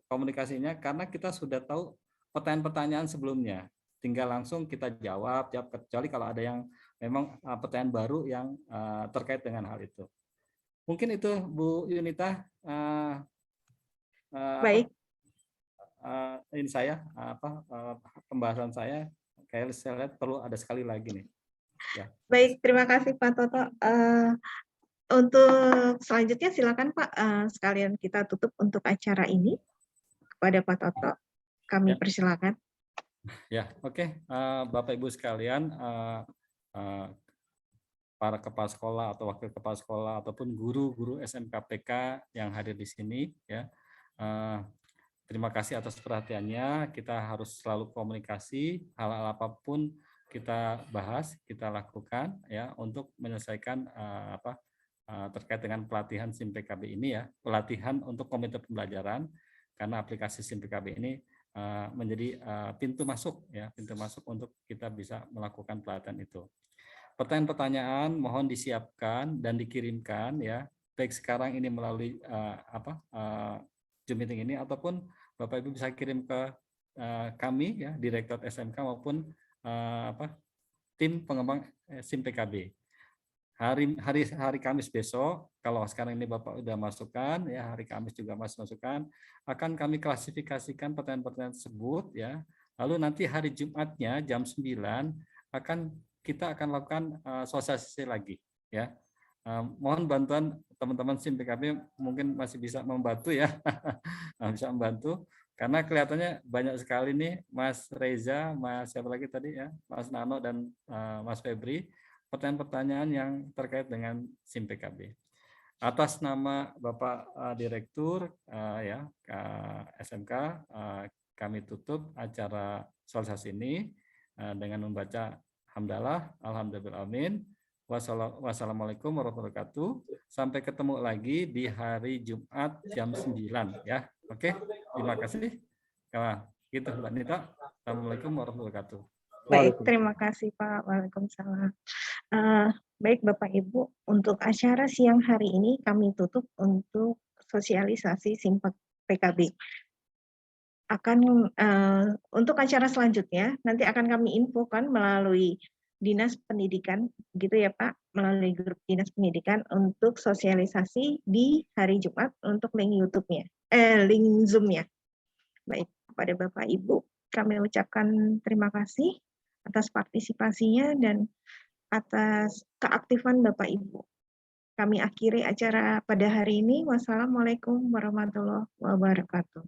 komunikasinya, karena kita sudah tahu pertanyaan-pertanyaan sebelumnya, tinggal langsung kita jawab, kecuali kalau ada yang memang pertanyaan baru yang terkait dengan hal itu. Mungkin itu Bu Yunita. Baik. Ini saya pembahasan saya, kayak saya lihat perlu ada sekali lagi nih. Ya. Baik, terima kasih Pak Toto. Untuk selanjutnya silakan Pak, sekalian kita tutup untuk acara ini kepada Pak Toto. Kami persilakan. Ya, oke. Bapak Ibu sekalian, para kepala sekolah atau wakil kepala sekolah ataupun guru-guru SMKPK yang hadir di sini ya. Terima kasih atas perhatiannya. Kita harus selalu komunikasi, hal-hal apapun kita bahas, kita lakukan ya untuk menyelesaikan terkait dengan pelatihan SIM PKB ini ya, pelatihan untuk komite pembelajaran, karena aplikasi SIM PKB ini menjadi pintu masuk ya, pintu masuk untuk kita bisa melakukan pelatihan itu. Pertanyaan-pertanyaan mohon disiapkan dan dikirimkan ya, baik sekarang ini melalui Zoom meeting ini, ataupun Bapak Ibu bisa kirim ke kami ya, Direktorat SMK maupun tim pengembang SIM PKB. Hari Kamis besok, kalau sekarang ini Bapak sudah masukkan ya, hari Kamis juga masukkan, akan kami klasifikasikan pertanyaan-pertanyaan tersebut ya. Lalu nanti hari Jumatnya jam 9 kita akan lakukan sosialisasi lagi ya. Mohon bantuan teman-teman SIM PKB, mungkin masih bisa membantu ya. Bisa membantu karena kelihatannya banyak sekali nih Mas Reza, Mas siapa lagi tadi ya, Mas Nano dan Mas Febri, pertanyaan-pertanyaan yang terkait dengan SIM PKB. Atas nama Bapak Direktur SMK, kami tutup acara sosialisasi ini dengan membaca hamdalah, alhamdulillahirrahmanirrahim, wassalamualaikum warahmatullahi wabarakatuh. Sampai ketemu lagi di hari Jumat jam 9 ya. Oke, terima kasih. Gitu Mbak Nita. Assalamualaikum warahmatullahi wabarakatuh. Baik, terima kasih Pak. Waalaikumsalam. Baik Bapak Ibu, untuk acara siang hari ini kami tutup untuk sosialisasi SIM PKB. Untuk acara selanjutnya nanti akan kami infokan melalui Dinas Pendidikan, gitu ya Pak, melalui grup Dinas Pendidikan untuk sosialisasi di hari Jumat untuk link YouTube-nya, link Zoom-nya. Baik, kepada Bapak Ibu kami ucapkan terima kasih atas partisipasinya dan atas keaktifan Bapak Ibu. Kami akhiri acara pada hari ini. Wassalamualaikum warahmatullahi wabarakatuh.